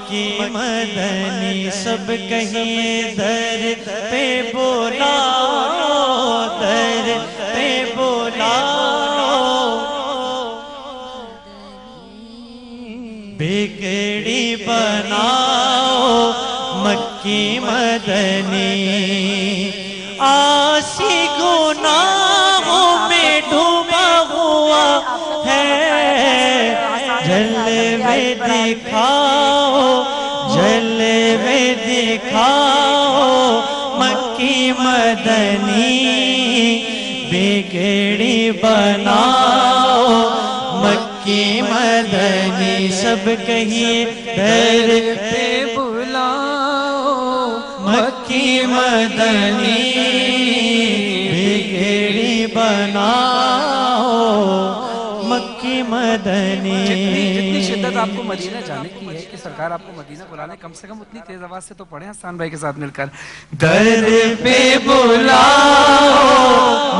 मक्की मदनी सब कहिए दर पे बुलाओ, दर पे बुलाओ। बिगड़ी बनाओ मक्की मदनी, आसी गुनाहों में डूबा हुआ है। जलवे दिखाओ, जलवे दिखाओ मक्की मदनी, बिगड़ी बनाओ मक्की मदनी सब कहिए दर पे बुलाओ मक्की मदनी, बिगड़ी बनाओ मक्की मदनी। जितनी शिद्दत आपको मदीना जाने की है कि सरकार आपको मदीना बुलाने, कम से कम उतनी तेज आवाज से तो पढ़े हसन भाई के साथ मिलकर। दर पे बुलाओ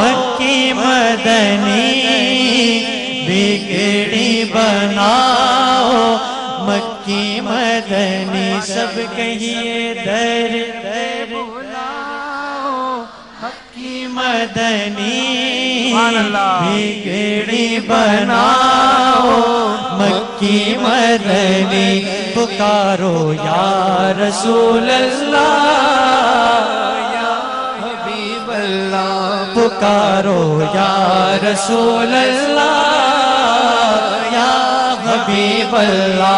मक्की मदनी, बिगड़ी बनाओ मक्की मदनी सब कहिए दर पे बुलाओ मक्की मदनी, बिगड़ी बनाओ मक्की मदनी। पुकारो या रसूल अल्लाह या हबीब अल्लाह, पुकारो या रसूल अल्लाह या हबीब अल्लाह।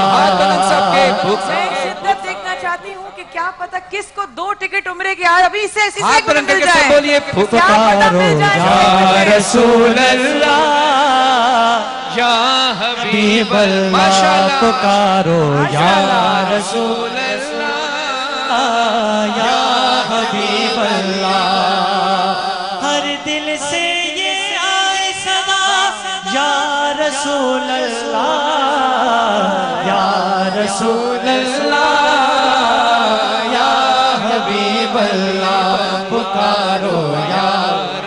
शिद्दत देखना चाहती हूँ कि क्या पता किसको 2 टिकट उम्रे के आज अभी से ऐसी हाथ बुलंद करके सब बोलिए, पुकारो या रसूल अल्लाह या हबीब अल्लाह, पुकारो या रसूल अल्लाह या हबीब अल्लाह। हर दिल से ये आए सदा या रसूल अल्लाह या रसूल अल्लाह या हबीब अल्लाह, पुकारो या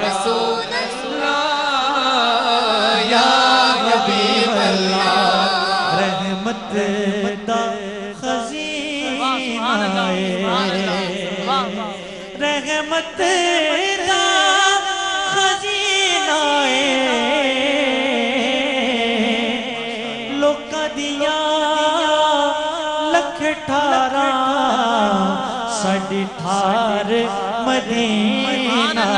रसूल अल्लाह या हबीब अल्लाह। रहमत दा खजीना रहमत दा खजीना लोका दिया लख ठारा साडी ठार मदीना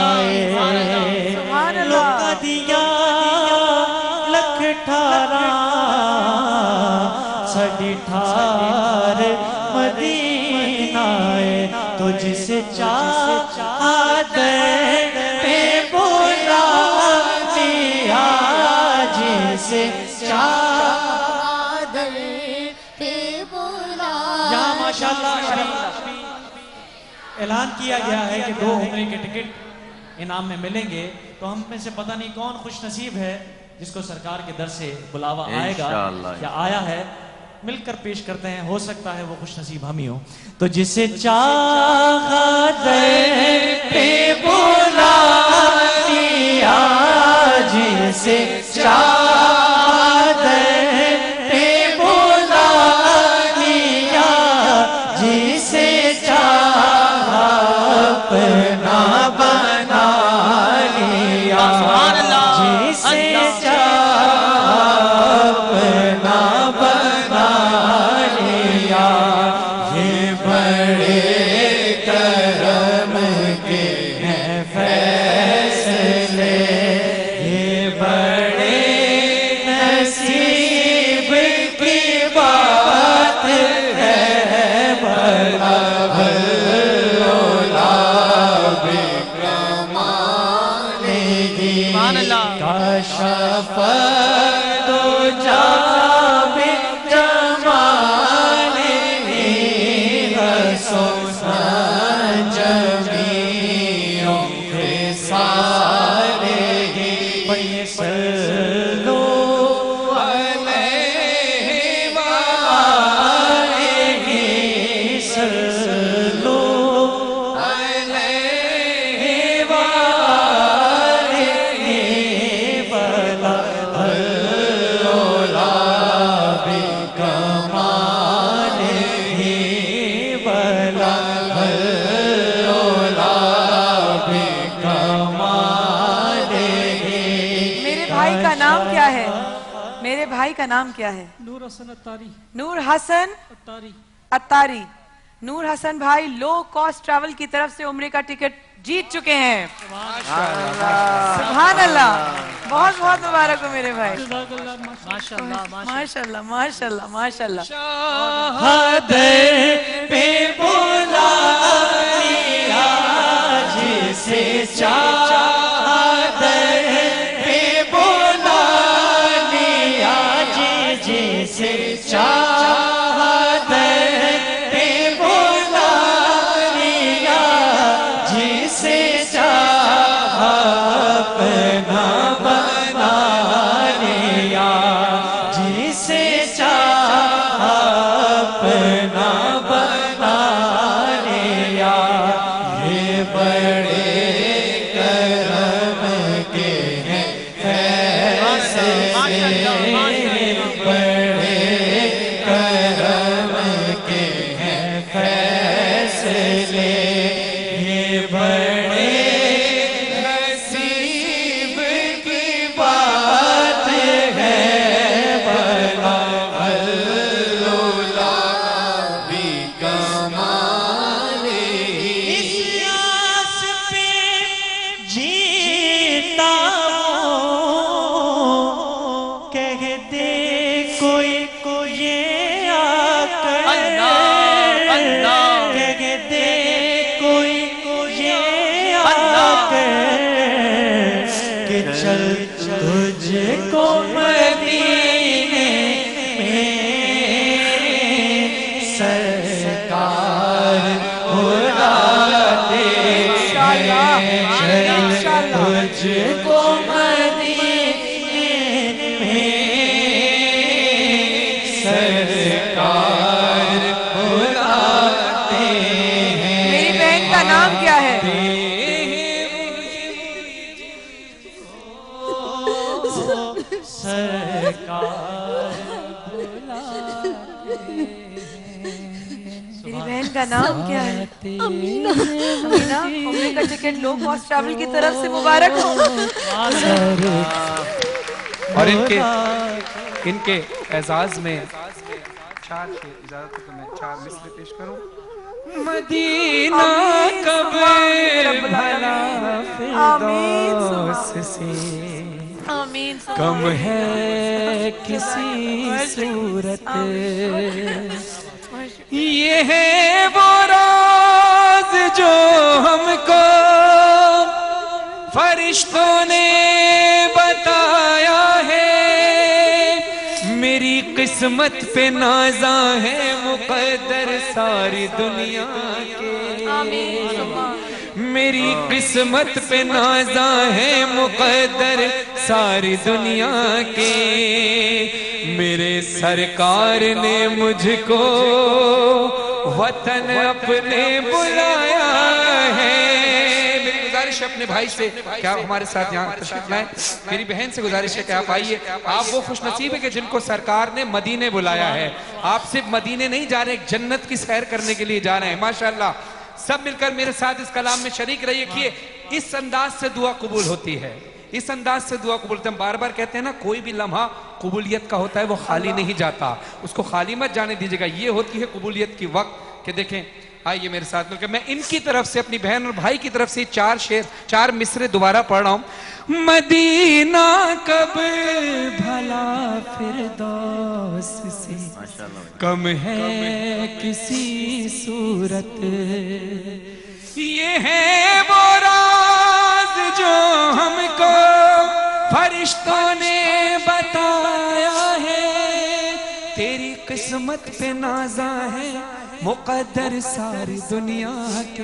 लोका दिया लख ठारा साडी ठार मदीना। तुझसे चादर पे बोला दिया, जिसे चादर पे बोला। यहाँ माशाल्लाह ऐलान किया गया है कि 2 उम्रे के टिकट इनाम में मिलेंगे। तो हम में से पता नहीं कौन खुश नसीब है जिसको सरकार के दर से बुलावा आएगा या आया है। मिलकर पेश करते हैं, हो सकता है वो खुश नसीब हम ही हो। तो जिसे चादर पे बुला दिया, जिसे चादर पे बुला दिया, जिसे चाहा अपना बना लिया, जिसे चाहा अपना बना लिया। ये बड़े करम के हैं फैसले, ये बड़े नसीब की बात है। बड़ा भलोला बिकमालेगी काशफ तो जाबे जमालेगी रसो जमीयों के सारेगी। पढ़िए सल्लो अलैहि वालेही, सल्लो अलैहि वालेही, बला भलोला बिकमालेही का नाम क्या है? नूर हसन अत्तारी। नूर हसन अत्तारी। अत्तारी। नूर हसन भाई लो कॉस्ट ट्रैवल की तरफ से उम्रे का टिकट जीत चुके हैं। सुभान अल्लाह, बहुत बहुत मुबारक हो मेरे भाई। माशाअल्लाह माशाअल्लाह माशाअल्लाह माशाअल्लाह। पे बुला लिया जिसे चाहत पे बुला लिया जिसे चाहत पे बुला लिया जिसे चाह अपना बना लिया जिसे चाह अपना बना लिया। ये बड़े करम के हैं फैसले, बड़े करम के हैं फैसले, ये बड़े नसीब की बात है। भला अल्लाह भी कमाले इस आस पे जीता हूँ, कह दे कोई ये आकर, कह दे कोई ये आकर कि चल तुझको मदीने में सरकार बुलाते हैं, चल तुझको मदीने में सरकार बुलाते हैं। मेरी बहन का नाम क्या है? सरकार मेरी बहन का नाम क्या है? अमीना। अमीना, उम्रे का टिकट लो कॉस्ट ट्रैवल की तरफ से मुबारक हो। और इनके एजाज में चार की इजाजत है तो मैं चार मिसरे पेश करूं। मदीना कब भला फिरदौस से आमीन। कम है किसी सूरत, ये है वो राज जो हमको फरिश्तों ने बताया है। मेरी किस्मत पे नाज़ा है मुक़द्दर सारी दुनिया के, मेरी किस्मत पे नाज़ा है मुक़द्दर सारी दुनिया के। मेरे सरकार ने मुझको वतन अपने बुलाया है। मेरी गुजारिश है अपने भाई से क्या हमारे साथ यहाँ तशरीफ लाएं। मेरी बहन से गुजारिश है कि आप आइए। आप वो खुशनसीब है कि जिनको सरकार ने मदीने बुलाया है। आप सिर्फ मदीने नहीं जा रहे, जन्नत की सैर करने के लिए जा रहे हैं। माशाअल्लाह, सब मिलकर मेरे साथ इस कलाम में शरीक रहिए कि इस अंदाज से दुआ कबूल होती है, इस अंदाज से दुआ कबूल होती है। हम बार बार कहते हैं ना, कोई भी लम्हा कबूलियत का होता है, वो खाली नहीं जाता, उसको खाली मत जाने दीजिएगा। ये होती है कबूलियत की वक्त कि देखें, आइए मेरे साथ मिलकर मैं इनकी तरफ से, अपनी बहन और भाई की तरफ से चार शेर, चार मिसरे दोबारा पढ़ रहा हूं। मदीना कब भला फिरदौस से कम है किसी सूरत, ये है वो राज जो हमको फरिश्तों ने बताया है। तेरी किस्मत पे नाज़ा है मुक़द्दर सारी दुनिया के।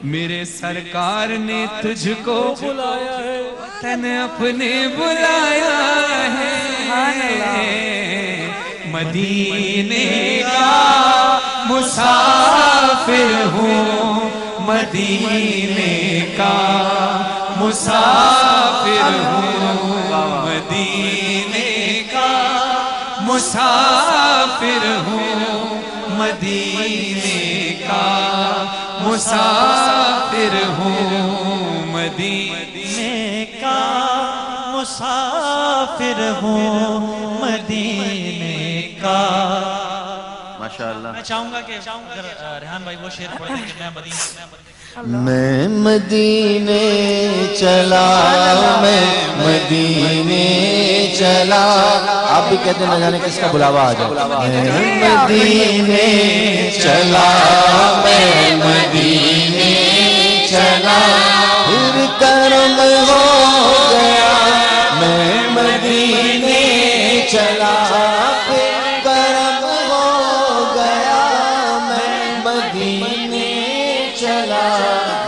मेरे सरकार ने तुझको बुलाया है, वतन अपने बुलाया है। मदीने का मुसाफिर हूँ, मदीने का मुसाफिर हूँ, मदीने का मुसाफिर हूँ, मदीने का मुसाफिर हूँ, मदीने का मुसाफिर मुसाफिर हूँ मदीने का। माशाअल्लाह। मैं चाहूंगा कि अगर रेहान भाई वो शेर पढ़ दें कि मैं मदीने चला, मैं मदीने चला। आप भी कहते न जाने किसका बुलावा आ जाए। मैं मदीने चला, मैं मदीने चला, फिर करम हो गया। मैं मदीने चला, फिर करम हो गया। मैं मदीने चला,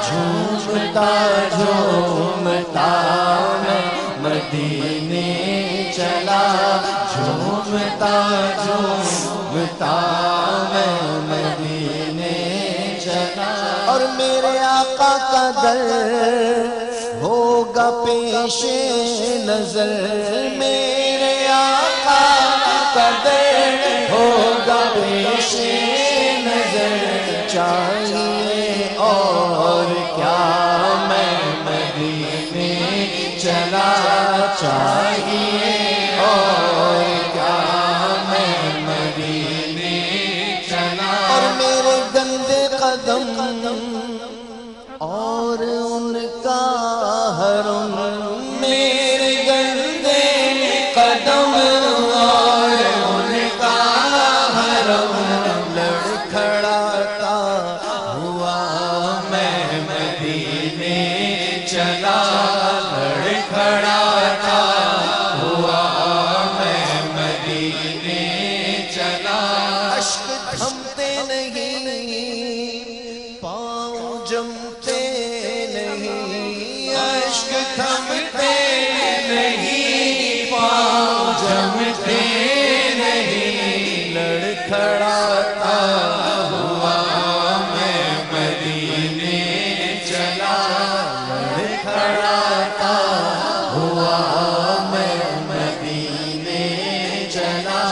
झूमता झूमता मैं मदीने चला, झूमता झूमता मैं मदीने चला। और मेरे आका का दर होगा पेशे नजर, मेरे आका का दर होगा पेशे नजर। चाहिए और क्या मैं मदीने चला, चाहिए और क्या मैं मदीने चला। और मेरे गंदे कदम और उनका हरम, मेरे गंदे कदम और उनका हरम लड़खड़ाता हुआ मैं मदीने चला, लड़खड़ाता हुआ मैं मदीने चला। अश्क थमते नहीं, पाँव जमते नहीं, अश्क थमते नहीं, पाँव जमते नहीं, लड़खड़ाता हुआ मैं मदीने चला, लड़खड़ाता हुआ मैं मदीने चला,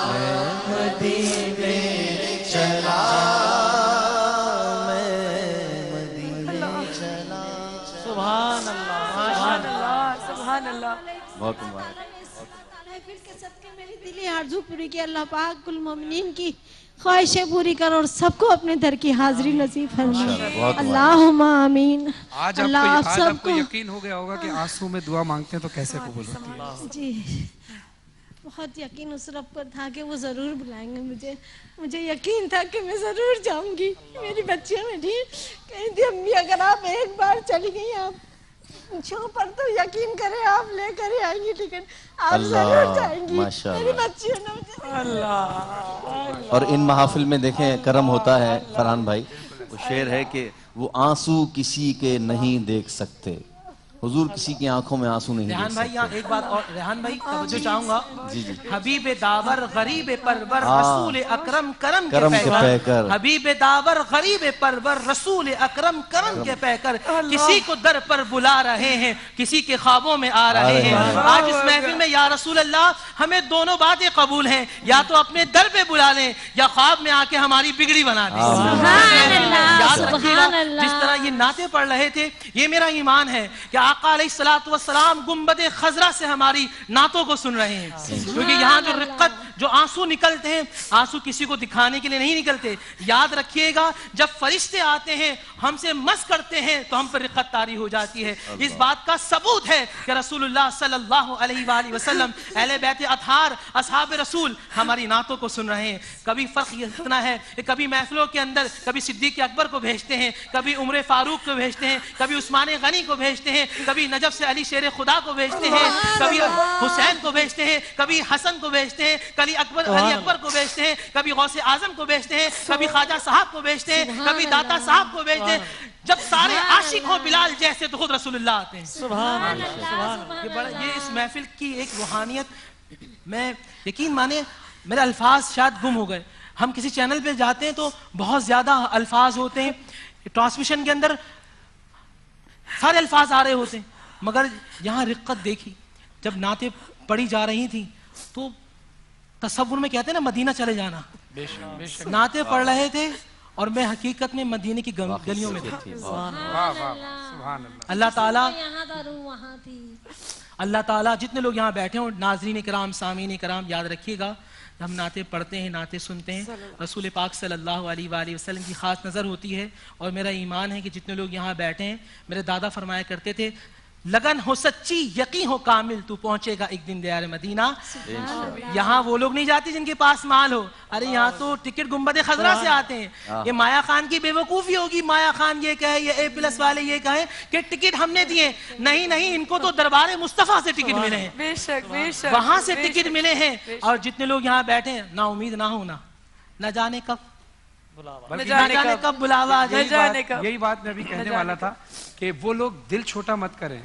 मैं मदीने चला, मैं मदीने चला। सुभान अल्लाह, सुभान अल्लाह, सुभान अल्लाह। बहुत मुबारक। फिर के सबके मेरी दिली आरज़ू पूरी की अल्लाह पाक कुल मोमिनीन की ख्वाहिशें पूरी कर और सबको अपने दर की हाजिरी नसीब फरमाए। अल्लाहुम्मा आमीन। आज आपको यकीन हो गया होगा कि आंसू में दुआ मांगते हैं तो कैसे कबूल होती है। जी बहुत यकीन उस रब पर था कि वो ज़रूर बुलाएंगे मुझे यकीन था कि मैं ज़रूर जाऊंगी। मेरी बच्चियां बैठी कहीं थी अम्मी अगर आप एक बार चली गई आप छो पर तो यकीन करें आप लेकर ही आएंगी टिकट, आप जरूर जाएंगी। मेरी बच्चियों ने अल्लाह। और इन महफिल में देखें करम होता है फरहान भाई, वो शेर है कि वो आंसू किसी के नहीं देख सकते, हुजूर किसी की आंखों में आंसू नहीं देख रेहान भाई यहाँ सकते। एक बात और रेहान भाई तवज्जो चाहूंगा। जी जी। हबीब दावर गरीब परवर हाँ। रसूल अकरम करम के करम के पैकर। पैकर। हबीब दावर गरीब परवर रसूल अकरम करम के पैकर। किसी को दर पर बुला रहे हैं, किसी के ख्वाबों में आ रहे हैं। आज इस महफिल में या रसूल अल्लाह हमें दोनों बातें कबूल हैं, या तो अपने दर पे बुला लें या ख्वाब में आके हमारी बिगड़ी बना दें। याद रखिएगा जिस तरह ये नाते पढ़ रहे थे, ये मेरा ईमान है कि आका अलैहिस्सलाम गुंबदे खजरा से हमारी नातों को सुन रहे हैं। क्योंकि यहाँ जो रिक्कत जो आंसू निकलते हैं, आंसू किसी को दिखाने के लिए नहीं निकलते। याद रखिएगा जब फरिश्ते आते हैं हमसे मस करते हैं तो हम पर रिक्कत तारी हो जाती है। इस बात का सबूत है कि रसूलुल्लाह सल्लल्लाहु अलैहि वसल्लम अहले बैत अतहार असहाब रसूल हमारी नातों को सुन रहे हैं। कभी फर्क इतना है कि कभी महफिलों के अंदर कभी सिद्दीक अकबर को भेजते हैं, कभी उमर फारूक को भेजते हैं, कभी उस्मान गनी को भेजते हैं, कभी नजफ से अली शेर खुदा को भेजते हैं, कभी हुसैन को भेजते हैं, कभी हसन को भेजते हैं, कभी अली अकबर को भेजते हैं, कभी गौसे आजम को भेजते हैं, कभी ख्वाजा साहब को भेजते हैं, कभी दाता साहब को भेजते हैं। जब सारे आशिक हो बिलाल जैसे तो खुद रसूलुल्लाह आते हैं। सुभान अल्लाह। ये इस महफिल की एक रूहानियत, मैं यकीन माने मेरे अल्फाज शायद गुम हो गए। हम किसी चैनल पे जाते हैं तो बहुत ज्यादा अल्फाज होते हैं, ट्रांसमिशन के अंदर सारे अल्फाज आ रहे होते हैं, मगर यहाँ रिक्कत देखी जब नाते पढ़ी जा रही थी तो तसव्वुर में कहते हैं ना मदीना चले जाना। नाते पढ़ रहे थे और मैं हकीकत में मदीने की गलियों में था। अल्लाह ताला यहाँ था, रूह वहाँ थी। अल्लाह ताला जितने लोग यहाँ बैठे हों, नाज़रीन कराम, सामीन कराम, याद रखिएगा हम नाते पढ़ते हैं, नाते सुनते हैं, रसूल पाक सल्लल्लाहु अलैहि वसल्लम की खास नज़र होती है। और मेरा ईमान है कि जितने लोग यहाँ बैठे हैं, मेरे दादा फरमाया करते थे, लगन हो सच्ची, यकीन हो कामिल, तू पहुंचेगा एक दिन दयार मदीना। यहाँ वो लोग नहीं जाते जिनके पास माल हो। अरे यहाँ तो टिकट गुंबद खजरा से आते हैं। ये माया खान की बेवकूफी होगी, माया खान ये कहे, ये A+ वाले ये कहे कि टिकट हमने दिए। नहीं नहीं, इनको तो दरबार मुस्तफा से टिकट मिले हैं, बेशक बेशक, वहां से टिकट मिले हैं। और जितने लोग यहाँ बैठे हैं, ना उम्मीद ना होना, न जाने कब बुलावा, न जाने कब बुलावा आ जाए। यही बात मैं भी कहने वाला था कि वो लोग दिल छोटा मत करें,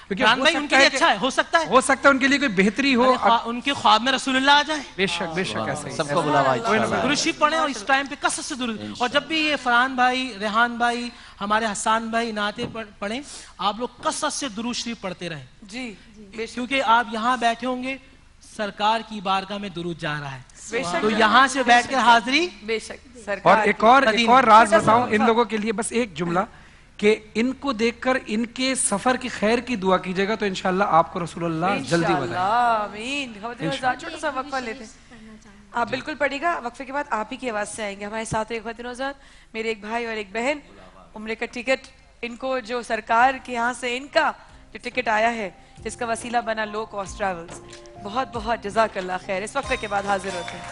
क्योंकि भाई उनके लिए अच्छा है, हो सकता है उनके लिए कोई बेहतरी हो, उनके ख्वाब में रसूलुल्लाह आ जाए। बेशक बेशक, ऐसे सबको बुलावा, दुरूद पढ़े और इस टाइम पे कसरत से दुरूद। और जब भी ये फरहान भाई, रेहान भाई, हमारे हसन भाई नाते पढ़े, आप लोग कसरत से दुरूद शरीफ पढ़ते रहे जी, क्योंकि आप यहाँ बैठे होंगे, सरकार की बारगाह में दुरूद जा रहा है, तो यहाँ से बैठ कर हाजिरी। बेशक। और एक और राज बताऊं इन लोगों के लिए, बस एक जुमला कि इनको देखकर इनके सफर की खैर की दुआ कीजिएगा, तो इंशाल्लाह आपको रसूलुल्लाह जल्दी बताएंगे। आमीन। छोटा सा वक्फा लेते हैं, आप बिल्कुल पढ़िएगा। वक्फे के बाद आप ही की आवाज से आएंगे हमारे साथ एक ख़वातीन, मेरे एक भाई और एक बहन, उम्रे का टिकट इनको जो सरकार के यहाँ से इनका जो टिकट आया है, जिसका वसीला बना लो कॉस्ट ट्रैवल्स, बहुत बहुत जज़ाकल्लाह खैर। इस वक्फे के बाद हाजिर होते हैं।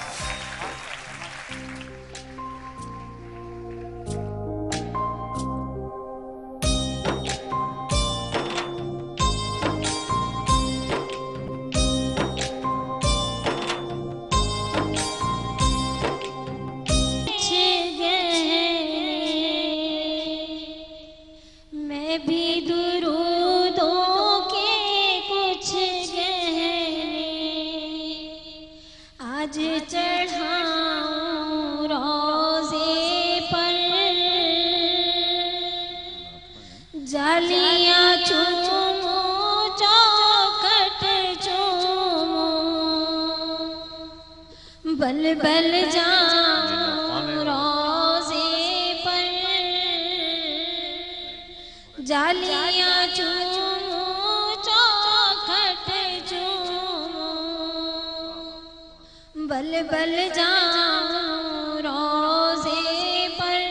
बल बल जाऊं रोज़े पर, जालियां चूमूं चौखट चूमूं, बल बल जाऊं रोज़े पर।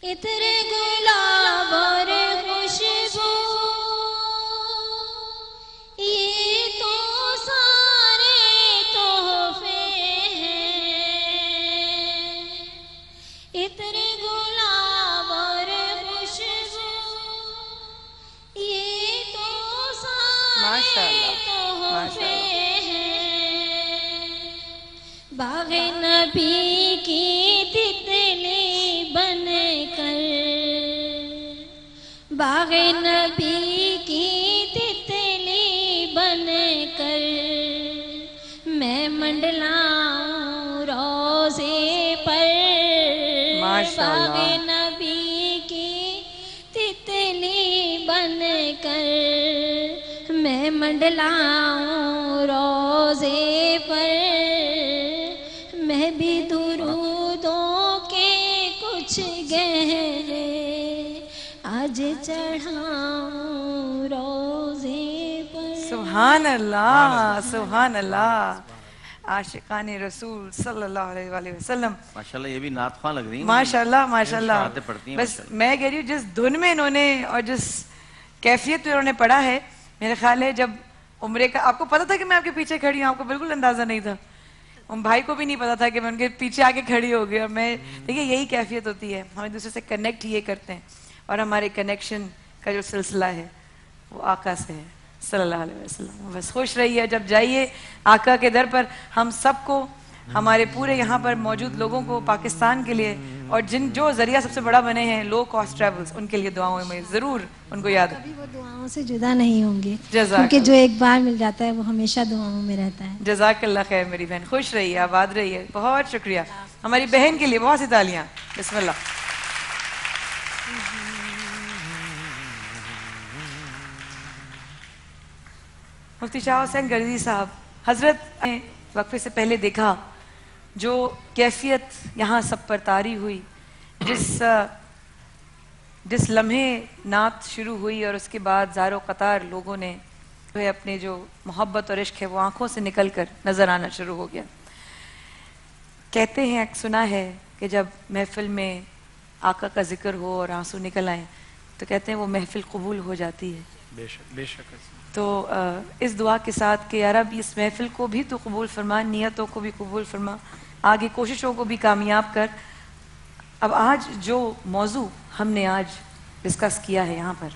इत्र गुलाब और खुशबू, ये तो सारे तोहफे हैं। इत्र गुलाब और खुशबू, ये तो सारे तोहफे हैं। बाग़े नबी की तितली बनकर, बाग़े नबी की तितली बनकर, मैं मंडलाऊं रोज़े पर। बाग़े नबी की तितली बनकर, मैं मंडलाऊं रोज़े पर। मैं भी दुरूदों के कुछ गहरे आज चढ़ाऊं रोज़े पर। सुभान अल्लाह, सुभान अल्लाह। आशिकाने रसूल सल्लल्लाहु अलैहि वसल्लम। माशाल्लाह, ये भी नात ख्वां लग रही है। माशाल्लाह माशाल्लाह। पढ़ती हैं, बस मैं कह रही हूँ, जिस धुन में इन्होंने और जिस कैफियत में उन्होंने पढ़ा है, मेरा ख्याल है जब उम्रे का, आपको पता था कि मैं आपके पीछे खड़ी हूँ? आपको बिल्कुल अंदाजा नहीं था। उन भाई को भी नहीं पता था कि मैं उनके पीछे आके खड़ी हो गई। और मैं, देखिए यही कैफियत होती है, हम एक दूसरे से कनेक्ट ये करते हैं, और हमारे कनेक्शन का जो सिलसिला है वो आका से है सल्लल्लाहु अलैहि वसल्लम। बस खुश रहिए, जब जाइए आका के दर पर। हम सबको, हमारे पूरे यहाँ पर मौजूद लोगों को, पाकिस्तान के लिए, और जो जरिया सबसे बड़ा बने हैं लो कॉस्ट ट्रैवल्स, उनके लिए दुआओं में ज़रूर उनको याद कभी वो दुआओं से जुदा नहीं होंगे, क्योंकि जो एक बार मिल जाता है वो हमेशा दुआओं में रहता है। जज़ाकल्लाह खैर मेरी बहन, खुश रहिए, आबाद रहिए। बहुत शुक्रिया हमारी बहन के लिए, बहुत सी तालियां। बिस्मिल्लाह। मुफ्ती शाह हुसैन गर्दी साहब हजरत ने वक्फे से पहले देखा जो कैफियत यहाँ सब पर तारी हुई, जिस जिस लम्हे नात शुरू हुई और उसके बाद ज़ारो कतार लोगों ने जो है अपने जो मोहब्बत और इश्क है वो आंखों से निकल कर नज़र आना शुरू हो गया। कहते हैं, सुना है कि जब महफिल में आका का जिक्र हो और आंसू निकल आए तो कहते हैं वो महफिल कबूल हो जाती है। बेशक बेशक। तो इस दुआ के साथ कि यार अब इस महफिल को भी तो कबूल फरमा, नियतों को भी कबूल फरमा, आगे कोशिशों को भी कामयाब कर। अब आज जो मौजू हमने आज डिस्कस किया है यहाँ पर,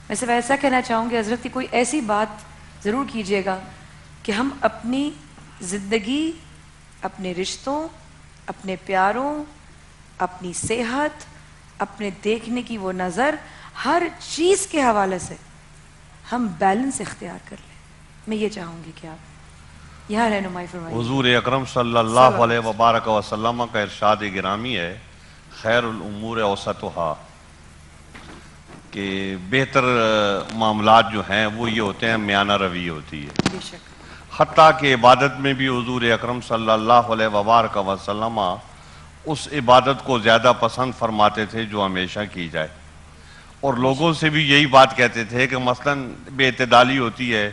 मैं सिर्फ ऐसा कहना चाहूँगी हज़रत की कोई ऐसी बात ज़रूर कीजिएगा कि हम अपनी ज़िंदगी, अपने रिश्तों, अपने प्यारों, अपनी सेहत, अपने देखने की वो नज़र, हर चीज़ के हवाले से हम बैलेंस इख्तियार कर लें। मैं ये चाहूँगी कि आप यहाँ रहनुमाई फरमाइए। हुजूर अकरम सल्लल्लाहु अलैहि वबारक वसल्लम का इरशाद गिरामी है, खैरुल उमूर औसतुहा, कि बेहतर मामलात जो हैं वो ये होते हैं म्याना रवी होती है। बेशक। हत्ता कि इबादत में भी हुजूर अकरम सल्लल्लाहु अलैहि वबारक वसल्लम उस इबादत को ज़्यादा पसंद फरमाते थे जो हमेशा की जाए, और लोगों से भी यही बात कहते थे कि मसलन बेइतदाली होती है,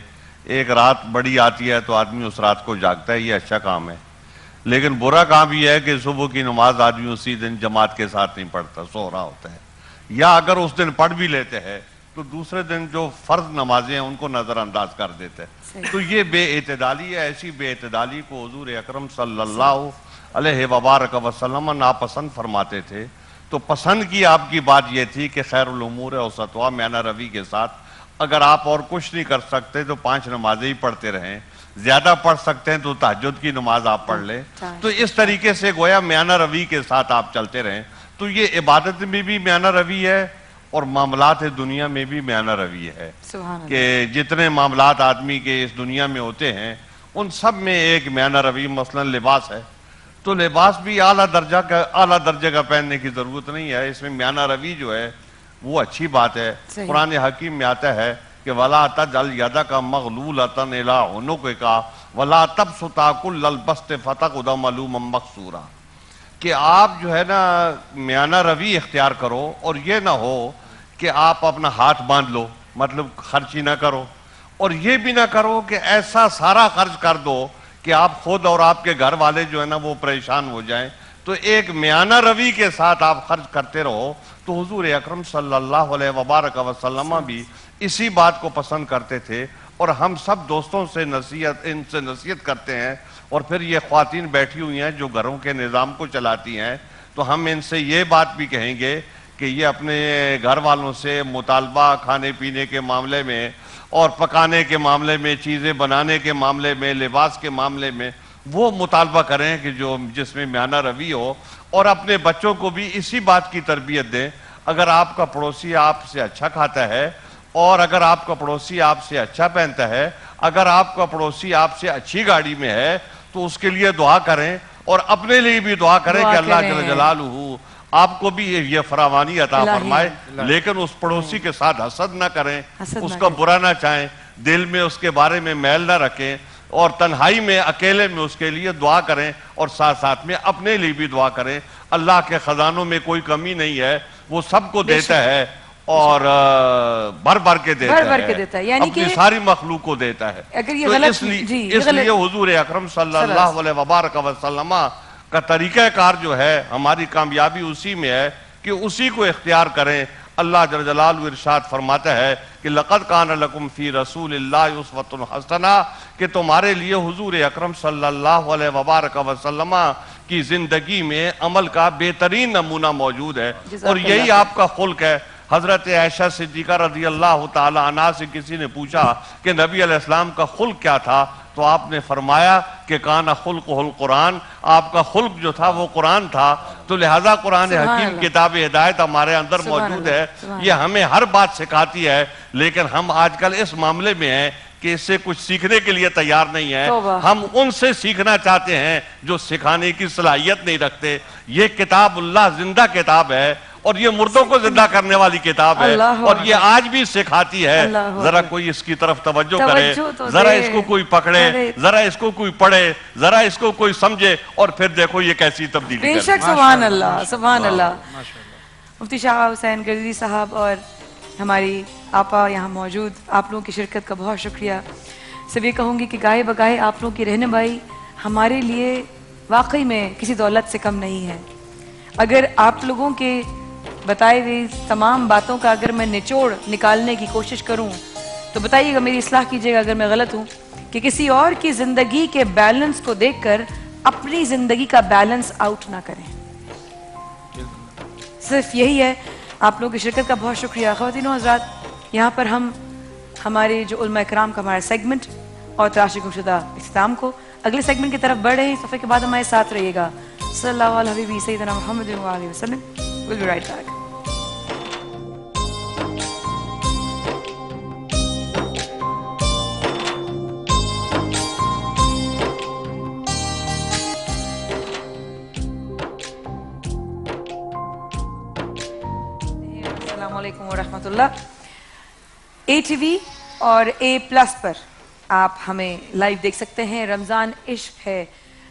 एक रात बड़ी आती है तो आदमी उस रात को जागता है, ये अच्छा काम है, लेकिन बुरा काम यह है कि सुबह की नमाज आदमी उसी दिन जमात के साथ नहीं पढ़ता, सो रहा होता है, या अगर उस दिन पढ़ भी लेते हैं तो दूसरे दिन जो फ़र्ज नमाजें हैं उनको नज़रअंदाज कर देते हैं। तो ये बेइतदाली है। ऐसी बेइतदाली को हुजूर अकरम सल्लल्लाहु अलैहि वबारक वसल्लम नापसंद फरमाते थे। तो पसंद की आपकी बात यह थी कि खैरुल उमूर औसतुहा, म्याना रवी के साथ अगर आप और कुछ नहीं कर सकते तो 5 नमाजें ही पढ़ते रहें, ज्यादा पढ़ सकते हैं तो तहज्जुद की नमाज आप पढ़ लें। तो इस तरीके से गोया म्याना रवी के साथ आप चलते रहें। तो ये इबादत में भी म्याना रवी है और मामलात दुनिया में भी म्याना रवी है कि जितने मामलात आदमी के इस दुनिया में होते हैं उन सब में एक म्याना रवी, मसलन लिबास है तो लिबास भी आला दर्जे का पहनने की जरूरत नहीं है, इसमें म्याना रवी जो है वो अच्छी बात है। कुरान हकीम में आता है कि वला तजअल यदका मगलूलतन इला उनुका वला तबसुता कुल्लल बस्ति फतक़ुद मलूमन मक़सूरा, कि आप जो है ना म्याना रवी इख्तियार करो और ये ना हो कि आप अपना हाथ बांध लो, मतलब खर्च ही ना करो, और ये भी ना करो कि ऐसा सारा खर्च कर दो कि आप खुद और आपके घर वाले जो है ना वो परेशान हो जाएं। तो एक म्याना रवी के साथ आप खर्च करते रहो। तो हुजूर अकरम सल्लल्लाहु अलैहि वबारक वसल्लम भी इसी बात को पसंद करते थे, और हम सब दोस्तों से इनसे नसीहत करते हैं। और फिर ये ख्वातीन बैठी हुई हैं जो घरों के निज़ाम को चलाती हैं, तो हम इनसे ये बात भी कहेंगे कि ये अपने घर वालों से मुतालबा खाने पीने के मामले में और पकाने के मामले में, चीज़ें बनाने के मामले में, लिबास के मामले में वो मुतालबा करें कि जो जिसमें म्याना रवी हो, और अपने बच्चों को भी इसी बात की तरबियत दें। अगर आपका पड़ोसी आपसे अच्छा खाता है, और अगर आपका पड़ोसी आपसे अच्छा पहनता है, अगर आपका पड़ोसी आपसे अच्छी गाड़ी में है, तो उसके लिए दुआ करें और अपने लिए भी दुआ करें कि अल्लाह जल्ल जलालुहु आपको भी ये फरावानी अता फरमाए, लेकिन उस पड़ोसी के साथ हसद ना करें, उसका बुरा ना चाहें, दिल में उसके बारे में मैल ना रखें, और तन्हाई में अकेले में उसके लिए दुआ करें, और साथ साथ में अपने लिए भी दुआ करें। अल्लाह के खजानों में कोई कमी नहीं है, वो सबको देता है और भर भर के देता है, यानी अपनी सारी मखलूक को देता है। तो इसलिए हुजूर अकरम सल्लल्लाहु अलैहि वबारक वसल्लम का तरीक़ाकार जो है हमारी कामयाबी उसी में है कि उसी को इख्तियार करें। अल्लाह जल्ल जलालहू इरशाद फरमाता है कि लक़द कान लकुम फ़ी रसूलिल्लाहि उस्वतुन हसना, कि तुम्हारे लिए हुजूर अकरम सल्लल्लाहु अलैहि वबारक वसल्लम की जिंदगी में अमल का बेहतरीन नमूना मौजूद है, और यही आपका खुल्क है। हजरत आयशा सिद्दीक़ा रज़ी अल्लाह ताला अन्हा से किसी ने पूछा कि नबी अलैहिस्सलाम का खुल्क क्या था, तो आपने फरमाया कि काना खुल्कुहुल कुरान, आपका खुल्क जो था वो कुरान था। तो लिहाजा कुरान हकीम किताब हिदायत हमारे अंदर मौजूद है, ये हमें हर बात सिखाती है, लेकिन हम आजकल इस मामले में हैं कि इससे कुछ सीखने के लिए तैयार नहीं है। हम उनसे सीखना चाहते हैं जो सिखाने की सलाहियत नहीं रखते। ये किताबुल्लाह जिंदा किताब है, और ये मुर्दों को जिंदा करने वाली किताब है, और ये आज भी सिखाती है। जरा कोई इसकी तरफ तवज्जो करे, जरा इसको कोई पकड़े, जरा इसको कोई पढ़े, जरा इसको कोई समझे, और फिर देखो ये कैसी तब्दीली। बेशक, सुभान अल्लाह, सुभान अल्लाह। मुफ्ती शाह हुसैन गर्दी साहब और हमारी आपा यहाँ मौजूद, आप लोगों की शिरकत का बहुत शुक्रिया। सब ये कहूँगी कि गाहे बगाहे आप लोगों की रहनुमाई हमारे लिए वाकई में किसी दौलत से कम नहीं है। अगर आप लोगों के बताए हुए तमाम बातों का अगर मैं निचोड़ निकालने की कोशिश करूं तो बताइएगा, मेरी इस्लाह कीजिएगा अगर मैं गलत हूं, कि किसी और की जिंदगी के बैलेंस को देखकर अपनी जिंदगी का बैलेंस आउट ना करें। सिर्फ यही है। आप लोगों की शिरकत का बहुत शुक्रिया। ख़वातीनो हज़रात, यहाँ पर हम हमारे जो उलमा इकराम का हमारा सेगमेंट और तराशी गुमशुदा इख्तिताम को अगले सेगमेंट की तरफ बढ़ रहे हैं। सफ़े के बाद हमारे साथ रहिएगा। सल्लल्लाहु अलैहि सय्यदना मुहम्मद व आलिहि वसल्लम। Will be right back. अस्सलामु अलैकुम व रहमतुल्लाह। ATV और A+ पर आप हमें लाइव देख सकते हैं। रमज़ान इश्क है,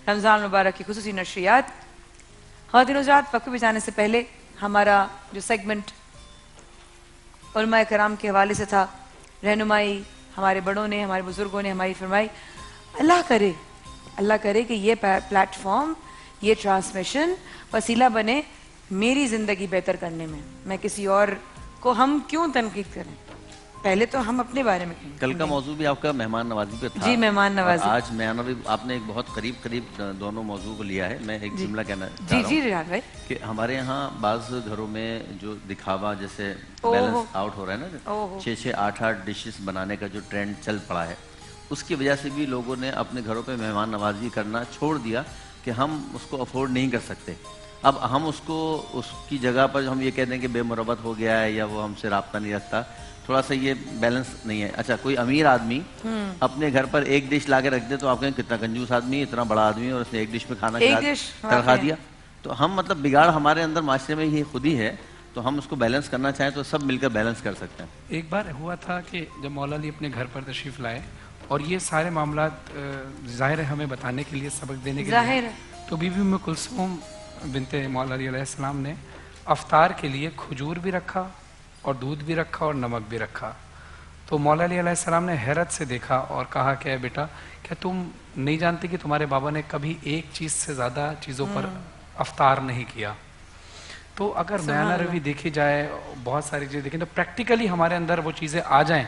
रमज़ान मुबारक की खुसूसी नशरियात। ख़वातीन हज़रात, वक्त पे जाने से पहले हमारा जो सेगमेंट उलमा कराम के हवाले से था, रहनुमाई हमारे बड़ों ने, हमारे बुज़ुर्गों ने हमारी फरमाई। अल्लाह करे कि ये प्लेटफॉर्म, ये ट्रांसमिशन वसीला बने मेरी ज़िंदगी बेहतर करने में। मैं किसी और को हम क्यों तनकीद करें, पहले तो हम अपने बारे में कहें। कल का मौजू भी आपका मेहमान नवाजी पे था। जी, मेहमान नवाजी। आज आपने एक बहुत करीब दोनों मौजू को लिया है। मैं एक जुमला कहना चाह रहा जी रिहान भाई, कि हमारे यहाँ बाज़ घरों में जो दिखावा जैसे बैलेंस आउट हो रहा है ना, 6-6, 8-8 डिशेस बनाने का जो ट्रेंड चल पड़ा है, उसकी वजह से भी लोगों ने अपने घरों पे मेहमान नवाजी करना छोड़ दिया कि हम उसको अफोर्ड नहीं कर सकते। अब हम उसकी जगह पर हम ये कह दें कि बेमुरब्बत हो गया है या वो हमसे राब्ता नहीं रखता, थोड़ा सा ये बैलेंस नहीं है। अच्छा, कोई अमीर आदमी अपने घर पर एक डिश ला के रख दे तो आप कहें कितना कंजूस आदमी, इतना बड़ा आदमी और उसने एक डिश में खाना खा दिया। तो हम मतलब बिगाड़ हमारे अंदर माशरे में ये खुद ही है, तो हम उसको बैलेंस करना चाहें तो सब मिलकर बैलेंस कर सकते हैं। एक बार हुआ था कि जब मौला अली अपने घर पर तशरीफ लाए और ये सारे मामलात ज़ाहिर है हमें बताने के लिए, सबक देने के लिए, तो बीबी उम्मे कुलसूम बिनते मौला अली अलैहिस्सलाम ने अफ्तार के लिए खजूर भी रखा और दूध भी रखा और नमक भी रखा। तो मौला अली अलैहिस्सलाम ने हैरत से देखा और कहा कि बेटा, क्या तुम नहीं जानती कि तुम्हारे बाबा ने कभी एक चीज़ से ज़्यादा चीज़ों पर अफ्तार नहीं किया। तो अगर बयाना रवि देखी जाए, बहुत सारी चीज़ें देखें, तो प्रैक्टिकली हमारे अंदर वो चीज़ें आ जाएं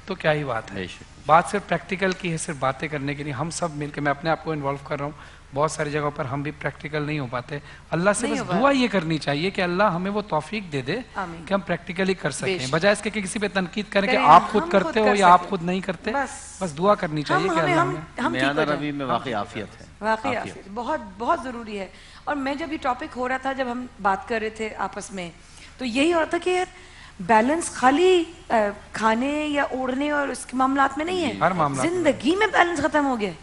तो क्या ही बात है। बात सिर्फ प्रैक्टिकल की है, सिर्फ बातें करने के लिए हम सब मिलकर, मैं अपने आप को इन्वॉल्व कर रहा हूँ, बहुत सारी जगहों पर हम भी प्रैक्टिकल नहीं हो पाते। अल्लाह से बस दुआ ये करनी चाहिए कि अल्लाह हमें वो तौफीक दे दे कि हम प्रैक्टिकली कर सकें, बजाय इसके कि किसी पे तनकीद करें कि आप खुद करते हो या आप खुद नहीं करते। बस दुआ करनी चाहिए कि अल्लाह रबी में वाकई आफियत है, वाकई आफियत बहुत बहुत ज़रूरी है। और मैं जब ये टॉपिक हो रहा था, जब हम बात कर रहे थे आपस में, तो यही हो रहा था कि यार बैलेंस खाली खाने या ओढ़ने और उसके मामलात में नहीं है, हर मामला जिंदगी में बैलेंस खत्म हो गया।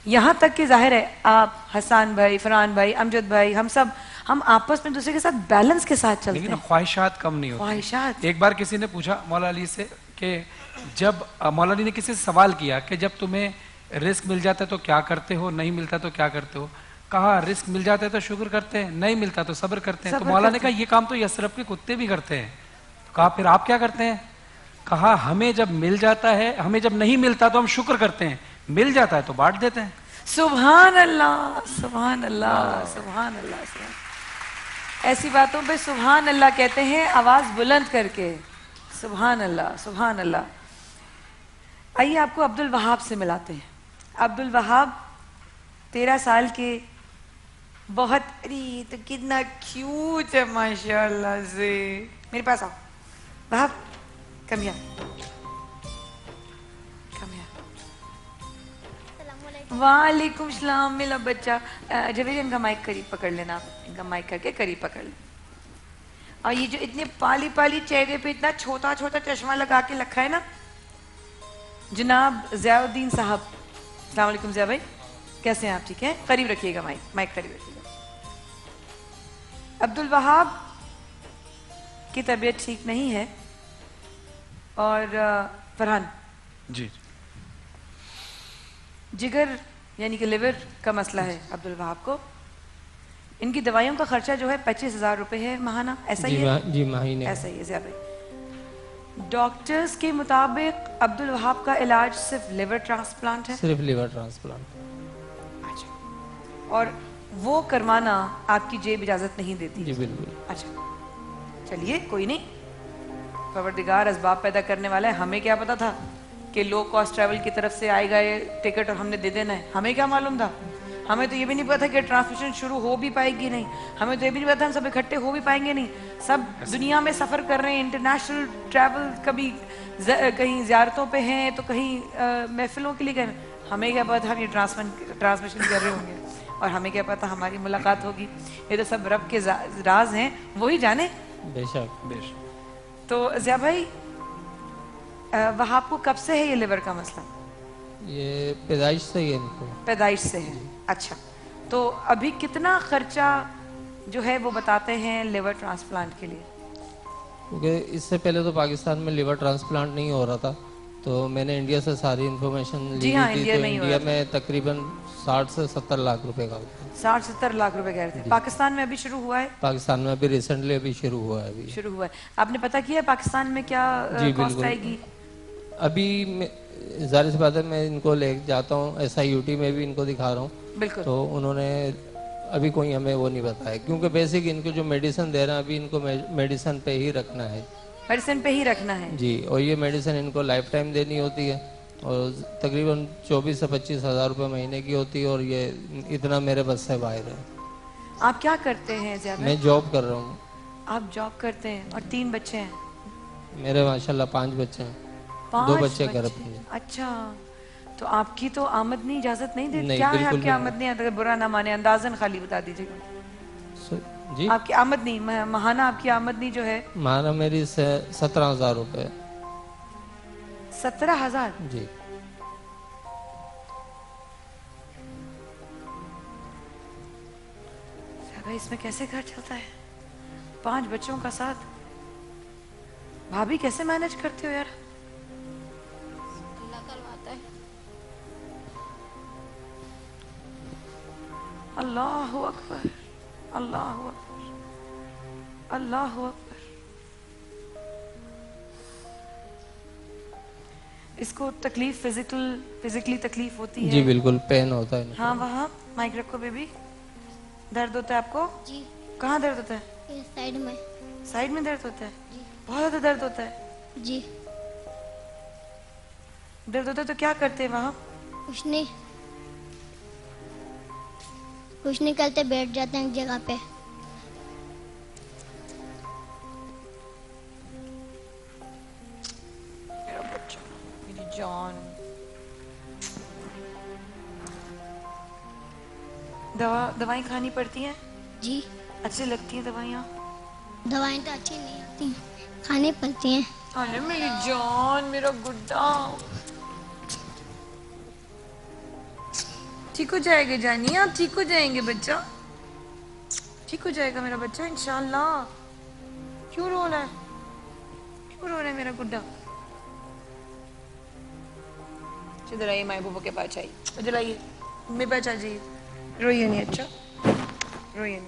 यहाँ तक कि जाहिर है आप, हसन भाई, फरहान भाई, अमजद भाई, हम आपस में दूसरे के साथ बैलेंस के साथ चलते हैं, लेकिन ख्वाहिशात कम नहीं होती। ख्वाहिशात। एक बार किसी ने पूछा मौला अली से कि जब मौला अली ने किसी से सवाल किया कि जब तुम्हें रिस्क मिल जाता है तो क्या करते हो, नहीं मिलता तो क्या करते हो? कहा रिस्क मिल जाता है तो शुक्र करते हैं, नहीं मिलता तो सब्र करते हैं। तो मौला ने कहा ये काम तो यसरफ के कुत्ते भी करते हैं। तो कहा फिर आप क्या करते हैं? कहा हमें जब मिल जाता है, हमें जब नहीं मिलता तो हम शुक्र करते हैं, मिल जाता है तो बांट देते हैं। सुभान अल्लाह, सुभान अल्लाह, सुभान अल्लाह। ऐसी बातों पे सुभान अल्लाह कहते हैं आवाज बुलंद करके, सुभान अल्लाह, सुभान अल्लाह। आइए आपको अब्दुल वहाब से मिलाते हैं। अब्दुल वहाब 13 साल के, बहुत, अरे तो कितना क्यूट है माशाल्लाह से। मेरे पास आओ Wahab, come here, come here. वालेकुम सलाम। मेरा बच्चा जवेद, इनका माइक करीब पकड़ लेना आप, इनका माइक करके करीब पकड़ लेना। और ये जो इतने पाली पाली चेहरे पे इतना छोटा छोटा चश्मा लगा के रखा है ना, जनाब ज़ियाउद्दीन साहब। अस्सलाम वालेकुम ज़िया भाई, कैसे हैं आप? ठीक है, करीब रखिएगा माइक, माइक करीब रखिएगा। अब्दुल वहाब की तबीयत ठीक नहीं है और फरहान जी, जिगर यानी कि लिवर का मसला है अब्दुल वहाब को। इनकी दवाइयों का खर्चा जो है 25,000 रुपए है माहाना, ऐसा ही है? जी महीने। ऐसा ही है ज़िया भाई। डॉक्टर्स के मुताबिक अब्दुल वहाब का इलाज सिर्फ लिवर ट्रांसप्लांट है? सिर्फ लिवर ट्रांसप्लांट। अच्छा, और वो करवाना आपकी जेब इजाजत नहीं देती? जी बिल्कुल। अच्छा चलिए कोई नहीं, परवरदिगार असबाब पैदा करने वाला है। हमें क्या पता था कि लो कॉस्ट ट्रैवल की तरफ से आएगा ये टिकट और हमने दे देना है? हमें क्या मालूम था? हमें तो ये भी नहीं पता कि ट्रांसमिशन शुरू हो भी पाएगी नहीं, हमें तो ये भी नहीं पता हम सब इकट्ठे हो भी पाएंगे नहीं। सब दुनिया में सफ़र कर रहे हैं, इंटरनेशनल ट्रैवल, कभी कहीं ज़ियारतों पे हैं तो कहीं महफिलों के लिए गए। हमें क्या पता हम ये ट्रांसमिशन कर रहे होंगे और हमें क्या पता हमारी मुलाकात होगी। ये तो सब रब के राज हैं, वही जाने। बेशक बेशक। तो ज़िया भाई वहाब को कब से है ये लिवर का मसला? ये पैदाइश से ही है इनको। पैदाइश से है। अच्छा, तो अभी कितना खर्चा जो है वो बताते हैं लिवर ट्रांसप्लांट के लिए? क्योंकि इससे पहले तो पाकिस्तान में लिवर ट्रांसप्लांट नहीं हो रहा था, तो मैंने इंडिया से सारी इन्फॉर्मेशन ली हाँ, थी। तो इंडिया में तकरीबन 60 से 70 लाख रुपए का 60-70 लाख रुपए कह रहे थे। पाकिस्तान में अभी शुरू हुआ है? पाकिस्तान में अभी रिसेंटली अभी शुरू हुआ है। अभी शुरू हुआ है। आपने पता किया पाकिस्तान में क्या कॉस्ट आएगी? अभी जाहिर सी बात है मैं इनको ले जाता हूँ, SIUT में भी इनको दिखा रहा हूँ, तो उन्होंने अभी कोई हमें वो नहीं बताया, क्योंकि बेसिक इनको जो मेडिसिन दे रहे हैं अभी इनको मेडिसिन पे ही रखना है। मेडिसिन पे ही रखना है जी, और ये मेडिसिन इनको लाइफ टाइम देनी होती है और तकरीबन 24 से 25 हज़ार रुपये महीने की होती है, और ये इतना मेरे बस से बाहर है। आप क्या करते हैं ज़्यादा? मैं जॉब कर रहा हूँ। आप जॉब करते हैं और 3 बच्चे हैं? मेरे माशाल्लाह 5 बच्चे हैं, 2 बच्चे घर पे। अच्छा, तो आपकी तो आमदनी इजाजत नहीं देती? नहीं, क्या है आपकी आमदनी? अगर बुरा ना माने अंदाजन खाली बता दीजिएगा। जी, आपकी आमदनी महाना, आपकी आमदनी जो है? महाना मेरी 17,000 रुपये। 17,000? जी। भाई इसमें कैसे घर चलता है? 5 बच्चों का साथ, भाभी कैसे मैनेज करते हो यार? अल्लाह करवाता है। अल्लाहु अकबर, अल्लाहु अकबर, अल्लाहु अकबर। इसको तकलीफ फिजिकली तकलीफ होती है? जी बिल्कुल, पेन होता है। हाँ, वहाँ माइक रखो बेबी। दर्द होता है आपको? जी। कहाँ दर्द होता है? ये साइड में। साइड में दर्द होता है? जी। बहुत ज्यादा दर्द होता है? जी। दर्द होता है तो क्या करते हैं वहाँ? कुछ नहीं करते, बैठ जाते हैं एक जगह पे। मेरा बच्चा, मेरी जान। दवाई खानी पड़ती है? जी। अच्छी लगती है दवाइयाँ? दवाएं तो अच्छी नहीं होती, खानी पड़ती हैं। अरे मेरी जान, मेरा गुड्डा। ठीक हो जाएगा जानी, आप ठीक हो जाएंगे बच्चा, ठीक हो जाएगा मेरा बच्चा इंशाल्लाह। क्यों रो रहा है? क्यों रो रहा है मेरा गुड्डा? इधर आइए, माई बूबो के पास आइए, इधर आइए, मेरे पास आ जाइए। रोइए नहीं, अच्छा रोइए नहीं।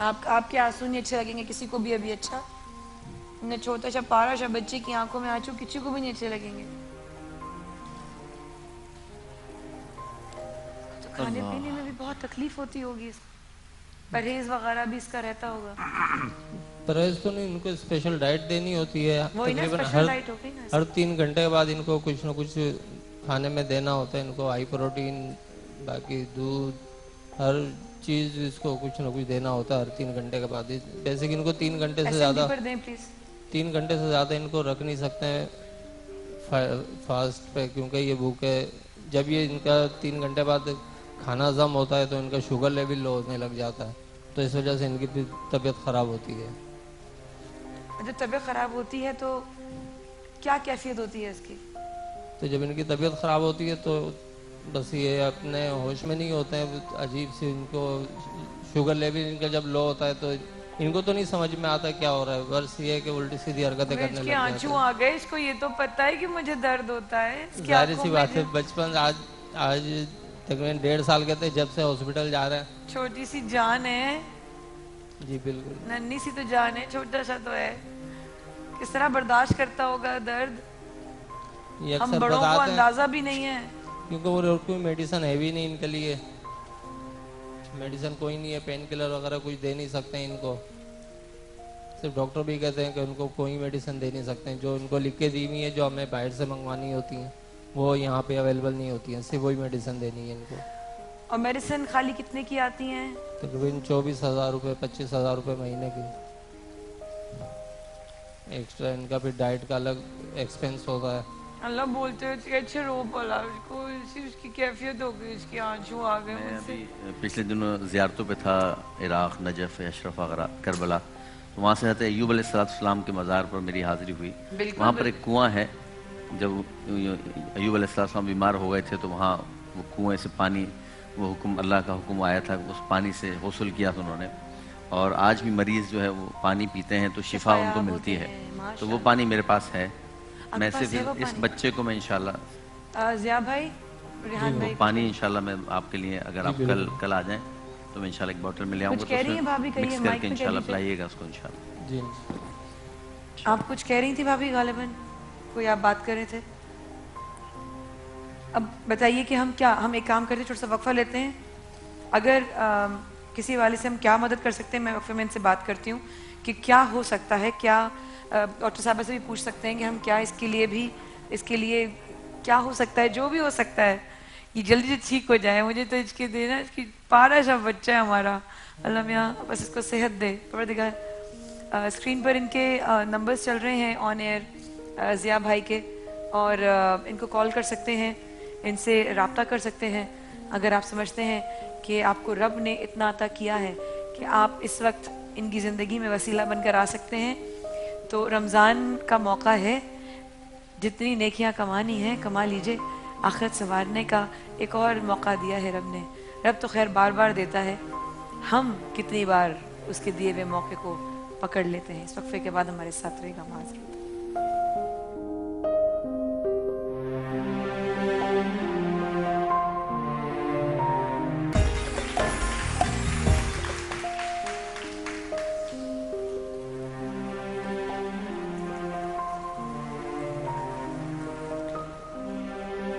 आपके आंसू नहीं अच्छे लगेंगे किसी को भी अभी। अच्छा, न छोटा सा पारा सा बच्चे की आंखों में आंसू किसी को भी नहीं अच्छे लगेंगे। तो खाने पीने में भी बहुत तकलीफ होती होगी, परहेज वगैरह भी इसका रहता होगा? परहेज तो नहीं, इनको स्पेशल डाइट देनी होती है तकरीबन हर 3 घंटे के बाद इनको कुछ ना कुछ खाने में देना होता है। इनको हाई प्रोटीन, बाकी दूध, हर चीज इसको कुछ ना कुछ देना होता है हर 3 घंटे के बाद। वैसे कि इनको 3 घंटे से ज़्यादा 3 घंटे से ज़्यादा इनको रख नहीं सकते हैं फास्ट पे, क्योंकि ये भूखे, जब ये इनका 3 घंटे बाद खाना हजम होता है तो इनका शुगर लेवल लो होने लग जाता है, तो इस वजह से इनकी तबीयत ख़राब होती है। जब तबीयत ख़राब होती है तो क्या कैफियत होती है इसकी? तो जब इनकी तबीयत ख़राब होती है तो बस ये अपने होश में नहीं होते हैं, अजीब सी इनको शुगर लेवल इनका जब लो होता है तो इनको तो नहीं समझ में आता क्या हो रहा है, बस ये है कि उल्टी सीधी हरकतें करने लग जाते हैं। आंसू आ गए इसको, ये तो पता है कि मुझे दर्द होता है। जाहिर सी बात है, बचपन आज तकरीबन 1.5 साल के थे जब से हॉस्पिटल जा रहे हैं। छोटी सी जान है जी बिल्कुल, नन्ही सी तो जान है, छोटा सा तो है, किस तरह बर्दाश्त करता होगा दर्द, ये हम अक्सर बड़ों को बताते हैं अंदाजा भी नहीं है क्योंकि वो और कोई मेडिसिन है भी नहीं इनके लिए, मेडिसिन कोई नहीं है, पेन किलर वगैरह कुछ दे नहीं सकते हैं इनको, सिर्फ डॉक्टर भी कहते हैं कि उनको कोई मेडिसिन दे नहीं सकते हैं, जो उनको लिख के दी हुई है जो हमें बाहर से मंगवानी होती हैं वो यहाँ पे अवेलेबल नहीं होती हैं, सिर्फ वही मेडिसिन देनी है इनको। और मेडिसिन खाली कितने की आती हैं? तकरीबन 24,000 रुपये 25,000 रुपये महीने की, एक्स्ट्रा इनका फिर डाइट का अलग एक्सपेंस होता है। अल्लाह बोलते हैं अच्छे रो पला उसको, उसकी कैफियत हो गई, इसके आंसू आ गए मुझसे। पिछले दिनों ज़ियारतों पे था, इराक़, नजफ़, अशरफ वगैरह, करबला, तो वहाँ से हज़रत अय्यूब अलैहिस्सलाम के मज़ार पर मेरी हाज़िरी हुई। वहाँ पर एक कुआं है, जब अय्यूब अलैहिस्सलाम बीमार हो गए थे तो वहाँ वो कुएँ से पानी, वो हुक्म, अल्लाह का हुक्म आया था, उस पानी से गौसल किया था उन्होंने, और आज भी मरीज़ जो है वो पानी पीते हैं तो शिफा उनको मिलती है, तो वो पानी मेरे पास है, मैं सिर्फ इस बच्चे को मैं इंशाल्लाह ज़िया भाई, रेहान भाई, पानी इंशाल्लाह मैं आपके लिए, अगर आप कल आ जाएं तो मैं इंशाल्लाह एक बोतल में ले आऊँगा, तो मिक्स करके इंशाल्लाह पिलाइएगा उसको इंशाल्लाह। जी आप कुछ कह रही थी भाभी, गालिबन कोई आप बात कर रहे थे, अब बताइए कि हम एक काम करते हैं, छोटा सा वक्फा लेते हैं, अगर किसी वाले से हम क्या मदद कर सकते हैं, मैं वक्फे में इनसे बात करती हूँ कि क्या हो सकता है, क्या डॉक्टर साहब से भी पूछ सकते हैं कि हम क्या इसके लिए क्या हो सकता है, जो भी हो सकता है ये जल्दी से ठीक हो जाए, मुझे तो इसके देना, इसकी पारा सा बच्चा है हमारा, अल्लाह मियाँ बस इसको सेहत दे। खबर दिखा स्क्रीन पर इनके नंबर्स चल रहे हैं ऑन एयर ज़िया भाई के, और इनको कॉल कर सकते हैं, इनसे रब्ता कर सकते हैं अगर आप समझते हैं कि आपको रब ने इतना अता किया है कि आप इस वक्त इनकी ज़िंदगी में वसीला बनकर आ सकते हैं। तो रमज़ान का मौका है, जितनी नेकियां कमानी है कमा लीजिए, आखिरत संवारने का एक और मौका दिया है रब ने। रब तो खैर बार बार देता है, हम कितनी बार उसके दिए हुए मौके को पकड़ लेते हैं। इस वक्फे के बाद हमारे साथ रहेगा माज़रत।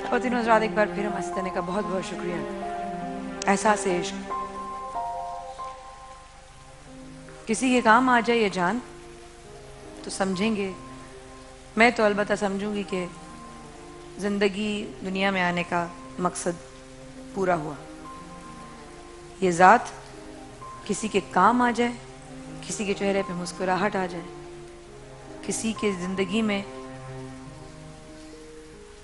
ख़वातीन हज़रात, एक बार फिर हमारे देने का बहुत बहुत शुक्रिया। एहसास इश्क, किसी के काम आ जाए ये जान तो समझेंगे, मैं तो अलबत्ता समझूंगी कि ज़िंदगी दुनिया में आने का मकसद पूरा हुआ। ये ज़ात किसी के काम आ जाए, किसी के चेहरे पे मुस्कुराहट आ जाए, किसी के ज़िंदगी में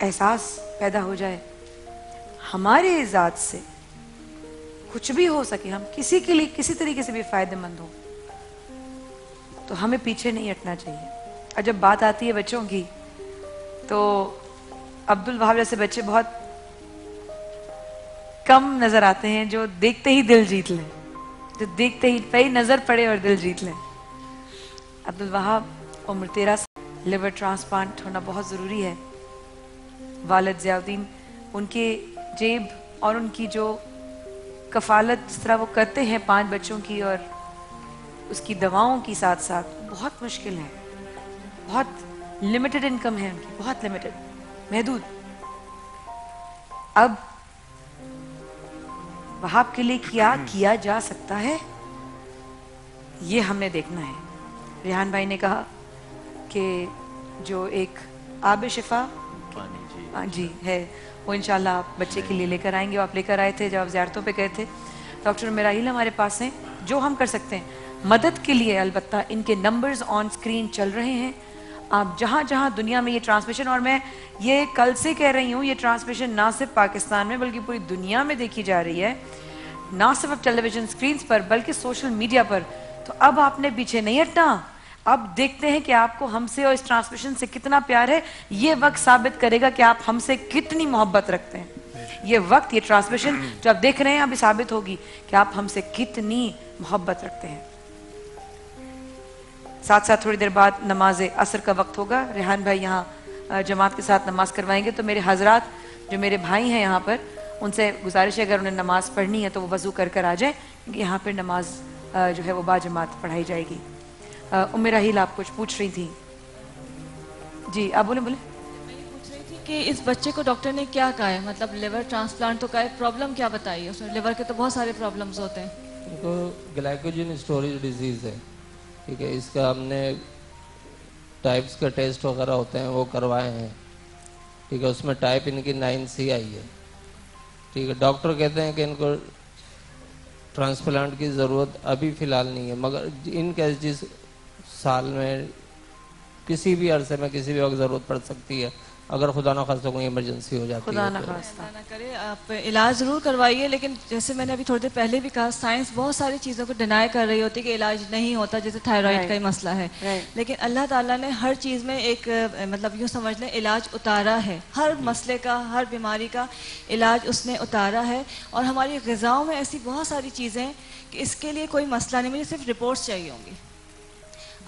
एहसास पैदा हो जाए, हमारे ज़ात से कुछ भी हो सके, हम किसी के लिए किसी तरीके से भी फ़ायदेमंद हो, तो हमें पीछे नहीं हटना चाहिए। और जब बात आती है बच्चों की, तो अब्दुल वहाब जैसे बच्चे बहुत कम नज़र आते हैं जो देखते ही दिल जीत लें, जो देखते ही पहली नज़र पड़े और दिल जीत लें। अब्दुल वहाब उम्र 13 से लिवर ट्रांसप्लांट होना बहुत ज़रूरी है। वालिद ज़ियाउद्दीन, उनके जेब और उनकी जो कफ़ालत जिस तरह वो करते हैं 5 बच्चों की और उसकी दवाओं की साथ साथ, बहुत मुश्किल है, बहुत लिमिटेड इनकम है उनकी, बहुत लिमिटेड, महदूद। अब वहाब के लिए क्या किया जा सकता है ये हमने देखना है। रेहान भाई ने कहा कि जो एक आब शिफा जी है वो इंशाल्लाह आप बच्चे के लिए लेकर आएंगे। वो आप लेकर आए थे जब आप ज़ियारतों पे गए थे। डॉक्टर मिराहिल हमारे पास हैं, जो हम कर सकते हैं मदद के लिए, अलबत्ता इनके नंबर्स ऑन स्क्रीन चल रहे हैं। आप जहाँ जहाँ दुनिया में ये ट्रांसमिशन, और मैं ये कल से कह रही हूँ, ये ट्रांसमिशन ना सिर्फ पाकिस्तान में बल्कि पूरी दुनिया में देखी जा रही है, ना सिर्फ टेलीविजन स्क्रीन पर बल्कि सोशल मीडिया पर। तो अब आपने पीछे नहीं हटना, अब देखते हैं कि आपको हमसे और इस ट्रांसमिशन से कितना प्यार है। ये वक्त साबित करेगा कि आप हमसे कितनी मोहब्बत रखते हैं। ये वक्त, ये ट्रांसमिशन जो आप देख रहे हैं, अभी साबित होगी कि आप हमसे कितनी मोहब्बत रखते हैं। साथ साथ थोड़ी देर बाद नमाज असर का वक्त होगा। रेहान भाई यहाँ जमात के साथ नमाज करवाएंगे, तो मेरे हजरात जो मेरे भाई हैं यहाँ पर, उनसे गुजारिश है अगर उन्हें नमाज पढ़नी है तो वो वज़ू कर कर आ जाए, क्योंकि यहाँ पे नमाज जो है वो बाजमात पढ़ाई जाएगी। उम्मे राहील आप कुछ पूछ रही थी? जी आप बोले। मैं ये पूछ रही थी कि इस बच्चे को डॉक्टर ने क्या कहा है, मतलब लिवर ट्रांसप्लांट तो कहा है, प्रॉब्लम क्या बताई है उसमें? लिवर के तो बहुत सारे प्रॉब्लम्स होते हैं। इनको ग्लाइकोजन स्टोरेज डिजीज़ है, ठीक है। इसका हमने टाइप्स का टेस्ट वगैरह होते हैं वो करवाए हैं, ठीक है। उसमें टाइप इनकी 9C आई है, ठीक है। डॉक्टर कहते हैं कि इनको ट्रांसप्लांट की ज़रूरत अभी फ़िलहाल नहीं है, मगर इनके जिस साल में किसी भी अरसे में किसी भी वक्त ज़रूरत पड़ सकती है, अगर खुदा ना खास्ता कोई इमरजेंसी हो जाती खुदा है। ना खास्ता ना करे, आप इलाज ज़रूर करवाइए, लेकिन जैसे मैंने अभी थोड़ी देर पहले भी कहा, साइंस बहुत सारी चीज़ों को डिनाई कर रही होती है कि इलाज नहीं होता, जैसे थायराइड का ही मसला है। लेकिन अल्लाह ताला ने हर चीज़ में एक मतलब यूँ समझ लें इलाज उतारा है, हर मसले का, हर बीमारी का इलाज उसने उतारा है। और हमारी ग़िज़ाओं में ऐसी बहुत सारी चीज़ें कि इसके लिए कोई मसला नहीं, मुझे सिर्फ रिपोर्ट्स चाहिए होंगी।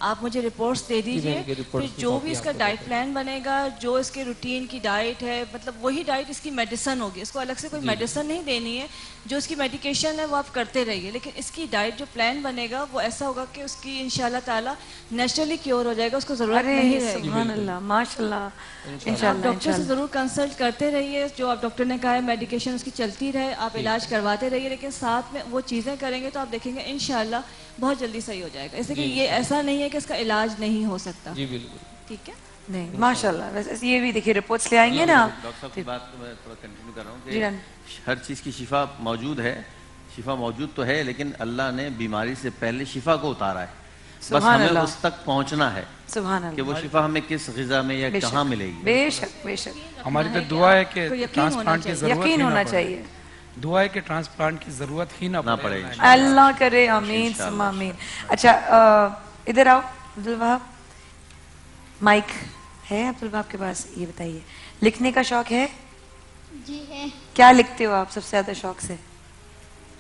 आप मुझे रिपोर्ट्स दे दीजिए, फिर जो भी इसका डाइट प्लान बनेगा, जो इसके रूटीन की डाइट है, मतलब वही डाइट इसकी मेडिसिन होगी। इसको अलग से कोई मेडिसिन नहीं देनी है, जो इसकी मेडिकेशन है वो आप करते रहिए, लेकिन इसकी डाइट जो प्लान बनेगा वो ऐसा होगा कि उसकी इंशाल्लाह ताला नेचुरली क्योर हो जाएगा, उसको ज़रूरत नहीं रहेगी। सुभान अल्लाह, माशाल्लाह। आप डॉक्टर से ज़रूर कंसल्ट करते रहिए, जो आप डॉक्टर ने कहा है मेडिकेशन उसकी चलती रहे, आप इलाज करवाते रहिए, लेकिन साथ में वो चीज़ें करेंगे तो आप देखेंगे इंशाल्लाह बहुत जल्दी सही हो जाएगा। इसलिए कि ये ऐसा नहीं है कि इसका इलाज नहीं हो सकता। जी बिल्कुल, ठीक है। नहीं माशाल्लाह। वैसे ये भी देखिए रिपोर्ट्स ले आएंगे ना। डॉक्टर साहब की बात को मैं थोड़ा कंटिन्यू कर रहा हूँ कि हर चीज़ की शिफा मौजूद है, शिफा मौजूद तो है, लेकिन अल्लाह ने बीमारी से पहले शिफा को उतारा है, बस हमें उस तक पहुँचना है। सुभान कि वो शिफा हमें किस ग़िज़ा में या कहाँ मिलेगी। बेशक बेशक। हमारी तो दुआ है कि ट्रांसप्लांट की ज़रूरत यकीन होना चाहिए, दुआ है कि ट्रांसप्लांट की ज़रूरत ही ना पड़े। अल्लाह करे, आमीन सुम्मा आमीन। अच्छा इधर आओ अब्दुल वहाब, माइक है अब्दुल वहाब के पास? ये बताइए, लिखने का शौक है? जी है। क्या लिखते हो आप सबसे ज्यादा शौक से?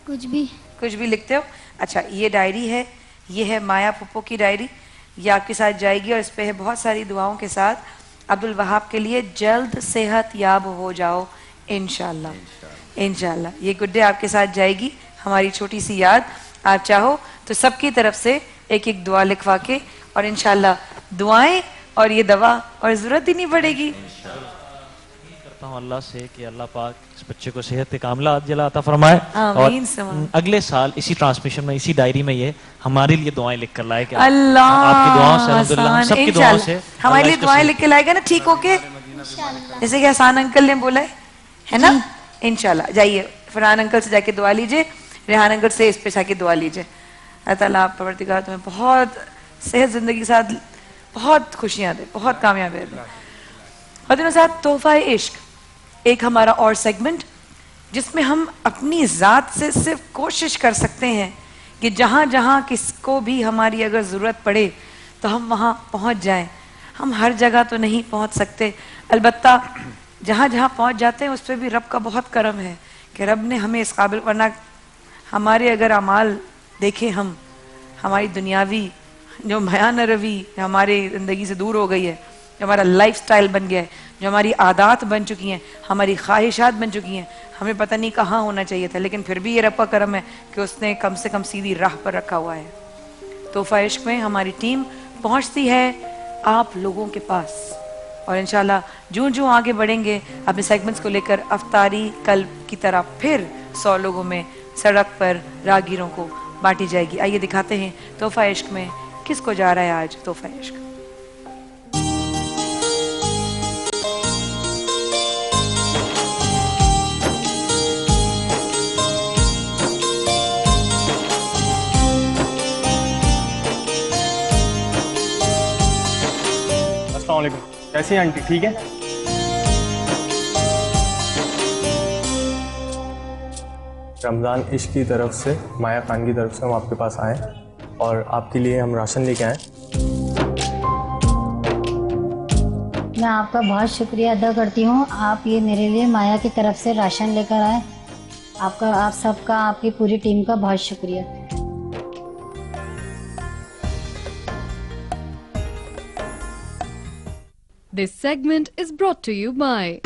कुछ भी लिखते हो? अच्छा ये डायरी है, ये है माया पुप्पो की डायरी, ये आपके साथ जाएगी और इस पे है बहुत सारी दुआओं के साथ अब्दुल वहाब के लिए जल्द सेहत याब हो जाओ इंशाल्लाह, इंशाल्लाह। ये गुड्डे आपके साथ जाएगी, हमारी छोटी सी याद। आप चाहो तो सबकी तरफ से एक एक दुआ लिखवा के, और इंशाल्लाह दुआएं और ये दवा और जरूरत ही नहीं पड़ेगी। करता हूँ अल्लाह से कि अल्लाह पाक इस बच्चे को सेहत कामिला अता फरमाए, और अगले साल इसी ट्रांसमिशन में, इसी डायरी में ये हमारे लिए दुआएं लिख कर लाए। अल्लाह आपकी दुआओं से, अल्हम्दुलिल्लाह सबकी दुआओं से हमारे लिए दुआएं लिख के लाएगा ना, ठीक होके, जैसे कि हसान अंकल ने बोला है ना। इंशाल्लाह जाइए फरहान अंकल से जाके दुआ लीजिए, रेहान अंकल से इस पे जाके दुआ लीजिए। अल्लाह ताला आप परवरदिगार तुम्हें बहुत सेहत जिंदगी के साथ बहुत खुशियां दे, बहुत कामयाब है। और साथ तोहफा इश्क एक हमारा और सेगमेंट, जिसमें हम अपनी ज़ात से सिर्फ कोशिश कर सकते हैं कि जहाँ जहाँ किसको भी हमारी अगर ज़रूरत पड़े तो हम वहाँ पहुँच जाएं। हम हर जगह तो नहीं पहुँच सकते, अलबत्ता जहाँ जहाँ पहुँच जाते हैं उस पर भी रब का बहुत करम है कि रब ने हमें इस काबिल, वरना हमारे अगर अमाल देखें हम, हमारी दुनियावी जो बयान रवी हमारी ज़िंदगी से दूर हो गई है, जो हमारा लाइफस्टाइल बन गया है, जो हमारी आदत बन चुकी हैं, हमारी ख्वाहिशात बन चुकी हैं, हमें पता नहीं कहाँ होना चाहिए था, लेकिन फिर भी ये रब का करम है कि उसने कम से कम सीधी राह पर रखा हुआ है। तोहफा इश्क में हमारी टीम पहुँचती है आप लोगों के पास, और इंशाल्लाह जूं जूं आगे बढ़ेंगे अपने सेगमेंट्स को लेकर, अफ्तारी कल की तरह फिर 100 लोगों में सड़क पर राहगीरों को बांटी जाएगी। आइए दिखाते हैं तोहफा इश्क में किसको जा रहा है आज तोहफा इश्क। अस्सलाम वालेकुम, कैसी हैं आंटी? ठीक है। रमज़ान इश्क की तरफ से, माया खान की तरफ से हम आपके पास आए और आपके लिए हम राशन लेके आए। मैं आपका बहुत शुक्रिया अदा करती हूँ, आप ये मेरे लिए माया की तरफ से राशन लेकर आए। आपका, आप सबका, आपकी पूरी टीम का बहुत शुक्रिया। This segment is brought to you by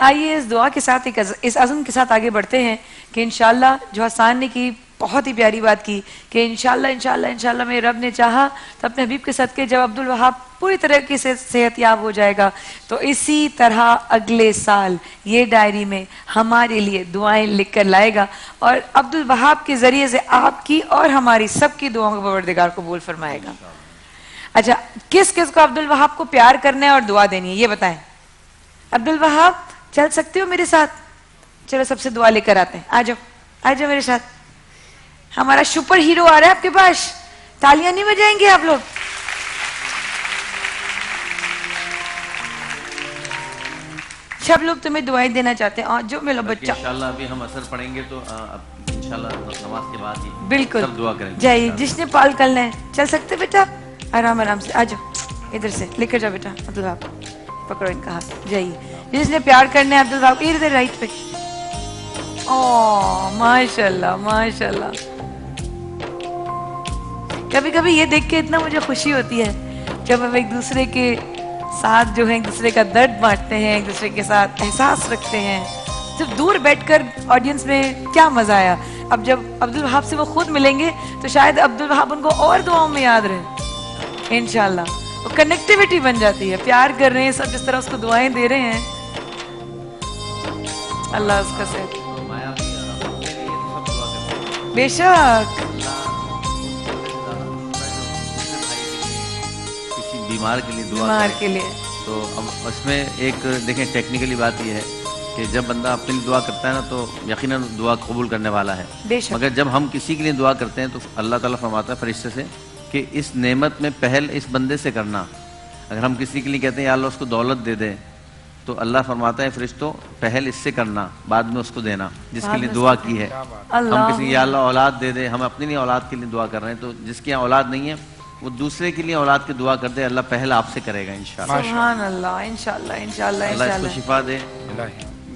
आइए इस दुआ के साथ इस अज़्म के साथ आगे बढ़ते हैं कि इंशाल्लाह जो हसन ने की बहुत ही प्यारी बात की कि इंशाल्लाह इंशाल्लाह इंशाल्लाह मेरे रब ने चाहा तो अपने हबीब के सदके जब अब्दुल वहाब पूरी तरह से सेहतयाब हो जाएगा तो इसी तरह अगले साल ये डायरी में हमारे लिए दुआएं लिख कर लाएगा और अब्दुल वहाब के जरिए से आपकी और हमारी सबकी दुआओं को परवरदिगार कबूल फरमाएगा। अच्छा, किस किस को अब्दुल वहाब को प्यार करना है और दुआ देनी है ये बताएं। अब्दुल वहाब चल सकते हो मेरे साथ? चलो सबसे दुआ लेकर आते हैं, आ जाओ मेरे साथ। हमारा सुपर हीरो आ रहा है आपके पास, तालियां नहीं बजाएंगे आप लोग? सब लोग तुम्हें दुआएं देना चाहते हैं और जो मिलो बच्चा। इंशाल्लाह अभी हम असर पढ़ेंगे तो इंशाल्लाह नमाज के बाद ही बिल्कुल सब दुआ करेंगे। जाइए, जिसने पाल करना है चल सकते बेटा, आराम आराम से आ जाओ, इधर से लेकर जाओ बेटा। अब्दुल वहाब पकड़ो इनका हाथ, जाइए। जिसने प्यार करना है अब्दुल वहाब इधर राइट पे। ओ माशाल्लाह माशाल्लाह। कभी कभी ये देख के इतना मुझे खुशी होती है जब हम एक दूसरे के साथ जो है एक दूसरे का दर्द बांटते हैं, एक दूसरे के साथ एहसास रखते हैं। जब दूर बैठकर ऑडियंस में क्या मजा आया। अब जब अब्दुल वहाब से वो खुद मिलेंगे तो शायद अब्दुल वहाब उनको और दुआओं में याद रहे इंशाल्लाह। वो कनेक्टिविटी बन जाती है, प्यार कर रहे हैं सब, जिस तरह उसको दुआएं दे रहे हैं। अल्लाह उसका सेहत बेशक। बीमार के लिए दुआ, बीमार के लिए तो अब उसमें एक देखें टेक्निकली बात यह है कि जब बंदा अपने लिए दुआ करता है ना तो यकीनन दुआ कबूल करने वाला है। मगर जब हम किसी के लिए दुआ करते हैं तो अल्लाह ताला फरमाता है फरिश्ते से कि इस नेमत में पहल इस बंदे से करना। अगर हम किसी के लिए कहते हैं या अल्लाह उसको दौलत दे दे तो अल्लाह फरमाता है फरिश्तों पहल इससे करना, बाद में उसको देना जिसके लिए दुआ की है। हम किसी या अल्लाह औलाद दे दे, हम अपने लिए औलाद के लिए दुआ कर रहे हैं तो जिसके यहाँ औलाद नहीं है वो दूसरे के लिए औलाद की दुआ कर दे, अल्लाह पहल आपसे करेगा इंशाल्लाह। सुभान अल्लाह, इंशाल्लाह इंशाल्लाह अल्लाह इसको शिफा दे।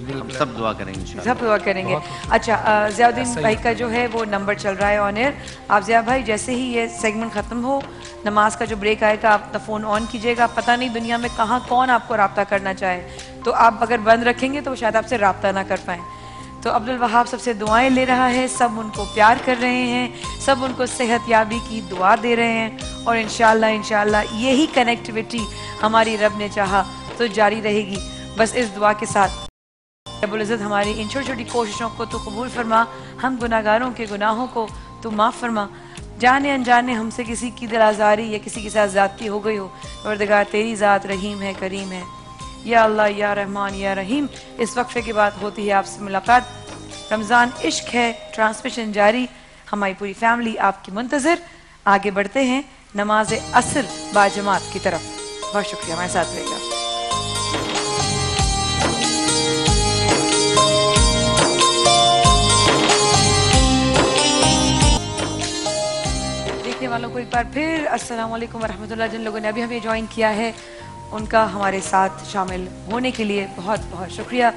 हम सब दुआ करेंगे इंशाल्लाह, सब दुआ करेंगे। अच्छा, ज़ियाउद्दीन भाई का जो है वो नंबर चल रहा है ऑन एयर। आप ज़िया भाई जैसे ही ये सेगमेंट ख़त्म हो, नमाज का जो ब्रेक आएगा आप अपना फ़ोन ऑन कीजिएगा। पता नहीं दुनिया में कहाँ कौन आपको रब्ता करना चाहे, तो आप अगर बंद रखेंगे तो शायद आपसे रब्ता ना कर पाएँ। तो अब्दुल वहाब सबसे दुआएं ले रहा है, सब उनको प्यार कर रहे हैं, सब उनको सेहतयाबी की दुआ दे रहे हैं और इंशाल्लाह इंशाल्लाह यही कनेक्टिविटी हमारी रब ने चाहा तो जारी रहेगी। बस इस दुआ के साथ रब्बुल इज़्ज़त हमारी इन छोटी छोटी कोशिशों को तो कबूल फरमा, हम गुनाहगारों के गुनाहों को तो माफ़ फरमा। जाने अनजाने हमसे किसी की दिल आज़ारी या किसी के साथ ज़्यादती हो गई हो, परवरदिगार तेरी ज़ात रहीम है करीम है, या अल्लाह या रहमान या रहीम। इस वक्फे के बाद होती है आपसे मुलाकात। रमज़ान इश्क है ट्रांसमिशन जारी, हमारी पूरी फैमिली आपकी मुंतज़िर। आगे बढ़ते हैं नमाज असर बाजमात की तरफ। बहुत शुक्रिया, हमारे साथ रहेगा। देखने वालों को एक बार फिर अस्सलाम वालेकुम वरहमतुल्लाह। जिन लोगों ने अभी हमें ज्वाइन किया है उनका हमारे साथ शामिल होने के लिए बहुत बहुत शुक्रिया।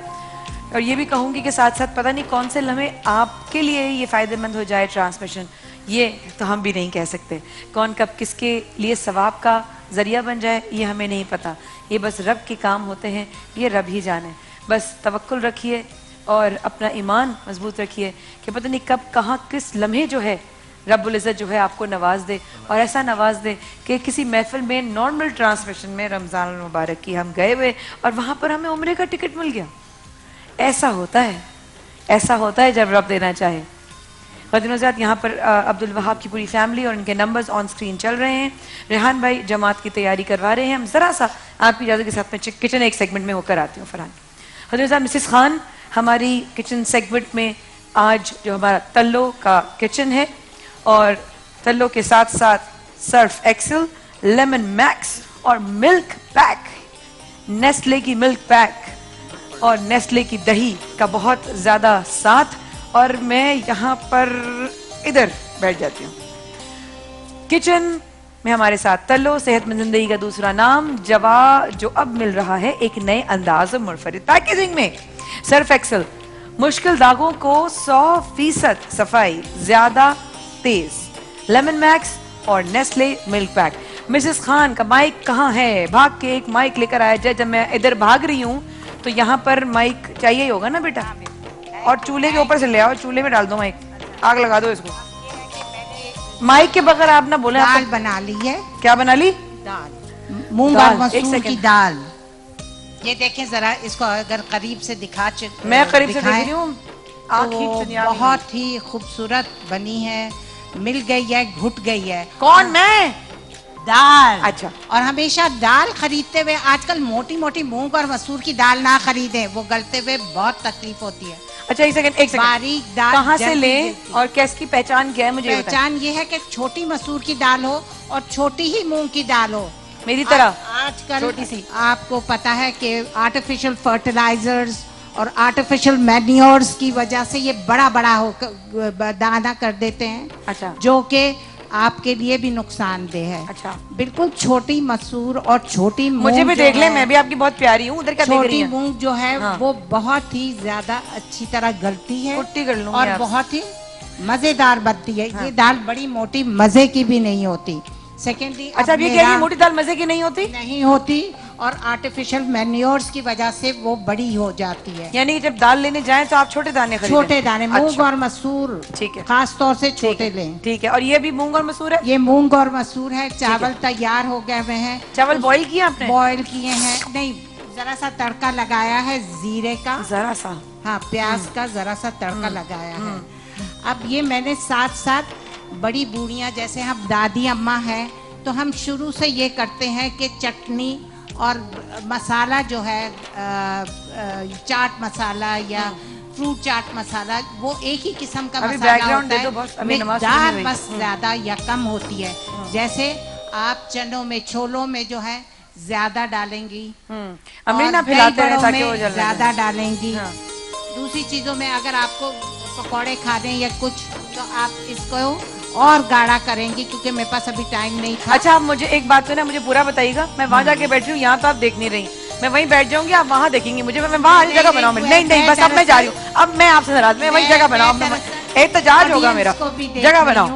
और ये भी कहूँगी कि साथ साथ पता नहीं कौन से लम्हे आपके लिए ये फ़ायदेमंद हो जाए ट्रांसमिशन, ये तो हम भी नहीं कह सकते। कौन कब किसके लिए सवाब का ज़रिया बन जाए ये हमें नहीं पता, ये बस रब के काम होते हैं, ये रब ही जाने। बस तवक्कुल रखिए और अपना ईमान मजबूत रखिए कि पता नहीं कब कहाँ किस लम्हे जो है रब्बुल इज़्ज़त जो है आपको नवाज दे, और ऐसा नवाज दे कि किसी महफिल में नॉर्मल ट्रांसमिशन में रमज़ान मुबारक की हम गए हुए और वहाँ पर हमें उम्रे का टिकट मिल गया। ऐसा होता है, ऐसा होता है जब रब देना चाहे। ख़वातीन यहाँ पर अब्दुल वहाब की पूरी फैमिली और इनके नंबर्स ऑन स्क्रीन चल रहे हैं। रेहान भाई जमात की तैयारी करवा रहे हैं। हम ज़रा सा आपकी इजाज़त के साथ में किचन एक सेगमेंट में होकर आती हूँ। फरहान ख़वातीन मिसेस खान हमारी किचन सेगमेंट में आज जो हमारा तल्लो का किचन है और तल्लो के साथ साथ सर्फ एक्सेल, लेमन मैक्स और मिल्क पैक, नेस्ले की मिल्क पैक और नेस्ले की दही का बहुत ज़्यादा साथ। और मैं यहाँ पर इधर बैठ जाती हूँ। किचन में हमारे साथ तल्लो, सेहतमंद जिंदगी का दूसरा नाम, जवा जो अब मिल रहा है एक नए अंदाज और मुनफरिद पैकेजिंग में। सर्फ एक्सेल मुश्किल दागों को 100% सफाई ज्यादा तेज। लेमन मैक्स और Nestle milk pack. Mrs Khan का माइक कहाँ है? भाग के एक माइक लेकर आया जाए। जब मैं इधर भाग रही हूँ तो यहाँ पर माइक चाहिए ही होगा ना बेटा, और चूल्हे के ऊपर से ले आओ, चूल्हे में डाल दो माइक, आग लगा दो इसको। माइक के बगैर आप ना बोले। दाल बना ली है। क्या बना ली? दाल, मूंग और मसूर की दाल। ये देखें जरा इसको, अगर करीब से मैं करीब से देख रही हूँ, तो बहुत ही खूबसूरत बनी है, मिल गई है, घुट गई है। कौन? मैं? दाल। अच्छा। और हमेशा दाल खरीदते हुए आजकल मोटी मोटी मूंग और मसूर की दाल ना खरीदें, वो गलते हुए बहुत तकलीफ होती है। अच्छा एक सेकंड, बारीक दाल कहाँ से लें और कैसी पहचान क्या है मुझे? पहचान ये है कि छोटी मसूर की दाल हो और छोटी ही मूंग की दाल हो, मेरी तरह। आजकल छोटी सी। आपको पता है कि आर्टिफिशियल फर्टिलाइजर्स और आर्टिफिशियल मैन्योर्स की वजह से ये बड़ा बड़ा हो दाना कर देते हैं। अच्छा। जो कि आपके लिए भी नुकसानदेह है। अच्छा। बिल्कुल छोटी मसूर और छोटी मूंग, मुझे भी देख ले, मैं भी आपकी बहुत प्यारी हूँ। उधर क्या देख रही हैं? छोटी मूंग जो है वो बहुत ही ज्यादा अच्छी तरह गलती है और बहुत ही मजेदार बनती है। ये दाल बड़ी मोटी मजे की भी नहीं होती। सेकेंडली, अच्छा अब ये कह रही है मोटी दाल मजे की नहीं होती? नहीं होती, और आर्टिफिशियल मैन्योर्स की वजह से वो बड़ी हो जाती है। यानी कि जब दाल लेने जाएं तो आप छोटे दाने खरीदें। छोटे दाने, मूंग और मसूर, ठीक है, खास तौर से छोटे लें। ठीक है। और ये भी मूंग और मसूर है? ये मूंग और मसूर है। चावल तैयार हो गए हुए हैं। चावल बॉईल किए आपने? बॉईल किए हैं नहीं, जरा सा तड़का लगाया है जीरे का, जरा सा, हाँ प्याज का जरा सा तड़का लगाया है। अब ये मैंने साथ साथ बड़ी बूढ़ियां जैसे हम दादी अम्मा है, तो हम शुरू से ये करते हैं कि चटनी और मसाला जो है चाट मसाला या फ्रूट चाट मसाला, वो एक ही किस्म का मसाला होता है, मिकदार बस ज्यादा या कम होती है। जैसे आप चनों में, छोलों में जो है ज्यादा डालेंगी, अमीना फैलाते हैं ताकि वो जले, ज्यादा डालेंगी। दूसरी चीजों में अगर आपको पकौड़े खाने या कुछ, तो आप इसको और गाढ़ा करेंगे, क्योंकि मेरे पास अभी टाइम नहीं था। अच्छा आप मुझे एक बात तो ना मुझे पूरा बताइएगा, मैं वहाँ जाके बैठ रही हूँ, यहाँ तो आप देख नहीं रही, मैं वहीं बैठ जाऊंगी, आप वहाँ देखेंगी मुझे, मैं वहाँ जगह बनाऊँ। नहीं बस अब मैं जा रही हूँ, अब मैं आपसे नाराज, मैं वहीं जगह बनाऊँ, एहतजाज होगा मेरा, जगह बनाओ,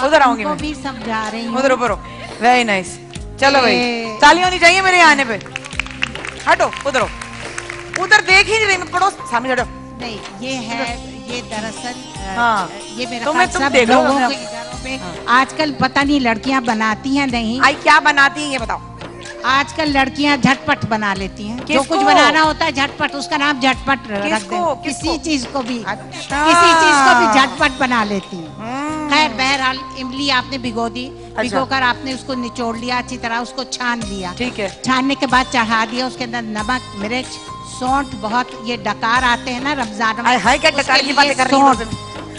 उधर आऊंगी मैं, भी समझा रही हूँ, उधर ऊपर हो। वेरी नाइस, चलो भाई ताली होनी चाहिए मेरे आने पे। हटो उधर हो, उधर देख ही नहीं रही मैं, पड़ोस सामने हटो। नहीं ये है, ये दरअसल हाँ, ये मेरा तो सब लोगों के घरों पे आजकल पता नहीं लड़कियां बनाती हैं नहीं। आई क्या बनाती हैं ये बताओ? आजकल लड़कियां झटपट बना लेती हैं, जो कुछ बनाना होता है झटपट, उसका नाम झटपट रख दो। किसी चीज को भी, किसी चीज को भी झटपट बना लेती हैं। खैर बहरहाल इमली आपने भिगो दी, भिगोकर आपने उसको निचोड़ लिया अच्छी तरह, उसको छान लिया। ठीक है। छानने के बाद चढ़ा दिया, उसके अंदर नमक, मिर्च, सौंठ, बहुत ये डकार आते हैं ना रमजान में,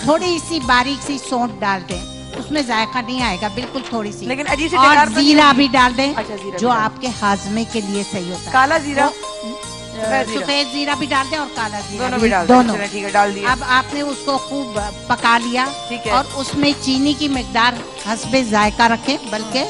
थोड़ी सी बारीक सी सौंठ डाल दें, उसमें जायका नहीं आएगा, बिल्कुल थोड़ी सी, लेकिन अजीब सी और जीरा भी डाल दें। अच्छा, जो आपके हाजमे के लिए सही होता है। काला जीरा, सफेद जीरा भी डाल दें और काला जीरा दोनों भी डाल दोनों। ठीक है, डाल दिया। अब आपने उसको खूब पका लिया, ठीक है, और उसमें चीनी की मिकदार हस्बे जायका रखें, बल्कि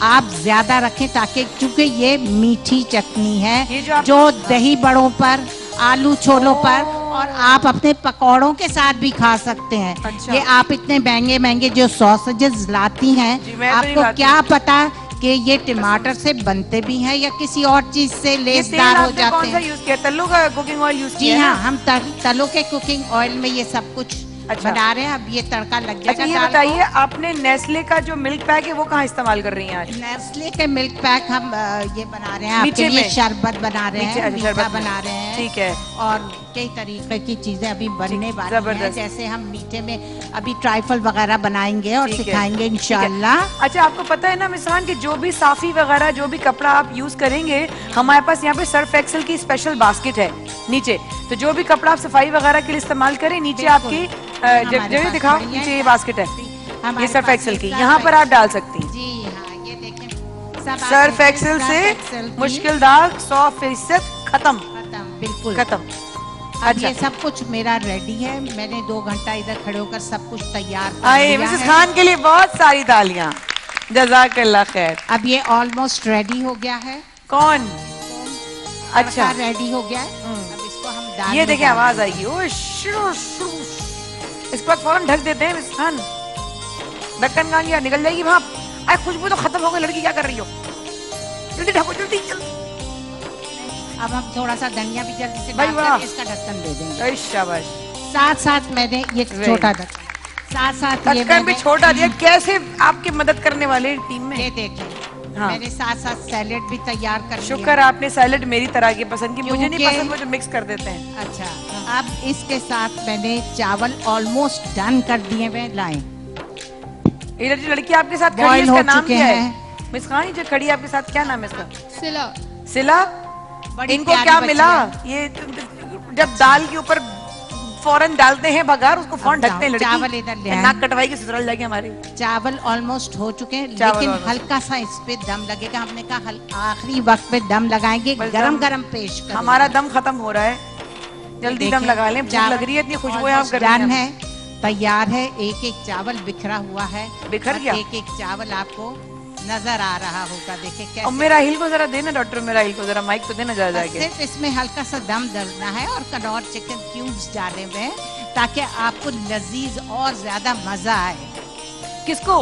आप ज्यादा रखें, ताकि क्योंकि ये मीठी चटनी है जो दही बड़ों पर, आलू छोलों पर, और आप अपने पकौड़ों के साथ भी खा सकते हैं। अच्छा। ये आप इतने महंगे महंगे जो सॉसेजेस लाती हैं, आपको क्या पता कि ये टमाटर से बनते भी हैं या किसी और चीज से लेसदार हो जाते हैं। कौन सा यूज किया? तल्लू का कुकिंग ऑयल यूज किया? जी हाँ, हम तलों के कुकिंग ऑयल में ये सब कुछ बना रहे हैं। अब ये तड़का लग जाएगा। अच्छा ये बताइए, आपने नेस्ले का जो मिल्क पैक है वो कहाँ इस्तेमाल कर रही हैं आज? नेस्ले के मिल्क पैक हम ये बना रहे हैं आपके लिए, शरबत बना रहे हैं, मीठा बना रहे हैं, ठीक है, और कई तरीके की चीजें अभी बनने वाली हैं। जैसे हम मीठे में अभी ट्राइफल वगैरह बनाएंगे और सिखाएंगे इंशाल्लाह। अच्छा आपको पता है ना मिसान कि जो भी साफी वगैरह जो भी कपड़ा आप यूज करेंगे, हमारे पास यहाँ पे सर्फ एक्सेल की स्पेशल बास्केट है नीचे, तो जो भी कपड़ा आप सफाई वगैरह के लिए इस्तेमाल करें, नीचे आपकी जब दिखाओ, नीचे ये बास्केट है, ये सर्फ एक्सेल की, यहाँ पर आप डाल सकती हैं। जी हाँ, ये देखें सर्फ एक्सेल से मुश्किल दाग 100% खत्म, बिल्कुल खत्म। अब ये सब कुछ मेरा रेडी है, मैंने 2 घंटा इधर खड़े होकर सब कुछ तैयार कर आए मिसेस खान के लिए बहुत सारी तालियां, जज़ाकल्लाह खैर। अब ये ऑलमोस्ट रेडी हो गया है। कौन? अच्छा रेडी हो गया है। अब इसको हम डाल, ये देखिए आवाज आएगी, इसके बाद फौरन ढक देते हैं मिसेस खान, ढक्कन कहाँ गया? निकल जाएगी भाप। अरे खुशबू तो खत्म हो गई, लड़की क्या कर रही हो? जल्दी ढको, जल्दी जल्दी। अब हम थोड़ा सा धनिया भी जल्दी से भाई डालकर वाह। इसका ढक्कन दे देंगे। शाबाश। साथ साथ मैंने ये छोटा ढक्कन, साथ साथ ये ढक्कन भी छोटा दिया। कैसे आपकी मदद करने वाले टीम में? ये देखें, हाँ। मैंने साथ साथ सैलेड भी तैयार कर लिया। शुक्र आपने सैलेड मेरी तरह की पसंद की, मुझे नहीं क्योंकि- पसंद वो जो मिक्स कर देते हैं। अच्छा, अब इसके साथ मैंने चावल ऑलमोस्ट डन कर दिए हुए लाए। ये जो लड़की आपके साथ खड़ी है Boil इसका हो नाम चुके क्या है? हैं। मिस खान जो खड़ी है आपके साथ क्या नाम है इसका? सिला। सिला। बड़ी इनको प्यारी क्या बच्ची मिला? है। ये जब दाल के ऊपर फौरन डालते हैं बघार, उसको फौरन ढकते हैं लड़की। चावल इधर ले आए। नाक कटवाई के ससुराल जाके हमारे। चावल ऑलमोस्ट हो चुके हैं, चावल लेकिन almost। हल्का सा इस पे दम लगेगा। हमने कहा आखिरी वक्त पे दम लगाएंगे, गरम दम- गरम पेश करेंगे। हमारा दम खत्म हो रहा है, जल्दी दम लगा लें, भूख लग रही है, इतनी खुशबू है आप कर रही हैं। डन है, तैयार है। एक एक चावल बिखरा हुआ है, बिखर गया? एक एक चावल आपको नजर आ रहा होगा। देखिए और कैसे। मेरा हिल को जरा देना डॉक्टर, मेरा हिल को जरा माइक पे देना जा जाके। सिर्फ इसमें हल्का सा दम डालना है और कनौर चिकन क्यूब्स डाले हुए हैं, ताकि आपको लजीज और ज्यादा मजा आए। किसको?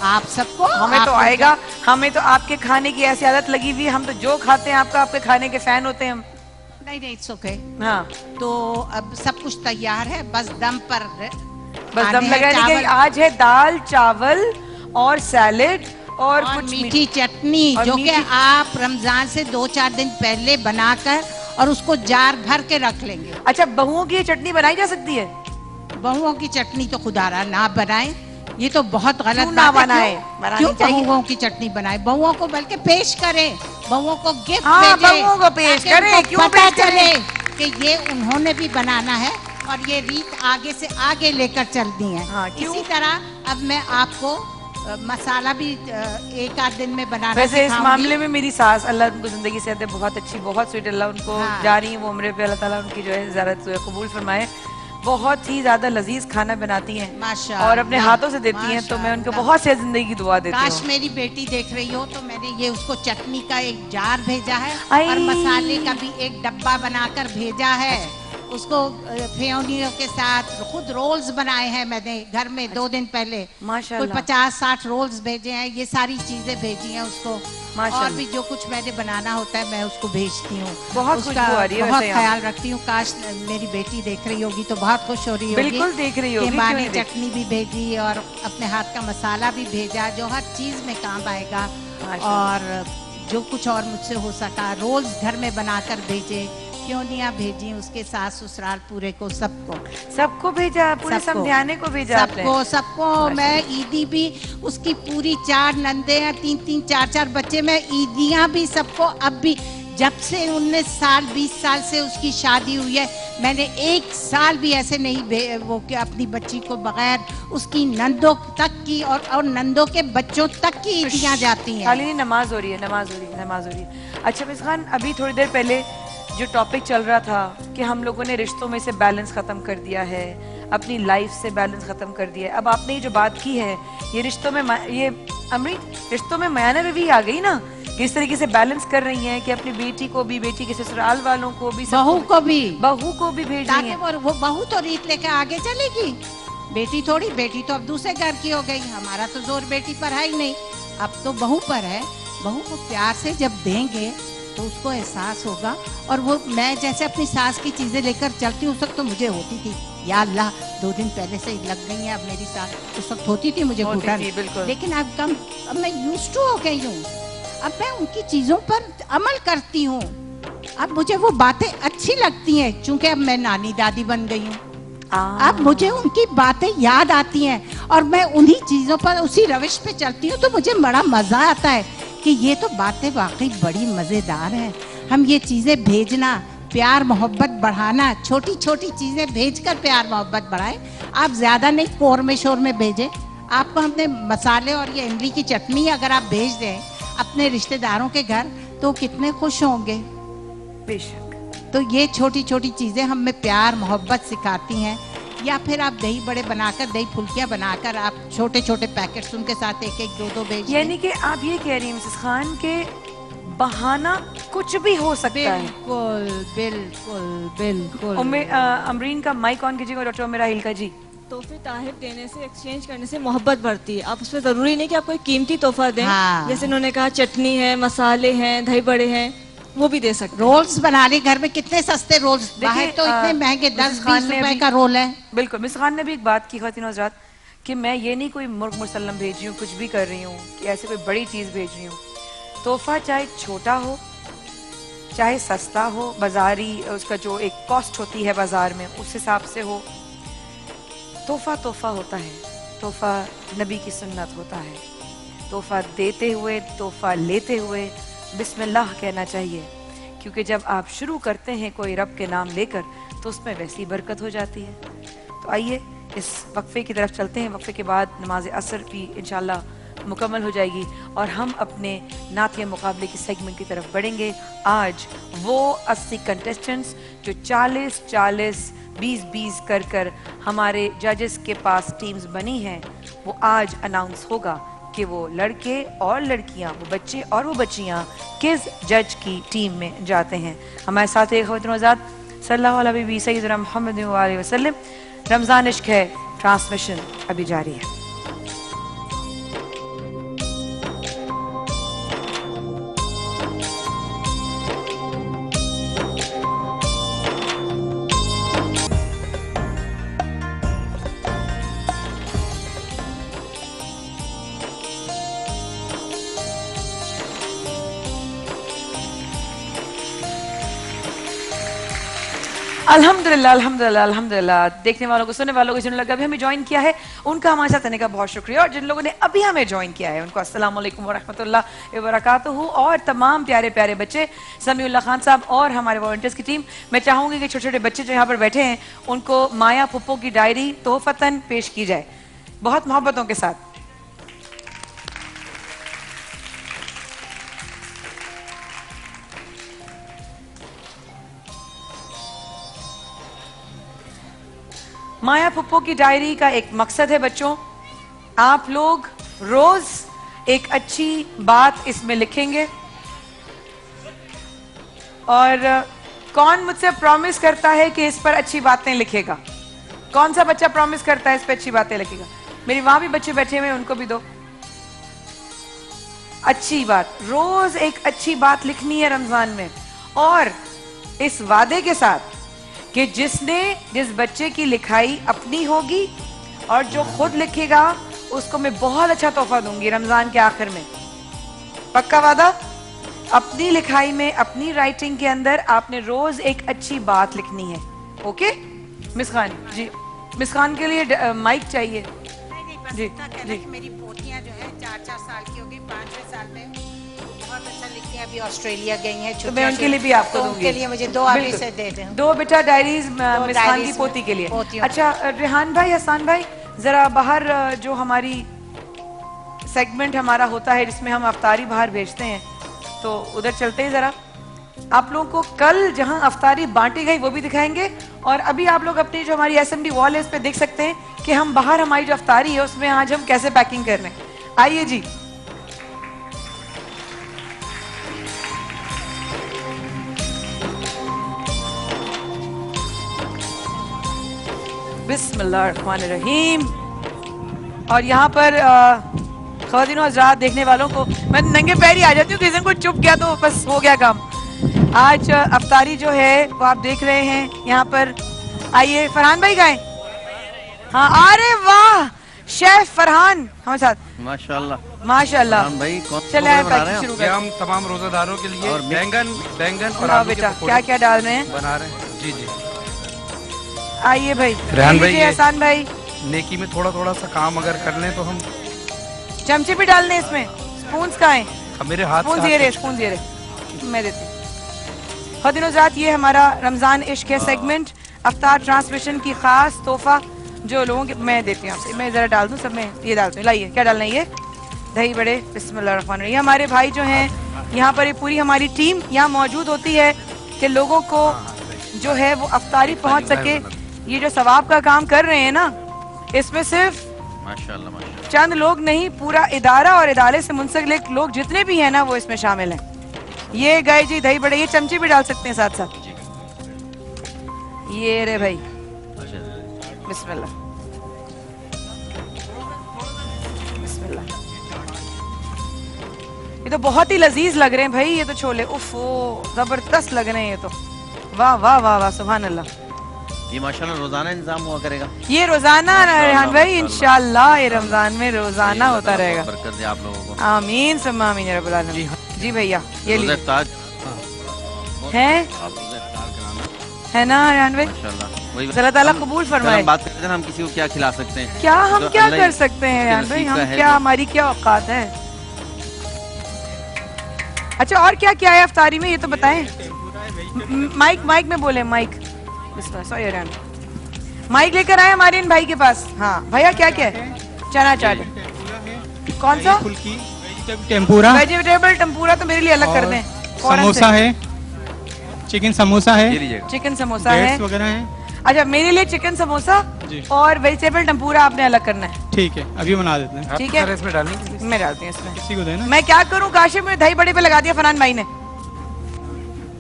आप सबको। हमें तो आप आएगा, हमें तो आपके खाने की ऐसी आदत लगी हुई है, हम तो जो खाते हैं आपका, आपके खाने के फैन होते हैं हम। नहीं नहीं, इट्स ओके। हाँ, तो अब सब कुछ तैयार है, बस दम पर बस दम लगाने के। आज है दाल चावल और सैलेड और कुछ मीठी चटनी, और जो कि मीठी- आप रमजान से 2-4 दिन पहले बनाकर और उसको जार भर के रख लेंगे। अच्छा, बहुओं की ये चटनी बनाई जा सकती है? बहुओं की चटनी तो खुदारा ना बनाए, ये तो बहुत गलत क्यों ना बात है। बनाए? क्यों- बनानी क्यों चाहिए। बहुओं की चटनी बनाए? बहुओं को बल्कि पेश करें, बहुओं को गिफ्ट हाँ, भेजें, बहुओं को पेश ताकि करें, उनको क्यों पता पेश करें? चले कि ये उन्होंने भी बनाना है और ये रीत आगे से आगे लेकर चलनी है। हाँ, क्यों? इसी तरह अब मैं आपको मसाला भी एक आध दिन में बनाना वैसे इस सिखाऊंगी। मामले में मेरी सास, अल्लाह उनको जिंदगी से दे, बहुत अच्छी, बहुत स्वीट, अल्लाह उनको हाँ। जा रही है वो उम्र पे, अल्लाह ताला उनकी जो है ज़ियारत कबूल फरमाए। बहुत ही ज्यादा लजीज खाना बनाती हैं माशाअल्लाह, और अपने हाथों से देती हैं, तो मैं उनको बहुत से जिंदगी की दुआ देती काश हूँ। मेरी बेटी देख रही हो तो मैंने ये उसको चटनी का एक जार भेजा है आई। और मसाले का भी एक डब्बा बनाकर भेजा है उसको। फेयोनियों के साथ खुद रोल्स बनाए हैं मैंने घर में 2 दिन पहले। माशाअल्लाह। कोई 50-60 रोल्स भेजे हैं, ये सारी चीजें भेजी हैं उसको। माशाअल्लाह। और भी जो कुछ मैंने बनाना होता है मैं उसको भेजती हूँ। बहुत उसका खुशबू आ रही है बहुत वैसे यहाँ। ख्याल रखती हूँ। काश मेरी बेटी देख रही होगी तो बहुत खुश हो रही होगी। बिल्कुल देख रही होगी, कि माँ क्यों ने नहीं देख- चटनी भी भेजी और अपने हाथ का मसाला भी भेजा जो हर चीज में काम आएगा। और जो कुछ और मुझसे हो सका रोल्स घर में बनाकर भेजे, क्योनियाँ भेजी उसके सास ससुराल पूरे को, सबको भेजा, पूरे समझाने को भेजा आपने। सबको मैं ईदी भी उसकी पूरी 4 नंदे हैं, 3-3 4-4 बच्चे, मैं ईदियाँ भी सबको। अब भी जब से 19 साल 20 साल से उसकी शादी हुई है मैंने 1 साल भी ऐसे नहीं वो कि अपनी बच्ची को बगैर उसकी नंदों तक की और नंदों के बच्चों तक की ईदियाँ जाती हैं। खाली नहीं, नमाज हो रही है, नमाज हो रही है, नमाज हो रही है। अच्छा मिस खान, अभी थोड़ी देर पहले जो टॉपिक चल रहा था कि हम लोगों ने रिश्तों में से बैलेंस खत्म कर दिया है, अपनी लाइफ से बैलेंस खत्म कर दिया है। अब आपने ये जो बात की है, ये रिश्तों में ये अमृत रिश्तों में मायाना रवि आ गई ना, कि इस तरीके से बैलेंस कर रही हैं कि अपनी बेटी को भी, बेटी के ससुराल वालों को भी, बहू को भी भेज रही हैं। ताकि वो बहू तो रीत लेके आगे चलेगी, बेटी थोड़ी, बेटी तो अब दूसरे घर की हो गई। हमारा तो जोर बेटी पर है ही नहीं, अब तो बहू पर है। बहू को प्यार से जब देंगे तो उसको एहसास होगा। और वो मैं जैसे अपनी सास की चीजें लेकर चलती हूँ, उस वक्त तो मुझे होती थी या अल्लाह 2 दिन पहले से लग गई है अब मेरी सास, उस वक्त होती थी मुझे घुटन, लेकिन अब मैं यूज्ड टू हो गई हूँ। अब मैं उनकी चीजों पर अमल करती हूँ, अब मुझे वो बातें अच्छी लगती हैं, चूंकि अब मैं नानी दादी बन गई हूँ। अब मुझे उनकी बातें याद आती हैं और मैं उन्हीं चीजों पर, उसी रविश पे चलती हूँ, तो मुझे बड़ा मजा आता है कि ये तो बातें वाकई बड़ी मजेदार हैं। हम ये चीजें भेजना, प्यार मोहब्बत बढ़ाना, छोटी छोटी चीजें भेजकर प्यार मोहब्बत बढ़ाए। आप ज्यादा नहीं कोर में शोर में भेजें। आपको हमने मसाले और ये इमली की चटनी अगर आप भेज दें अपने रिश्तेदारों के घर तो कितने खुश होंगे। बेशक। तो ये छोटी छोटी चीजें हमें प्यार मोहब्बत सिखाती हैं। या फिर आप दही बड़े बनाकर, दही फुल्कियाँ बनाकर आप छोटे छोटे पैकेट्स उनके साथ 1-1 2-2 भेज दें। यानी कि आप ये कह रही हैं मिसेस खान के बहाना कुछ भी हो सकता है। बिल्कुल बिल्कुल बिल्कुल। अमरीन का माइक ऑन कीजिएगा डॉक्टर उमेरा हिल्का जी। तोहफे ताहिर देने से, एक्सचेंज करने से मोहब्बत बढ़ती है। आप उसमें जरूरी नहीं कि आप कोई कीमती तोहफा दें। हाँ। जैसे उन्होंने कहा चटनी है, मसाले हैं, दही बड़े हैं, वो भी दे सकते। रोल्स बना रही घर में, कितने सस्ते रोल्स, बाहर तो इतने महंगे 10-20 रुपए का रोल है। बिल्कुल, मिस खान ने भी एक बात की ख़वातीन हज़रात कि मैं ये नहीं कोई मुर्ग मुसल्लम भेज रही हूँ, कुछ भी कर रही हूँ कि ऐसे कोई बड़ी चीज़ भेज रही हूँ। तोहफा चाहे छोटा हो चाहे सस्ता हो, बाजारी उसका जो एक कॉस्ट होती है बाजार में उस हिसाब से हो, तोहफा तोहफा होता है। तोहफा नबी की सुन्नत होता है। तोहफा देते हुए, तोहफा लेते हुए बिस्मिल्लाह कहना चाहिए, क्योंकि जब आप शुरू करते हैं कोई रब के नाम लेकर तो उसमें वैसी बरकत हो जाती है। तो आइए इस वक्फे की तरफ चलते हैं। वक्फे के बाद नमाज असर भी इंशाल्लाह मुकम्मल हो जाएगी और हम अपने नातिया मुकाबले की सेगमेंट की तरफ बढ़ेंगे। आज वो 80 कंटेस्टेंट्स जो 40-40, 20-20 कर हमारे जजेस के पास टीम्स बनी हैं, वो आज अनाउंस होगा कि वो लड़के और लड़कियां, वो बच्चे और वो बच्चियां किस जज की टीम में जाते हैं। हमारे साथ एक ख़वातीन आज़ाद सल्लल्लाहु अलैहि सय्यदना मुहम्मद अलैहि वसल्लम, रमज़ान इश्क है ट्रांसमिशन अभी जारी है। अल्हम्दुलिल्लाह अल्हम्दुलिल्लाह अल्हम्दुलिल्लाह। देखने वालों को, सुनने वालों को, जिन लोगों ने अभी हमें ज्वाइन किया है उनका हमारे साथ आने का बहुत शुक्रिया, और जिन लोगों ने अभी हमें ज्वाइन किया है उनको अस्सलाम वालेकुम वरहमतुल्लाह वबरकातुहू। और तमाम प्यारे प्यारे बच्चे, समीउल्लाह खान साहब और हमारे वॉलंटियर्स की टीम, मैं चाहूंगी कि छोटे छोटे बच्चे जो यहाँ पर बैठे हैं उनको माया पुप्पो की डायरी तोहफतन पेश की जाए, बहुत मोहब्बतों के साथ। माया पुप्पो की डायरी का एक मकसद है बच्चों, आप लोग रोज एक अच्छी बात इसमें लिखेंगे, और कौन मुझसे प्रॉमिस करता है कि इस पर अच्छी बातें लिखेगा? कौन सा बच्चा प्रॉमिस करता है इस पर अच्छी बातें लिखेगा? मेरी वहां भी बच्चे बैठे हुए हैं, उनको भी दो। अच्छी बात, रोज एक अच्छी बात लिखनी है रमजान में, और इस वादे के साथ कि जिस बच्चे की लिखाई अपनी होगी और जो खुद लिखेगा उसको मैं बहुत अच्छा तोहफा दूंगी रमजान के आखिर में। पक्का वादा? अपनी लिखाई में, अपनी राइटिंग के अंदर आपने रोज एक अच्छी बात लिखनी है। ओके मिस खान जी, मिस खान के लिए माइक चाहिए जी जी। मेरी पोतियां जो है 4-4 साल की होगी, 5वें साल में बहुत अच्छा लिखती हैं, अभी ऑस्ट्रेलिया गई हैं, तो मैं उनके लिए भी आपको दूंगी। उनके लिए मुझे 2 अभी से दे दें, 2 बेटा डायरीज मिस खान की पोती के लिए। अच्छा रेहान भाई, हसान भाई, जरा बाहर जो हमारी सेगमेंट हमारा होता है जिसमें हम अफ्तारी बाहर भेजते हैं, तो उधर चलते हैं जरा। आप लोगों को कल जहां अफ्तारी बांटी गई वो भी दिखाएंगे, और अभी आप लोग अपनी जो हमारी एसएमडी वॉल है इस पे देख सकते हैं कि हम बाहर हमारी जो अफ्तारी है उसमें आज हम कैसे पैकिंग कर रहे हैं। आइए जी। बिस्मिल्लाहिर्रहमानिर्रहीम। और यहाँ पर ख़वातीन और हज़रात, देखने वालों को, मैं नंगे पैर ही आ जाती हूँ, किसी को चुप गया तो बस हो गया काम। आज अफ्तारी जो है वो आप देख रहे हैं यहाँ पर। आइए फरहान भाई गाएं। हाँ, अरे वाह, शेफ फरहान हमारे साथ, माशाल्लाह माशाल्लाह भाई। चले शुरू करें। हम तमाम रोजादारों के लिए बैंगन और आलू बेटा क्या क्या डाल रहे हैं? बना रहे हैं जी जी। आइए भाई, रेहान भाई, एहसान भाई, नेकी में थोड़ा थोड़ा सा काम अगर कर लें तो हम चमचे भी डालने इसमें, स्पून्स कहाँ हैं? मेरे हाथ स्पून ये रहे, मैं देती हूँ। ख़वातीन हज़रात, ये हमारा रमज़ान इश्क है सेगमेंट, अफ्तार ट्रांसमिशन की खास तोहफा जो लोगों के, मैं देती हूँ आपसे। मैं ज़रा डाल दूँ सब में, ये डालती हूँ। लाइए, क्या डालना है? ये दही बड़े, बिस्मिल्लाहिर्रहमानिर्रहीम। ये हमारे भाई जो हैं यहाँ पर, ये पूरी हमारी टीम यहाँ मौजूद होती है कि लोगों को जो है वो अफ्तारी पहुँच सके। ये जो सवाब का काम कर रहे हैं ना, इसमें सिर्फ माशाल्लाह चंद लोग नहीं, पूरा इदारा और इदारे से मुंसलिक लोग जितने भी हैं ना वो इसमें शामिल हैं। ये गए जी दही बड़े, ये चमचे भी डाल सकते हैं साथ साथ। ये रे भाई, बिस्मिल्लाह बिस्मिल्लाह। ये तो बहुत ही लजीज लग रहे हैं भाई, ये तो छोले उफ जबरदस्त लग रहे हैं ये तो। वाह वाह वाह वाह, सुभान अल्लाह। ये माशाल्लाह रोजाना इंतजाम हुआ करेगा? ये रोजाना रेहान भाई इंशाल्लाह ये रमजान में रोजाना होता रहेगा। बरकत दे आप लोगों को। आमीन सुम्मा आमीन या रब्बुल आलमीन। जी भैया ये लीजिए है ना रेहान भाई, अल्लाह ताला कबूल फरमाए। हम बात करते हैं हम किसी को क्या खिला सकते हैं, क्या हम क्या कर सकते हैं रेहान भाई, हम क्या, हमारी क्या औकात है। अच्छा और क्या क्या है अफ्तारी में ये तो बताएं। माइक में बोले, माइक सॉरी रेहान, माइक लेकर आए हमारे इन भाई के पास। हाँ भैया क्या क्या है? चना चाट, कौन सा? टेम्पुरा, वेजिटेबल टेम्पुरा तो मेरे लिए अलग कर दें। समोसा है, चिकन समोसा है, चिकन समोसा है वगैरह है। अच्छा मेरे लिए चिकन समोसा और वेजिटेबल टेम्पुरा आपने अलग करना है। ठीक है अभी बना देते हैं। ठीक है इसमें डालनी, मैं डालती हूँ इसमें। किसी को देना? मैं क्या करूँ, काशिफ में दही बड़े पे लगा दिया फरहान भाई ने,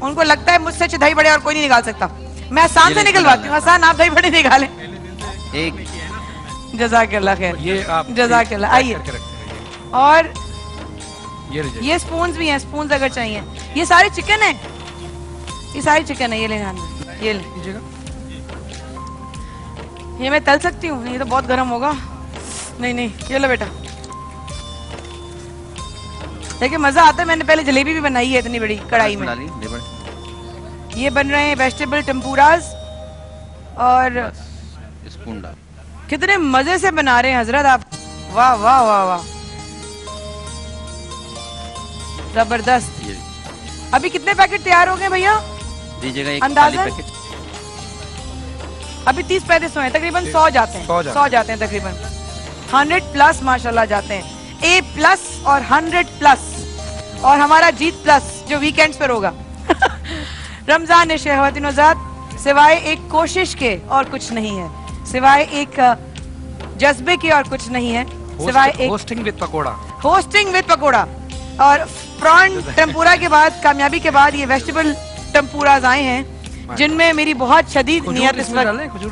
उनको लगता है मुझसे अच्छे दही बड़े और कोई नहीं निकाल सकता। मैं आसान से निकलवाती हूँ, आसान आप दही बड़े निकालें। एक जज़ाकल्लाह खैर, ये आप जज़ाकल्लाह। आइए और ये स्पून्स भी हैं, स्पून्स अगर चाहिए। ये सारे चिकन है, ये सारे चिकन है। ये ले ये लीजिएगा, ये मैं तल सकती हूँ? ये तो बहुत गर्म होगा। नहीं नहीं ये लो बेटा, देखिए मजा आता है। मैंने पहले जलेबी भी बनाई है इतनी बड़ी कढ़ाई में। ये बन रहे हैं वेजिटेबल टेम्पुरास और स्पून डाल। कितने मजे से बना रहे हैं हजरत आप, वाह वाह वाह वाह जबरदस्त। अभी कितने पैकेट तैयार हो गए भैया? दीजिएगा एक अंदाज़ा पैकेट। अभी 30-35 हैं, तकरीबन 100 जाते हैं। 100 जाते हैं तकरीबन, 100+ माशाल्लाह जाते हैं। A+ और 100+, और हमारा जीत प्लस जो वीकेंड्स पर होगा। रमजान शहवतिन ज़ात सिवाय एक कोशिश के और कुछ नहीं है, सिवाय एक जज्बे के और कुछ नहीं है, सिवाय एक hosting with pakora. Hosting with pakora. और प्रॉन टेम्पुरा के बाद, कामयाबी के बाद ये वेजिटेबल टेम्पुराज आए हैं जिनमें मेरी बहुत शदीद नियत इस वक्त,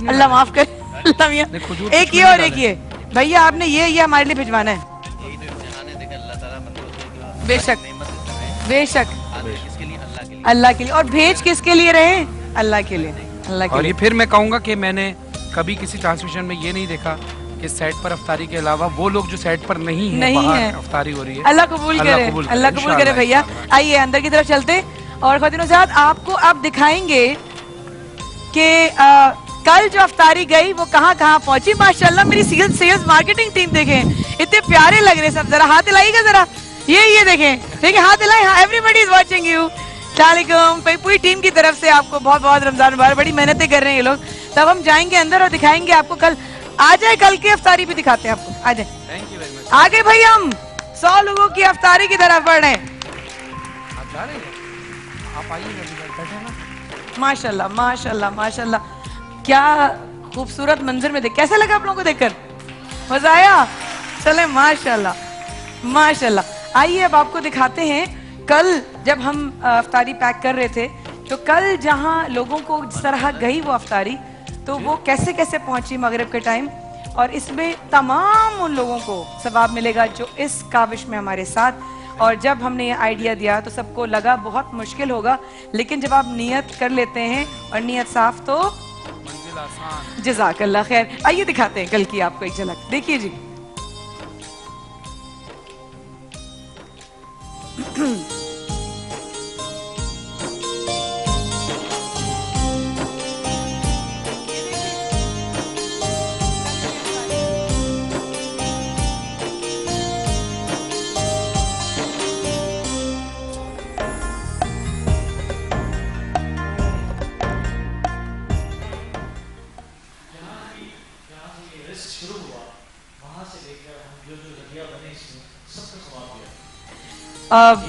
अल्लाह माफ कर, अल्लाह मियां। एक ये और एक ये भैया आपने ये हमारे लिए भिजवाना है। बेशक बेशक, अल्लाह के लिए। और भेज किसके लिए रहे? अल्लाह के लिए, अल्लाह के और लिए। ये फिर मैं कहूंगा कि मैंने कभी किसी ट्रांसमिशन में ये नहीं देखा कि सेट पर अफ्तारी के अलावा वो लोग जो सेट पर नहीं है बाहर अफ्तारी हो रही है। अल्लाह कबूल करे, अल्लाह कबूल करे भैया। आइए अंदर की तरफ चलते और ख़वातीनो साहब आपको अब दिखाएंगे कि कल जो अफ्तारी गई वो कहाँ कहाँ पहुंची। माशाल्लाह मेरी सेल्स मार्केटिंग टीम देखें, इतने प्यारे लग रहे सब। जरा हाथ हिलाइएगा जरा, ये देखें, देखिए हाथ हिलाए। हाँ एवरीबॉडी इज वाचिंग यू। अस्सलामुअलैकुम पूरी टीम की तरफ से आपको बहुत बहुत रमजान मुबारक। बड़ी मेहनतें कर रहे हैं ये लोग। तब हम जाएंगे अंदर और दिखाएंगे आपको कल। आ जाए, कल की अफ्तारी भी दिखाते हैं आपको। आ जाए, आगे भाई हम 100 लोगों की अफ्तारी की तरफ बढ़ रहे हैं। माशाल्लाह माशाल्लाह माशाल्लाह, क्या खूबसूरत मंजर में देख। कैसा लगा आप लोगों को देखकर? मजा आया? चले माशाल्लाह माशाल्लाह। आइए अब आपको दिखाते हैं कल जब हम अफ्तारी पैक कर रहे थे, तो कल जहां लोगों को जिस तरह गई वो अफ्तारी, तो वो कैसे कैसे पहुंची मगरिब के टाइम। और इसमें तमाम उन लोगों को सवाब मिलेगा जो इस काविश में हमारे साथ। और जब हमने ये आइडिया दिया तो सबको लगा बहुत मुश्किल होगा, लेकिन जब आप नियत कर लेते हैं और नियत साफ तो जज़ाकल्लाह खैर। आइए दिखाते हैं कल की आपको एक झलक, देखिए जी।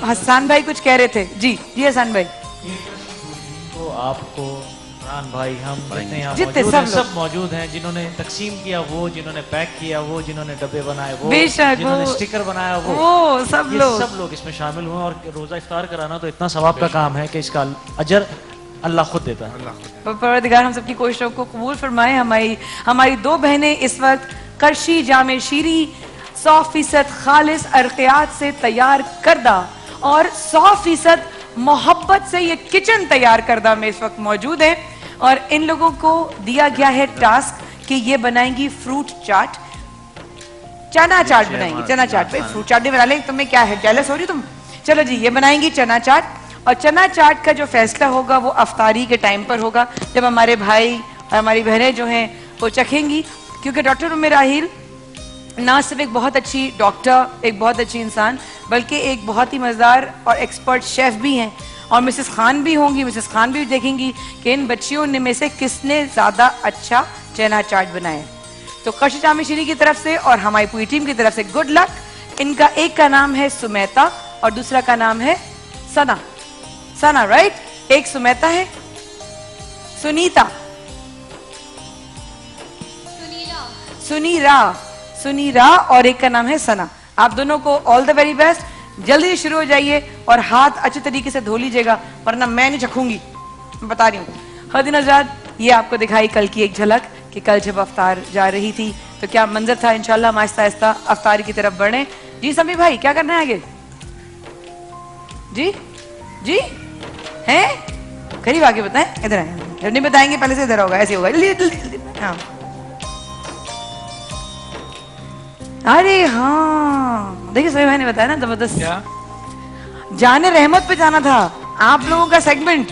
हसन भाई कुछ कह रहे थे। जी जी हसन भाई। तो आपको फरहान भाई, हम जितने यहाँ जितने मौजूद हैं सब मौजूद हैं, जिन्होंने तकसीम किया वो, जिन्होंने पैक किया वो, जिन्होंने डब्बे बनाए वो, जिन्होंने स्टिकर बनाया वो सब लोग इसमें शामिल हुए। और रोजा इफ्तार कराना तो इतना सवाब का काम है कि इसका अजर अल्लाह खुद देता है। परवरदिगार हम सबकी कोशिशों को कबूल फरमाए। हमारी 2 बहनें इस वक्त करशी जामे शीरी 100% खालिस अर्कियात से तैयार करदा और 100% मोहब्बत से ये किचन तैयार करदा में इस वक्त मौजूद है। और इन लोगों को दिया गया है टास्क कि ये बनाएंगी फ्रूट चाट, चना चाट बनाएंगी। चना चाट, भाई फ्रूट चाट भी बना ले, तुम्हें क्या है, जेलस हो रही तुम? चलो जी, ये बनाएंगी चना चाट। और चना चाट का जो फैसला होगा वो अफ्तारी के टाइम पर होगा, जब हमारे भाई और हमारी बहनें जो हैं वो चखेंगी। क्योंकि डॉक्टर उम्मे राहिल ना सिर्फ एक बहुत अच्छी डॉक्टर, एक बहुत अच्छी इंसान, बल्कि एक बहुत ही मज़ेदार और एक्सपर्ट शेफ भी हैं। और मिसेस खान भी होंगी, मिसेस खान भी देखेंगी कि इन बच्चियों में से किसने ज़्यादा अच्छा चना चाट बनाया। तो कशिश जामिशीरी की तरफ से और हमारी पूरी टीम की तरफ से गुड लक। इनका एक का नाम है सुमेता और दूसरा का नाम है सना। सना, राइट? एक सुमेता है, सुनीता, सुनीरा और एक का नाम है सना। आप दोनों को ऑल द वेरी बेस्ट। जल्दी शुरू हो जाइए और हाथ अच्छे तरीके से धो लीजिएगा, वरना मैं नहीं चखूंगी, मैं बता रही हूँ। हदीन आजाद, ये आपको दिखाई कल की एक झलक कि कल जब अफ्तार जा रही थी तो क्या मंजर था। इंशाल्लाह हम आहिस्ता आहिस्ता अफ्तार की तरफ बढ़े। जी समी भाई, क्या करना है आगे? जी जी हैं, करीब आगे बताएं। इधर आए, जब नहीं बताएंगे पहले से इधर होगा, ऐसे होगा। हाँ, अरे हाँ, देखिए सभी भाई ने बताया ना, जबरदस्त। जाने रहमत पे जाना था आप लोगों का सेगमेंट।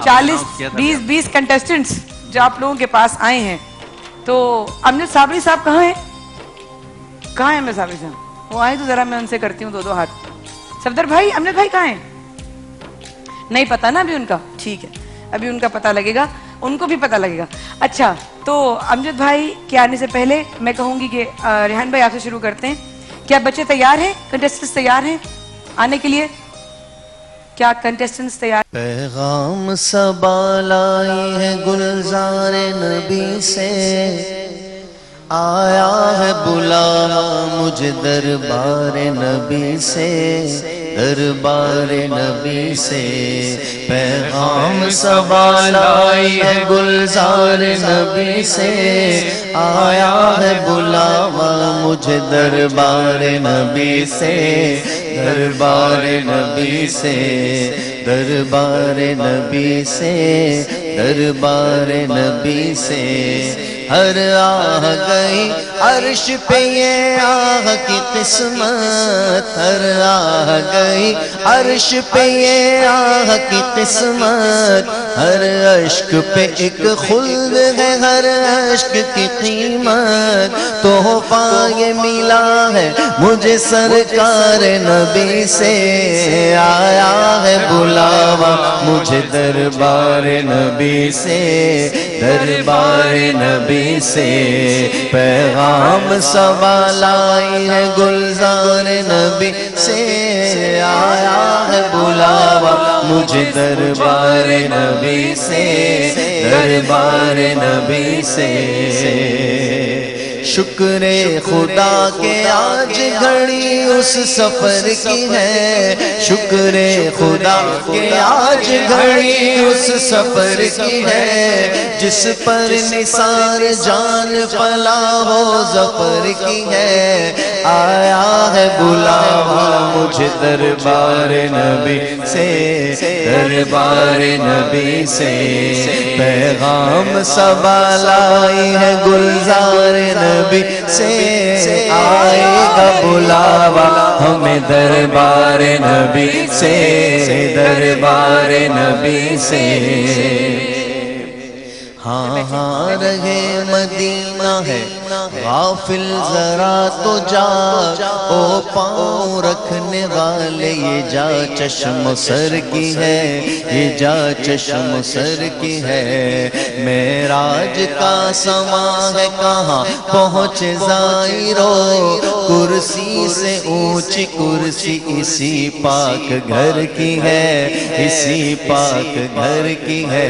40-20 कंटेस्टेंट्स जो आप लोगों के पास आए हैं। तो अमजद साबरी साहब कहाँ हैं? कहाँ हैं अमजद साबरी साहब? वो आए तो जरा मैं उनसे करती हूँ दो हाथ। सफदर भाई, अमजद भाई कहाँ हैं? नहीं पता ना अभी उनका, ठीक है, अभी उनका पता लगेगा, उनको भी पता लगेगा। अच्छा, तो अमजद भाई के आने से पहले मैं कहूंगी कि रेहान भाई आपसे शुरू करते हैं। क्या बच्चे तैयार हैं? कंटेस्टेंट्स तैयार हैं आने के लिए? क्या कंटेस्टेंट्स तैयार? पैगाम सबा लाई है गुलजार नबी से, आया है बुलावा मुझे दरबार नबी से, दरबार नबी से। पैगाम सबा लाई है गुलजार नबी से, आया है बुलावा मुझे दरबार नबी से, दरबार नबी से, दरबार नबी से, दरबार नबी से। हर आह गई अर्श पे ये आह की किस्मत, हर आह गई अर्श पे ये आह की किस्मत। हर अश्क पे एक खुल्द है, हर अश्क की कीमत। तोहफा ये मिला है मुझे सरकार नबी से, आया है बुलावा मुझे दरबार नबी से, दरबार नबी से। पैगाम सबा लाई है गुलजार नबी से, आया है बुलावा मुझे दरबार नबी से, दरबार नबी से। शुक्र खुदा के आज घड़ी उस सफर की है, शुक्र खुदा के आज घड़ी उस सफर की है, जिस पर निसार जान फला हो जफर की है। आया है बुलावा मुझे दरबार नबी से, दरबार नबी से। पैगाम सबा लाई है गुलजार नबी से, आएगा बुलावा हमें दरबार नबी से, दरबार नबी से। हाँ हाँ रहे मदीना है गाफिल जरा तो जा, ओ पाँव रखने वाले ये जा चश्म सर की है, ये जा चश्म सर की है। मेराज का समा है कहाँ पहुँचे ज़ायरो, कुर्सी से ऊंची कुर्सी इसी पाक घर की है, इसी पाक घर की है।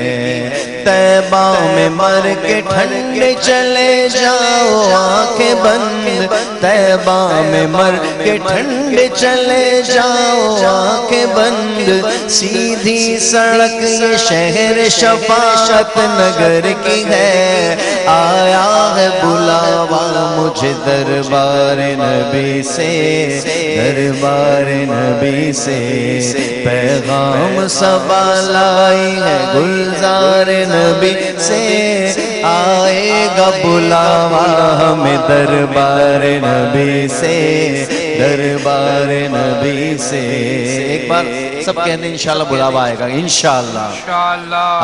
तैबा में मर के ठंडे चले जाओ आंखें बंद, तैबा में मर के ठंडे चले चले जाओ आंखें बंद, सीधी सड़क ये शहर शफाअत नगर की है। आया है बुलावा मुझे दरबार नबी से, दरबार नबी से। पैगाम सबा लाई है गुलजार नबी से, आएगा बुलावा हमें दरबार नबी से, दरबार नबी से। एक बार सब कहते इंशाल्लाह बुलावा आएगा, इंशाल्लाह।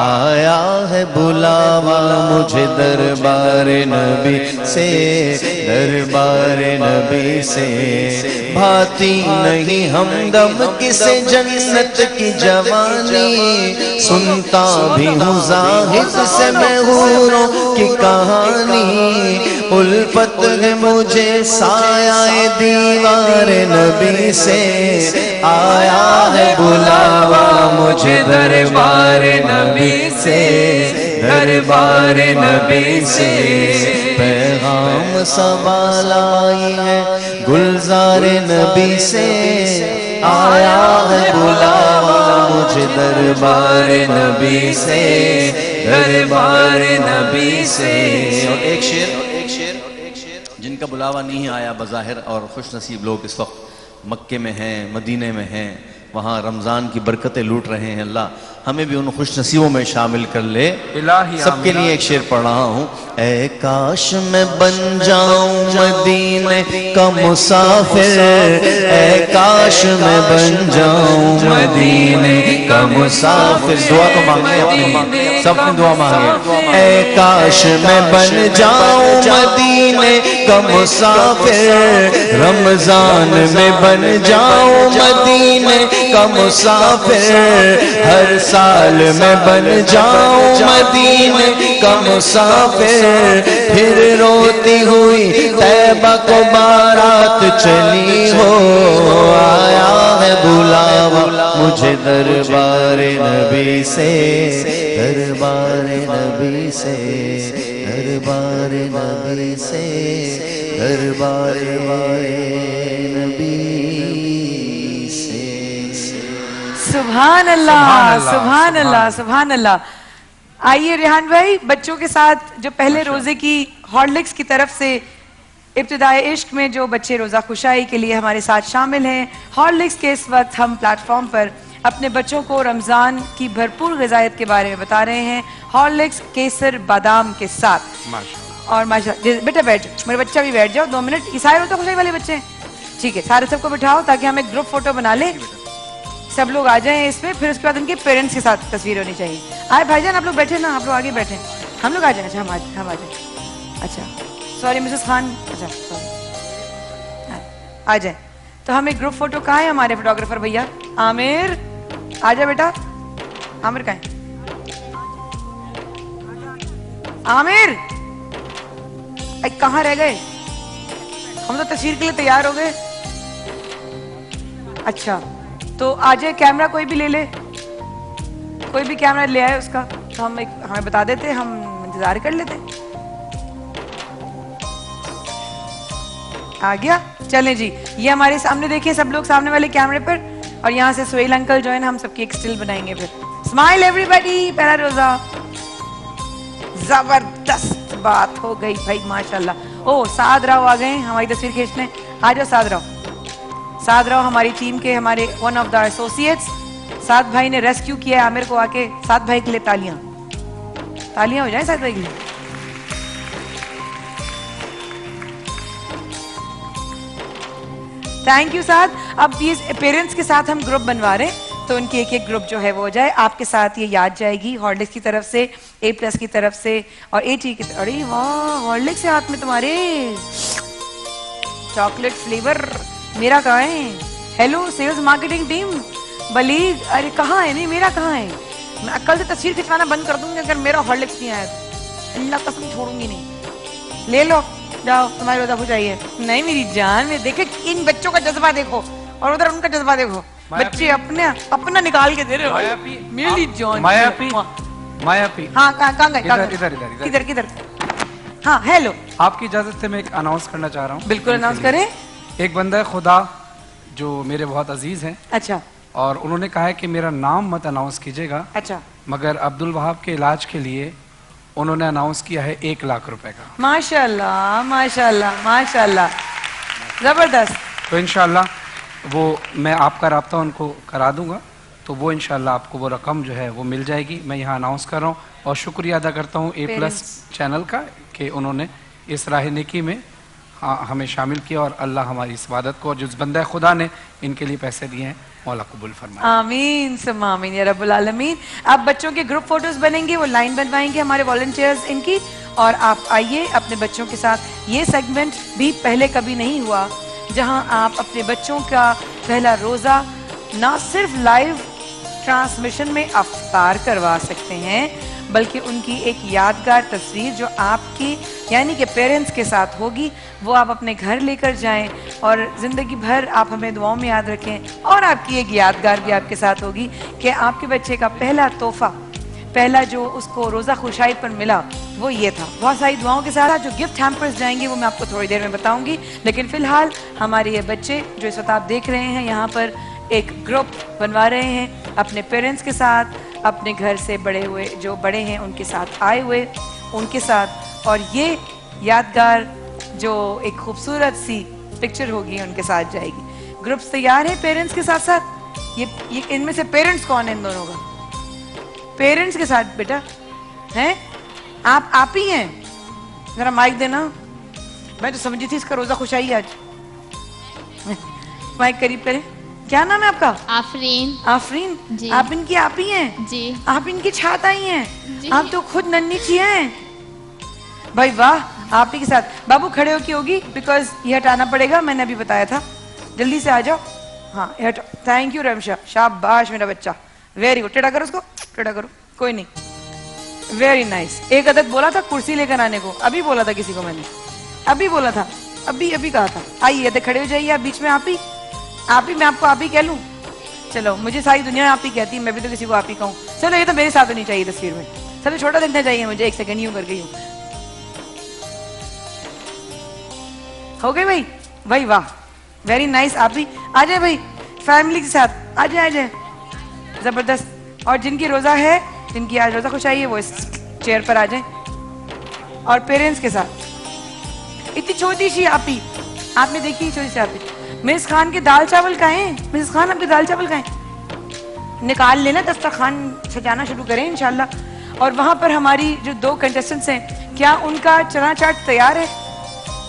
आया है बुलावा मुझे दरबार नबी से, दरबार नबी से। भाती नहीं हमदम किसे जन्नत की जवानी, सुनता भी हूँ जाहिद से मैं हूरों की कहानी। उल्फत है मुझे साया दीवार नबी से, आया है बुलावा मुझे दरबार नबी से, दरबार नबी से। पैगाम सबा लाई है गुलजार नबी से, आया है बुलावा मुझे दरबार नबी से, दरबार नबी से। और एक शेर जिनका बुलावा नहीं आया बज़ाहिर और खुश नसीब लोग इस वक्त मक्के में हैं, मदीने में हैं, वहाँ रमज़ान की बरकतें लूट रहे हैं। अल्लाह हमें भी उन खुश नसीबों में शामिल कर ले। सबके लिए एक शेर पढ़ रहा हूँ। ऐ काश मैं बन जाऊं मदीने का मुसाफिर, ऐ काश मैं बन जाऊं मदीने का मुसाफिर। दुआ तो मांगे अपनी, सबने दुआ मांगे। ऐ काश मैं बन जाऊं मदीने का मुसाफिर, रमजान में बन जाऊं मदीने का मुसाफिर। हर साल मैं बन जाऊं मदीने का मुसाफिर। फिर रोती हुई तैबा को बारात चली हो, आया है बुलावा मुझे दरबार नबी से, दरबार नबी से, दरबार नबी से, दरबार नबी से। सुभान अल्लाह, सुभान अल्लाह, सुभान अल्लाह। आइए रेहान भाई, बच्चों के साथ जो पहले रोजे की हॉर्लिक्स की तरफ से इब्तिदाए इश्क में जो बच्चे रोजा खुशाई के लिए हमारे साथ शामिल हैं, हॉर्लिक्स के इस वक्त हम प्लेटफॉर्म पर अपने बच्चों को रमजान की भरपूर ग़िज़ायत के बारे में बता रहे हैं, हॉर्लिक्स केसर बादाम के साथ। और माशाल्लाह बेटा बैठ, मेरे बच्चा भी बैठ जाओ 2 मिनट। ये सारे रोजा खुशाई वाले बच्चे हैं, ठीक है, सारे सबको बिठाओ ताकि हम एक ग्रुप फोटो बना ले, सब लोग आ जाएं इसमें। फिर उसके बाद उनके पेरेंट्स के साथ तस्वीर होनी चाहिए। आए भाईजान आप लोग बैठे ना, आप लोग आगे बैठे, हम लोग आ जाए। अच्छा हम आ जाए। अच्छा सॉरी मिसेस खान, अच्छा सॉरी, आ जाए। तो हम एक ग्रुप फोटो, कहाँ है हमारे फोटोग्राफर भैया? आमिर आ जा बेटा, आमिर कहाँ है? आमिर कहाँ रह गए? हम तो तस्वीर के लिए तैयार हो गए। अच्छा तो आ जाए, कैमरा कोई भी ले ले, कोई भी कैमरा ले आए उसका, तो हम हमें बता देते, हम इंतजार कर लेते। आ गया, चलें जी। ये हमारे सामने देखिए सब लोग सामने वाले कैमरे पर, और यहाँ से सुहेल अंकल जो है ना, हम सबकी एक स्टिल बनाएंगे। फिर स्माइल एवरीबॉडी, पहला रोजा। जबरदस्त बात हो गई भाई, माशाल्लाह। ओ साद राव आ गए हमारी तस्वीर खींचने, आ जाओ साद राव। साद राव हमारी टीम के, हमारे वन ऑफ द एसोसिएट्स। साद भाई ने रेस्क्यू किया आमिर को आके। साद भाई के लिए तालियां, तालियां हो जाए साद भाई के लिए। थैंक यू साद। अब ये पेरेंट्स के साथ हम ग्रुप बनवा रहे हैं, तो उनकी एक एक ग्रुप जो है वो हो जाए। आपके साथ ये याद जाएगी हॉर्लिक्स की तरफ से, A+ की तरफ से, और AT की तरफ। अरे वाह, हॉर्लिक्स है हाथ में तुम्हारे, चॉकलेट फ्लेवर। मेरा कहाँ है? हेलो सेल्स मार्केटिंग टीम, बलीग, अरे कहाँ है? नहीं मेरा कहाँ है? मैं कल से तस्वीर खिंचवाना बंद कर दूंगी अगर मेरा हॉर्लिक्स नहीं आया, अल्लाह कसम छोड़ूंगी नहीं। ले लो जाओ, तुम्हारी रोजा हो जाइए। नहीं मेरी जान, में देखे इन बच्चों का जज्बा देखो और उधर उनका जज्बा देखो। बच्चे अपना निकाल के दे रहे हो। मेरी जान मायापी। हाँ कहाँ गए? किधर किधर? हाँ हेलो, आपकी इजाजत से मैं एक अनाउंस करना चाह रहा हूँ। बिल्कुल अनाउंस करें। एक बंदा खुदा जो मेरे बहुत अजीज हैं। अच्छा। और उन्होंने कहा है कि मेरा नाम मत अनाउंस कीजिएगा। अच्छा। मगर अब्दुल वहाब के इलाज के लिए उन्होंने अनाउंस किया है 1 लाख रुपए का। माशाल्लाह माशाल्लाह माशाल्लाह, जबरदस्त। तो इंशाल्लाह वो मैं आपका राब्ता उनको करा दूंगा, तो वो इंशाल्लाह आपको वो रकम जो है वो मिल जाएगी। मैं यहाँ अनाउंस कर रहा हूँ और शुक्रिया अदा करता हूँ A+ चैनल का कि उन्होंने इस राह नेकी में हमें शामिल किया और अल्लाह हमारी इस इबादत को और जिस बंदा खुदा ने इनके लिए पैसे दिए हैं मौला कबूल फरमाए। आमीन सुम्मा आमीन या रब्बुल आलमीन। अब बच्चों के ग्रुप फोटोज बनेंगे, वो लाइन बनवाएंगे हमारे वॉलंटियर्स इनकी, और आप आइए अपने बच्चों के साथ। ये सेगमेंट भी पहले कभी नहीं हुआ जहां आप अपने बच्चों का पहला रोज़ा ना सिर्फ लाइव ट्रांसमिशन में अफ्तार करवा सकते हैं, बल्कि उनकी एक यादगार तस्वीर जो आपकी यानी कि पेरेंट्स के साथ होगी, वो आप अपने घर लेकर जाएं और ज़िंदगी भर आप हमें दुआओं में याद रखें। और आपकी एक यादगार भी आपके साथ होगी कि आपके बच्चे का पहला तोहफा, पहला जो उसको रोज़ा खुशाइद पर मिला वो ये था। बहुत सारी दुआओं के साथ जो गिफ्ट हैम्पर्स जाएंगे वो मैं आपको थोड़ी देर में बताऊंगी, लेकिन फ़िलहाल हमारे ये बच्चे जो इस वक्त आप देख रहे हैं यहाँ पर एक ग्रुप बनवा रहे हैं अपने पेरेंट्स के साथ, अपने घर से बड़े हुए जो बड़े हैं उनके साथ आए हुए उनके साथ, और ये यादगार जो एक खूबसूरत सी पिक्चर होगी उनके साथ जाएगी। ग्रुप्स तैयार हैं पेरेंट्स के साथ साथ। ये इनमें से पेरेंट्स कौन है इन दोनों का? पेरेंट्स के साथ बेटा हैं आप ही हैं? जरा माइक देना। मैं तो समझी थी इसका रोजा खुशाई आज। माइक करीब करें। क्या नाम है आपका? आफरीन। आफरीन जी। आप इनकी आप ही हैं? जी। आप इनकी छात आई हैं? जी। आप तो खुद नन्ही सी हैं भाई, वाह। आप ही के साथ बाबू खड़े हो की होगी बिकॉज ये हटाना पड़ेगा, मैंने अभी बताया था। जल्दी से आ जाओ। हाँ थैंक यू रमशा, शाबाश मेरा बच्चा, वेरी गुड। टेढ़ा करो उसको, टेढ़ा करो, कोई नहीं, वेरी नाइस। एक अदद बोला था कुर्सी लेकर आने को, अभी बोला था किसी को मैंने, अभी बोला था, अभी कहा था। आइए खड़े हो जाइए आप बीच में। आप ही मैं आपको आप ही कह लूं? चलो मुझे सारी दुनिया आप ही कहती है, मैं भी तो किसी को आप ही कहूँ। चलो ये तो मेरे साथ होनी चाहिए तस्वीर में, सबसे छोटा दिखना चाहिए मुझे। 1 सेकंड यूं करके यूं हो गए भाई, भाई वाह, वेरी नाइस। आप भी आ जाए भाई, फैमिली के साथ आ जाए, जबरदस्त। और जिनकी रोजा है, जिनकी आज रोजा खुश आई है, वो इस चेयर पर आ जाए और पेरेंट्स के साथ। इतनी छोटी सी आप ही, आपने देखी छोटी सी आप ही। मिस खान के दाल चावल का है? मिस खान आपके दाल चावल का है? निकाल लेना, दस्तरखान सजाना शुरू करें इंशाल्लाह। और वहां पर हमारी जो 2 कंटेस्टेंट्स हैं, क्या उनका चना चाट तैयार है?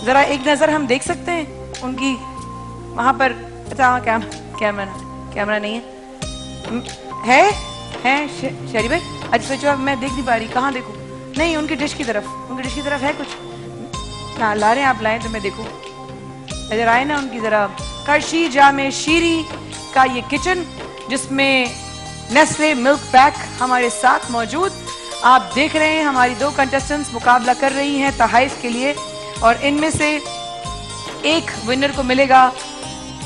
जरा एक नजर हम देख सकते हैं उनकी वहां पर। अच्छा कैमरा नहीं है? शरी भाई अच्छा सोचो, मैं देख नहीं पा रही, कहाँ देखूं? नहीं, उनकी डिश की तरफ है कुछ ना ला रहे हैं आप, लाए तो मैं देखूं। नजर आए ना उनकी जरा। करशी जामे शीरी का ये किचन जिसमें नेस्ले मिल्क पैक हमारे साथ मौजूद। आप देख रहे हैं हमारी 2 कंटेस्टेंट्स मुकाबला कर रही हैं तहाइफ के लिए, और इनमें से एक विनर को मिलेगा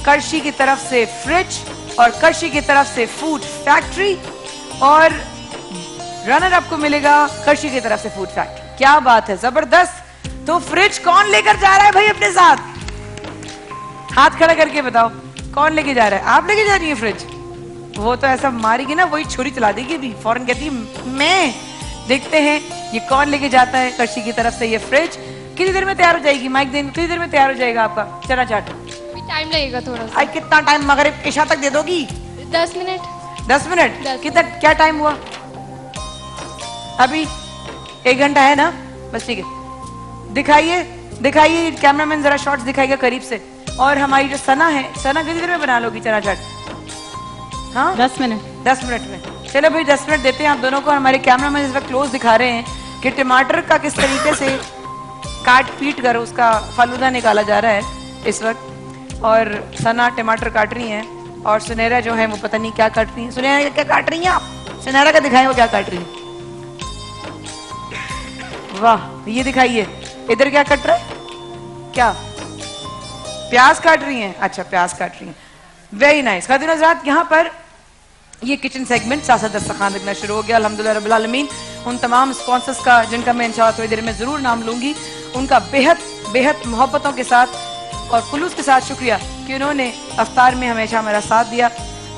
करशी की तरफ से फ्रिज और करशी की तरफ से फूड फैक्ट्री, और रनर अप को मिलेगा करशी की तरफ से फूड फैक्ट्री। क्या बात है, जबरदस्त। तो फ्रिज कौन लेकर जा रहा है भाई अपने साथ? हाथ खड़ा करके बताओ कौन लेके जा रहा है? आप लेके जा रही है फ्रिज? वो तो ऐसा मारेगी ना, वही छुरी चला देगी भी, फौरन कहती है मैं। देखते हैं ये कौन लेके जाता है करशी की तरफ से ये फ्रिज। कितनी देर में तैयार हो जाएगी? माइक देन, कितनी देर में तैयार हो जाएगा आपका चना चाट? टाइम लगेगा थोड़ा सा। कितना टाइम? मगरिब इशा तक दे दोगी? 10 मिनट। 10 मिनट? कितना क्या टाइम हुआ अभी? 1 घंटा है ना? बस ठीक है। दिखाइए कैमरामैन, जरा शॉट्स दिखाइएगा करीब से। और हमारी जो सना है, सना कितनी देर में बना लोगी चना चाट? हाँ 10 मिनट। 10 मिनट में। चलो भाई 10 मिनट देते हैं आप दोनों को। हमारे कैमरामैन इस वक्त क्लोज दिखा रहे हैं कि टमाटर का किस तरीके से काट पीट कर उसका फालूदा निकाला जा रहा है इस वक्त। और सना टमाटर काट रही हैं और सुनहरा जो है वो पता नहीं क्या काट रही है। सुनहरा क्या काट रही हैं आप? सुनहरा का दिखाएं वो क्या काट रही है। वाह, ये दिखाइए इधर क्या कट रहा है? क्या प्याज काट रही हैं? अच्छा प्याज काट रही हैं, वेरी नाइस। खातिन हज़रात, यहाँ पर ये किचन सेगमेंट साथ दस्तरखान रखना शुरू हो गया अल्हम्दुलिल्लाह रब्बिल आलमीन। उन तमाम स्पॉन्सर्स का जिनका मैं इंशाअल्लाह थोड़ी देर में जरूर नाम लूंगी, उनका बेहद बेहद मोहब्बतों के साथ और खुलूस के साथ शुक्रिया कि उन्होंने अफ्तार में हमेशा हमारा साथ दिया।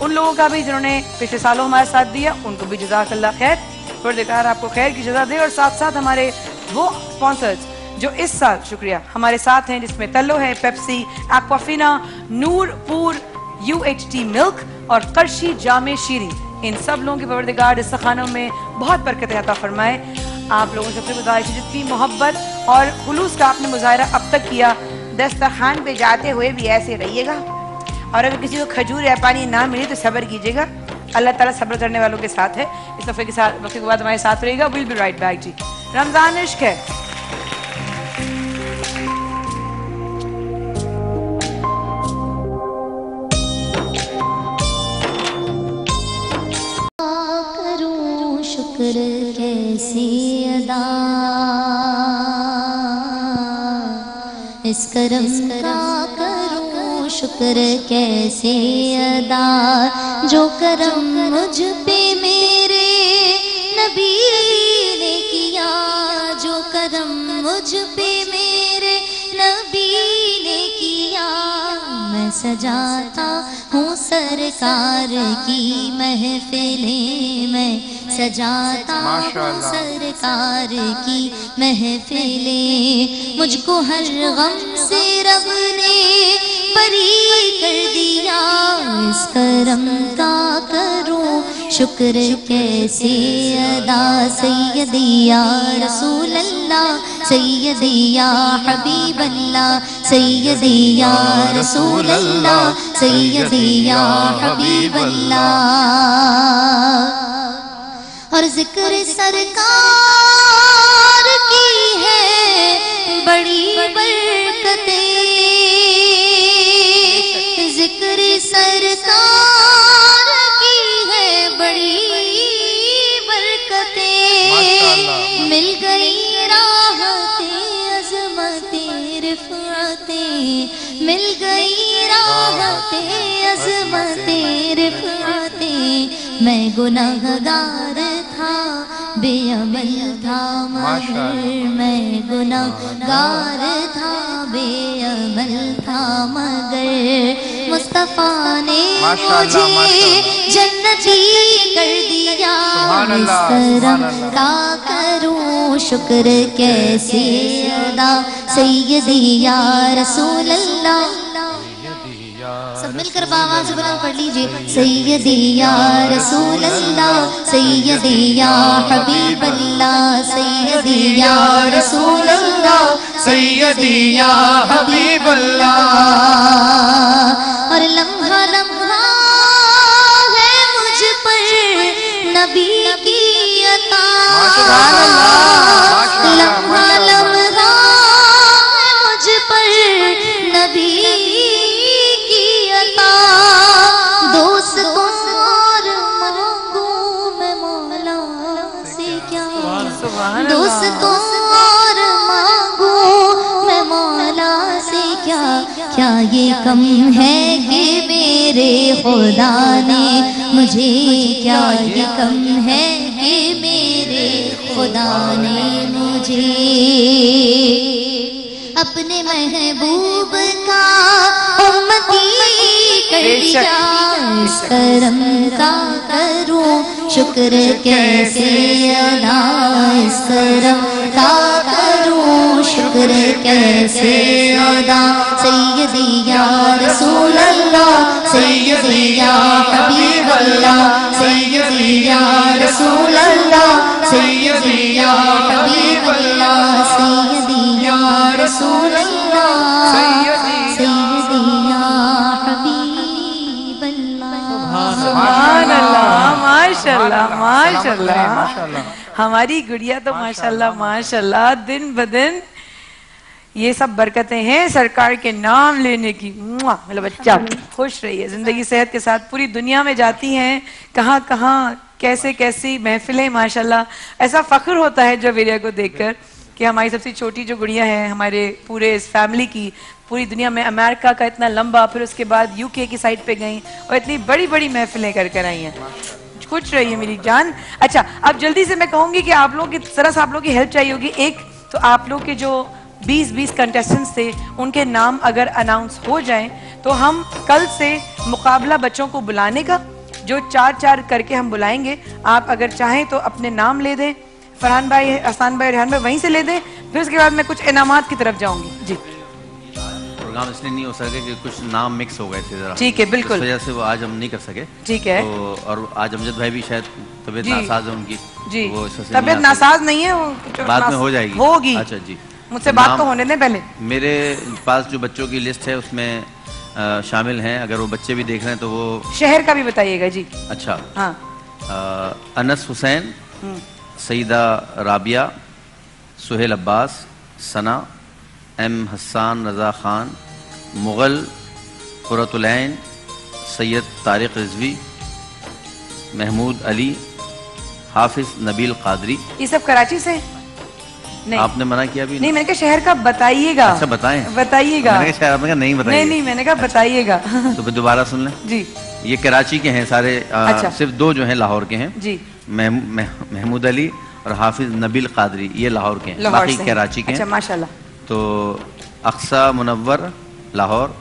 उन लोगों का भी जिन्होंने पिछले सालों हमारा साथ दिया, उनको भी जज़ाकल्लाह खैर, परवरदिगार आपको खैर की जज़ा दे। और साथ साथ हमारे वो स्पॉन्सर्स जो इस साल शुक्रिया हमारे साथ हैं, जिसमें तल्लो है, Pepsi, Aquafina, Noorpur UHT milk और करशी जामे शीरी, इन सब लोगों के परवरदिगार इस खानों में बहुत बरकत अता फरमाए। आप लोगों से गुजारिश है, जितनी मोहब्बत और खुलूस का आपने मुजाहरा अब तक किया, दस्तरखान पे जाते हुए भी ऐसे रहिएगा। और अगर किसी को खजूर या पानी ना मिले तो सब्र कीजिएगा, अल्लाह ताला सब्र करने वालों के साथ है। इस दफे के साथ वक्त के बाद हमारे साथ रहेगा। विल बी राइट बैक जी। रमजान इश्क है। करूं शुक्र कैसे अदा इस करम का, करूं शुक्र कैसे अदा जो करम मुझ पे मेरे नबी ने किया, जो करम मुझ पे मेरे नबी ने किया। मैं सजाता हूँ सरकार की महफिलें, मैं सजाता हूँ सरकार की महफिलें। मुझको हर गम से रब ने बरी कर दिया, इस करम का करूं शुक्र कैसे अदा। सैयदी या रसूल अल्लाह, सैयदी या हबीब अल्लाह, सैयदी या रसूल अल्लाह, सैयदी या हबीब अल्लाह। और जिक्र सरकार की है बड़ी बरकतें, जिक्र सरकार की है बड़ी बरकतें। मिल गई राहतें अज़मतें रिफ़अतें, मिल गई राहतें अज़मतें रिफ़अतें। मैं गुनाहगार था बेअमल था मगर, मैं गुनाहगार था बेअमल था मगर, मुस्तफा ने मुझे जन्नती कर दिया। इस करम का करूं शुक्र कैसे अदा। सैयदी या रसूल अल्लाह, सब मिलकर आवाज़ बुलंद पढ़ लीजिए। सैयदी या रसूल अल्लाह, सैयदी या हबीब अल्लाह, सैयदी या रसूल अल्लाह, सैयदी या हबीब अल्लाह। और लम्हा लम्हा है मुझ पर नबी की अता, लम्हा लम्हा है मुझ पर नबी दोस्तों और मांगू मैं मौला से क्या। क्या ये कम है कि मेरे खुदा ने मुझे, क्या ये कम है कि मेरे खुदा ने मुझे अपने महबूब का उम्मती कर दिया। इस करम का करूं शुक्र कैसे अदा, इस करम का करूं शुक्र कैसे अदा। सैयदी या रसूल अल्लाह, सैयदी या हबीब अल्लाह, सैयदी या रसूल अल्लाह, सैयदी या हबीब अल्लाह, सैयदी या रसूल अल्लाह, सैयदी या हबीब अल्लाह। सुभान अल्लाह, माशाल्लाह माशाल्लाह। हमारी गुड़िया तो माशाल्लाह माशाल्लाह दिन ब दिन ये सब बरकतें हैं सरकार के नाम लेने की। मतलब बच्चा खुश रहिए, जिंदगी सेहत के साथ पूरी दुनिया में जाती हैं, कहाँ कहाँ कैसे कैसी महफिलें माशाल्लाह। ऐसा फख्र होता है जवेरिया को देखकर कि हमारी सबसे छोटी जो गुड़िया है हमारे पूरे इस फैमिली की, पूरी दुनिया में अमेरिका का इतना लंबा, फिर उसके बाद यूके की साइड पे गई और इतनी बड़ी बड़ी महफिलें कर आई हैं। खुश रही है मेरी जान। अच्छा, अब जल्दी से मैं कहूंगी कि आप लोग की तरह से आप लोग की हेल्प चाहिए होगी। एक तो आप लोग के जो 20-20 कंटेस्टेंट्स थे, उनके नाम अगर अनाउंस हो जाएं तो हम कल से मुकाबला बच्चों को बुलाने का जो 4-4 करके हम बुलाएंगे। आप अगर चाहें तो अपने नाम ले दें, फरहान भाई, हसन भाई, रेहान भाई वहीं से ले दें, फिर उसके बाद मैं कुछ इनामात की तरफ जाऊंगी। जी, प्रोग्राम इसलिए नहीं हो सके कि कुछ नाम मिक्स हो गए थे जरा, ठीक है, बिल्कुल, इस वजह से वो आज हम नहीं कर सके। ठीक है। तो और आज अमजद भाई भी शायद तबीयत नासाज है उनकी। जी, वो तबीयत नासाज नहीं है, वो बाद में हो जाएगी, होगी। अच्छा जी, मुझसे बात तो होने दें पहले। मेरे पास जो बच्चों की लिस्ट है उसमें शामिल हैं, अगर वो बच्चे भी देख रहे हैं तो वो शहर का भी बताइएगा जी। अच्छा, हाँ। अनस हुसैन, सईदा राबिया, सुहेल अब्बास, सना, एम हसान रज़ा खान, मुग़ल, क़ुरतुल-ऐन, सैयद तारिक रिजवी, महमूद अली, हाफिज नबील कादरी। ये सब कराची से? नहीं, आपने मना किया भी नहीं, मैंने कहा शहर का बताइएगा। अच्छा, बताएं, बताइएगा। मैंने कहा शहर, आपने कहा नहीं बताइए। नहीं, मैंने कहा बताइएगा। तो फिर दोबारा सुन लें जी। ये कराची के हैं सारे। अच्छा। सिर्फ 2 जो हैं लाहौर के हैं जी, महमूद अली और हाफिज नबील कादरी, ये लाहौर के हैं, बाकी कराची के हैं। अच्छा, माशाल्लाह। तो अक्सा मुनव्वर लाहौर,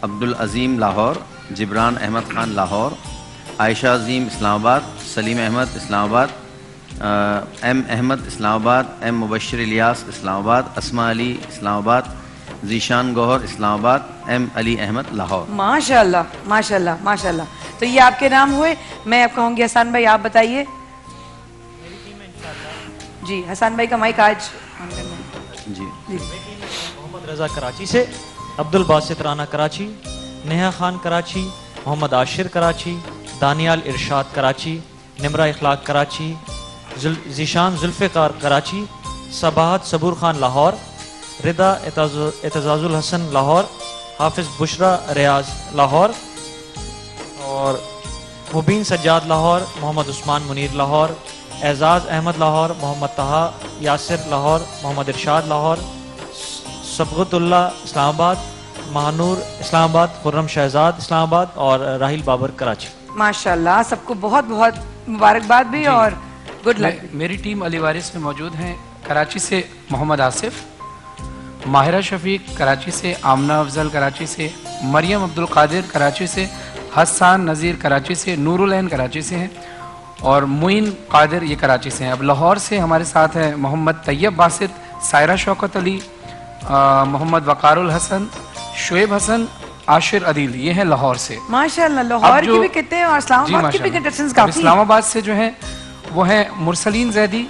अब्दुल अजीम लाहौर, जिब्रान अहमद खान लाहौर, आयशा अजीम इस्लामाबाद, सलीम अहमद इस्लामाबाद, एम अहमद इस्लामाबाद, एम मुबश्शिर इलियास इस्लामाबाद, अस्मा अली इस्लामाबाद, जीशान गौहर इस्लामाबाद, एम अली अहमद लाहौर। माशाल्लाह, माशाल्लाह, माशाल्लाह। तो ये आपके नाम हुए। मैं अब कहूँगी हसन भाई आप बताइए। जी, हसन भाई का माइक आज जी। मोहम्मद रजा कराची से, अब्दुल बासित राना कराची, नेहा खान कराची, मोहम्मद आशिर कराची, दानियाल इरशाद कराची, निमरा इखलाक कराची, जीशान जुल्फ़िकार कराची, सबाहत सबूर खान लाहौर, रिदा एतजाजुल हसन लाहौर, हाफिज बुशरा रियाज लाहौर, और मुबीन सज्जाद लाहौर, मोहम्मद उस्मान मुनीर लाहौर, एजाज अहमद लाहौर, मोहम्मद तहा यासिर लाहौर, मोहम्मद इरशाद लाहौर, सबगतुल्ला इस्लामाबाद, महानूर इस्लामाबाद, खुर्रम शहजाद इस्लामाबाद और राहिल बाबर कराची। माशाल्लाह, सबको बहुत बहुत मुबारकबाद भी और गुड लक। मेरी टीम अलीवारिस में मौजूद हैं। कराची से मोहम्मद आसिफ, माहिरा शफीक कराची से, आमना अफजल कराची से, मरियम अब्दुल कादिर कराची से, हसन नज़ीर कराची से, नूरुल-ऐन कराची से हैं और मुइन कादिर ये कराची से हैं। अब लाहौर से हमारे साथ हैं मोहम्मद तैयब बासित, सायरा शौकत अली, मोहम्मद वकारुल हसन, शुएब हसन, आशिर अदील, ये हैं लाहौर से। माशाल्लाह, लाहौर की भी कितने हैं और इस्लामाबाद की भी कंटेस्टेंट्स काफी हैं। इस्लामाबाद से जो हैं वो हैं मुरसलीन जैदी,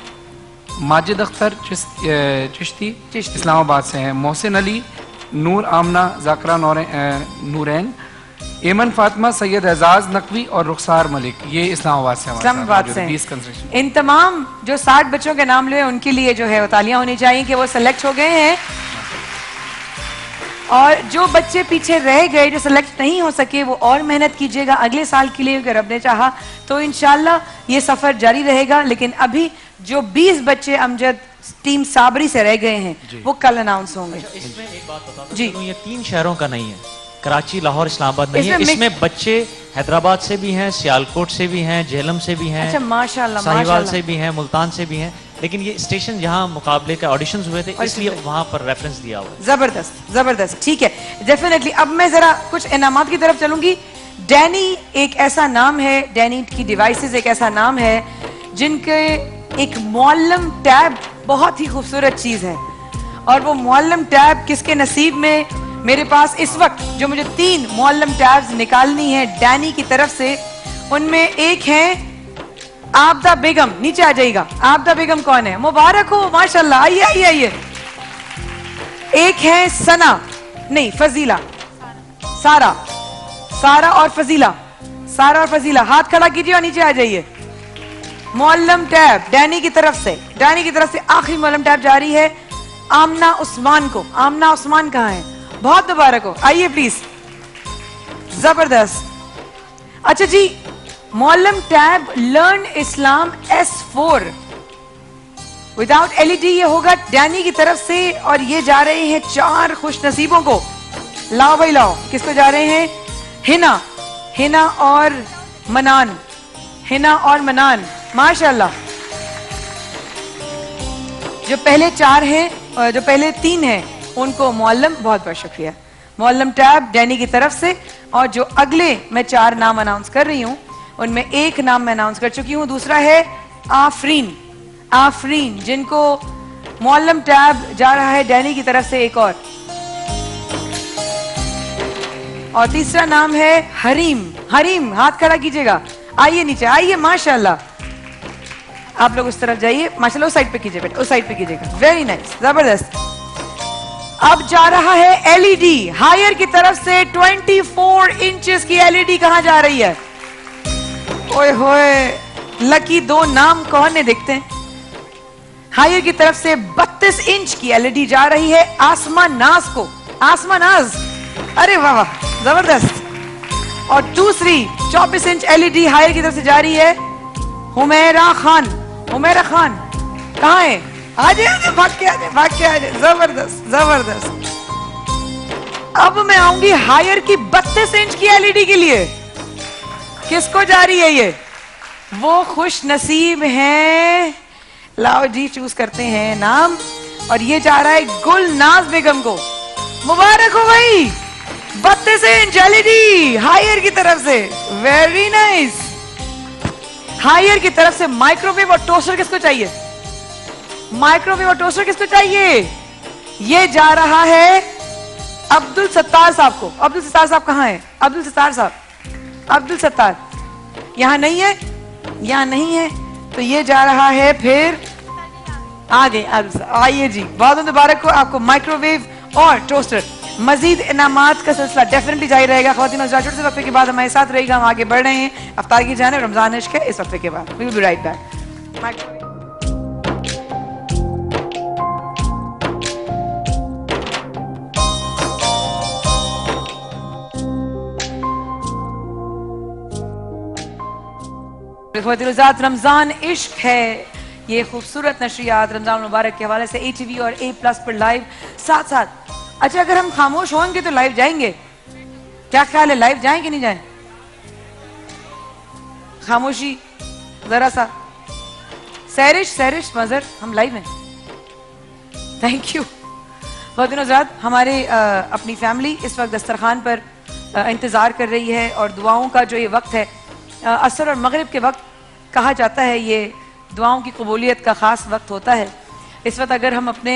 माजिद अख्तर चिश्ती इस्लामाबाद से हैं, मोहसिन अली, नूर आमना, जाकरा नूरैन, एमन फातिमा, सैयद एजाज नकवी और रुखसार मलिक, ये इस्लामाबाद से इस्लामाबाद से। इन तमाम जो 60 बच्चों के नाम लिए उनके लिए जो है तालियां होनी चाहिए कि वो सेलेक्ट हो गए हैं। और जो बच्चे पीछे रह गए, जो सेलेक्ट नहीं हो सके, वो और मेहनत कीजिएगा अगले साल के लिए, अगर रब ने चाहा तो इंशाल्लाह ये सफर जारी रहेगा। लेकिन अभी जो 20 बच्चे अमजद टीम साबरी से रह गए हैं वो कल अनाउंस होंगे। इसमें एक बात बता दूं, ये 3 शहरों का नहीं है, कराची, लाहौर, इस्लामाबाद नहीं है। इसमें बच्चे हैदराबाद से भी हैं, सियालकोट से भी हैं, झेलम से भी हैं, अच्छा, माशाल्लाह, साहिवाल से भी हैं, मुल्तान से भी हैं। लेकिन ये स्टेशन जहाँ मुकाबले के ऑडिशंस हुए थे इसलिए वहाँ पर रेफरेंस दिया हुआ है। जबरदस्त, जबरदस्त, ठीक है, डेफिनेटली। अब मैं जरा कुछ इनामात की तरफ चलूंगी। डैनी एक ऐसा नाम है, डैनी की डिवाइसेस एक ऐसा नाम है जिनके एक मुअल्लम टैब बहुत ही खूबसूरत चीज है। और वो मुअल्लम टैब किसके नसीब में? मेरे पास इस वक्त जो मुझे 3 मुअल्लम टैब्स निकालनी है डैनी की तरफ से, उनमें एक है आबदा बेगम। नीचे आ जाइएगा। आबदा बेगम कौन है? मुबारक हो, माशाल्लाह, आइए आइए आइए। एक है सना, नहीं फजीला, सारा, सारा और फजीला, सारा और फजीला, हाथ खड़ा कीजिए और नीचे आ जाइए। मुअल्लम टैब डैनी की तरफ से, डैनी की तरफ से आखिरी मुअल्लम टैब जारी है आमना उस्मान को। आमना उस्मान कहाँ है? बहुत मुबारक हो, आइए प्लीज। जबरदस्त। अच्छा जी, मुअल्लम टैब लर्न इस्लाम S4 विदाउट LED ये होगा डैनी की तरफ से और ये जा रहे हैं 4 खुश नसीबों को। लाओ भाई लाओ, किसको जा रहे हैं? हिना, हिना और मनान, हिना और मनान, माशाल्लाह। जो पहले 4 हैं जो पहले 3 हैं उनको मुअल्लम, बहुत बहुत शुक्रिया। मुअल्लम टैब डैनी की तरफ से। और जो अगले मैं 4 नाम अनाउंस कर रही हूँ उनमें एक नाम मैं अनाउंस कर चुकी हूँ, दूसरा है आफरीन। आफरीन जिनको मुअल्लम टैब जा रहा है डैनी की तरफ से एक और तीसरा नाम है हरीम। हरीम हाथ खड़ा कीजिएगा, आइए नीचे आइए, माशाल्लाह। आप लोग उस तरफ जाइए, माशाल्लाह उस साइड पे कीजिए बेटा, उस साइड पे कीजिएगा, वेरी नाइस, जबरदस्त। अब जा रहा है एलईडी हायर की तरफ से 24 इंचेस की एलईडी। कहां जा रही है? ओए होए, लकी 2 नाम कौन है देखते हैं। हायर की तरफ से 32 इंच की एलईडी जा रही है आसमा नाज को। आसमा नाज, अरे वाह वाह, जबरदस्त। और दूसरी 24 इंच एलईडी हायर की तरफ से जा रही है हुमैरा खान। हुमैरा खान कहाँ है? आज भाग के आ जाए, जबरदस्त जबरदस्त। अब मैं आऊंगी हायर की 32 इंच की एलईडी के लिए। किसको जा रही है ये? वो खुश नसीब हैं, लाओ जी चूज करते हैं नाम। और ये जा रहा है गुलनाज बेगम को। मुबारक हो भाई, 32 इंच एलईडी हायर की तरफ से, वेरी नाइस। हायर की तरफ से माइक्रोवेव और टोस्टर किसको चाहिए? माइक्रोवेव और टोस्टर किसको चाहिए? ये जा रहा है अब्दुल सत्तार साहब को। अब्दुल सत्तार साहब कहाँ हैं? अब्दुल सत्तार साहब, अब्दुल सत्तार यहां नहीं है, यहां नहीं है, तो ये जा रहा है फिर आगे। आइए जी, बहुत मुबारक हो आपको माइक्रोवेव और टोस्टर। मजीद इनामात का सिलसिला डेफिनेटली जारी रहेगा। ख्वातीन और हज़रात, छोटे से वक्फे के बाद हमारे साथ रहेगा, हम आगे बढ़ रहे हैं अफ्तार की जानिब रमजान इश्क है इस वक्फे के बाद। We will be right back. Ramzan इश्क है, ये खूबसूरत नशरियात रमजान मुबारक के हवाले से ATV और A+ पर लाइव साथ साथ। अच्छा, अगर हम खामोश होंगे तो लाइव जाएंगे? क्या ख्याल है, लाइव जाएं कि नहीं जाएं? खामोशी जरा सा। सैरिश मजर, हम लाइव हैं। Thank you. बहुत दिनों बाद हमारे अपनी फैमिली इस वक्त दस्तरखान पर इंतजार कर रही है और दुआओं का जो ये वक्त है, असर और मगरिब के वक्त कहा जाता है, ये दुआओं की कबूलियत का ख़ास वक्त होता है। इस वक्त अगर हम अपने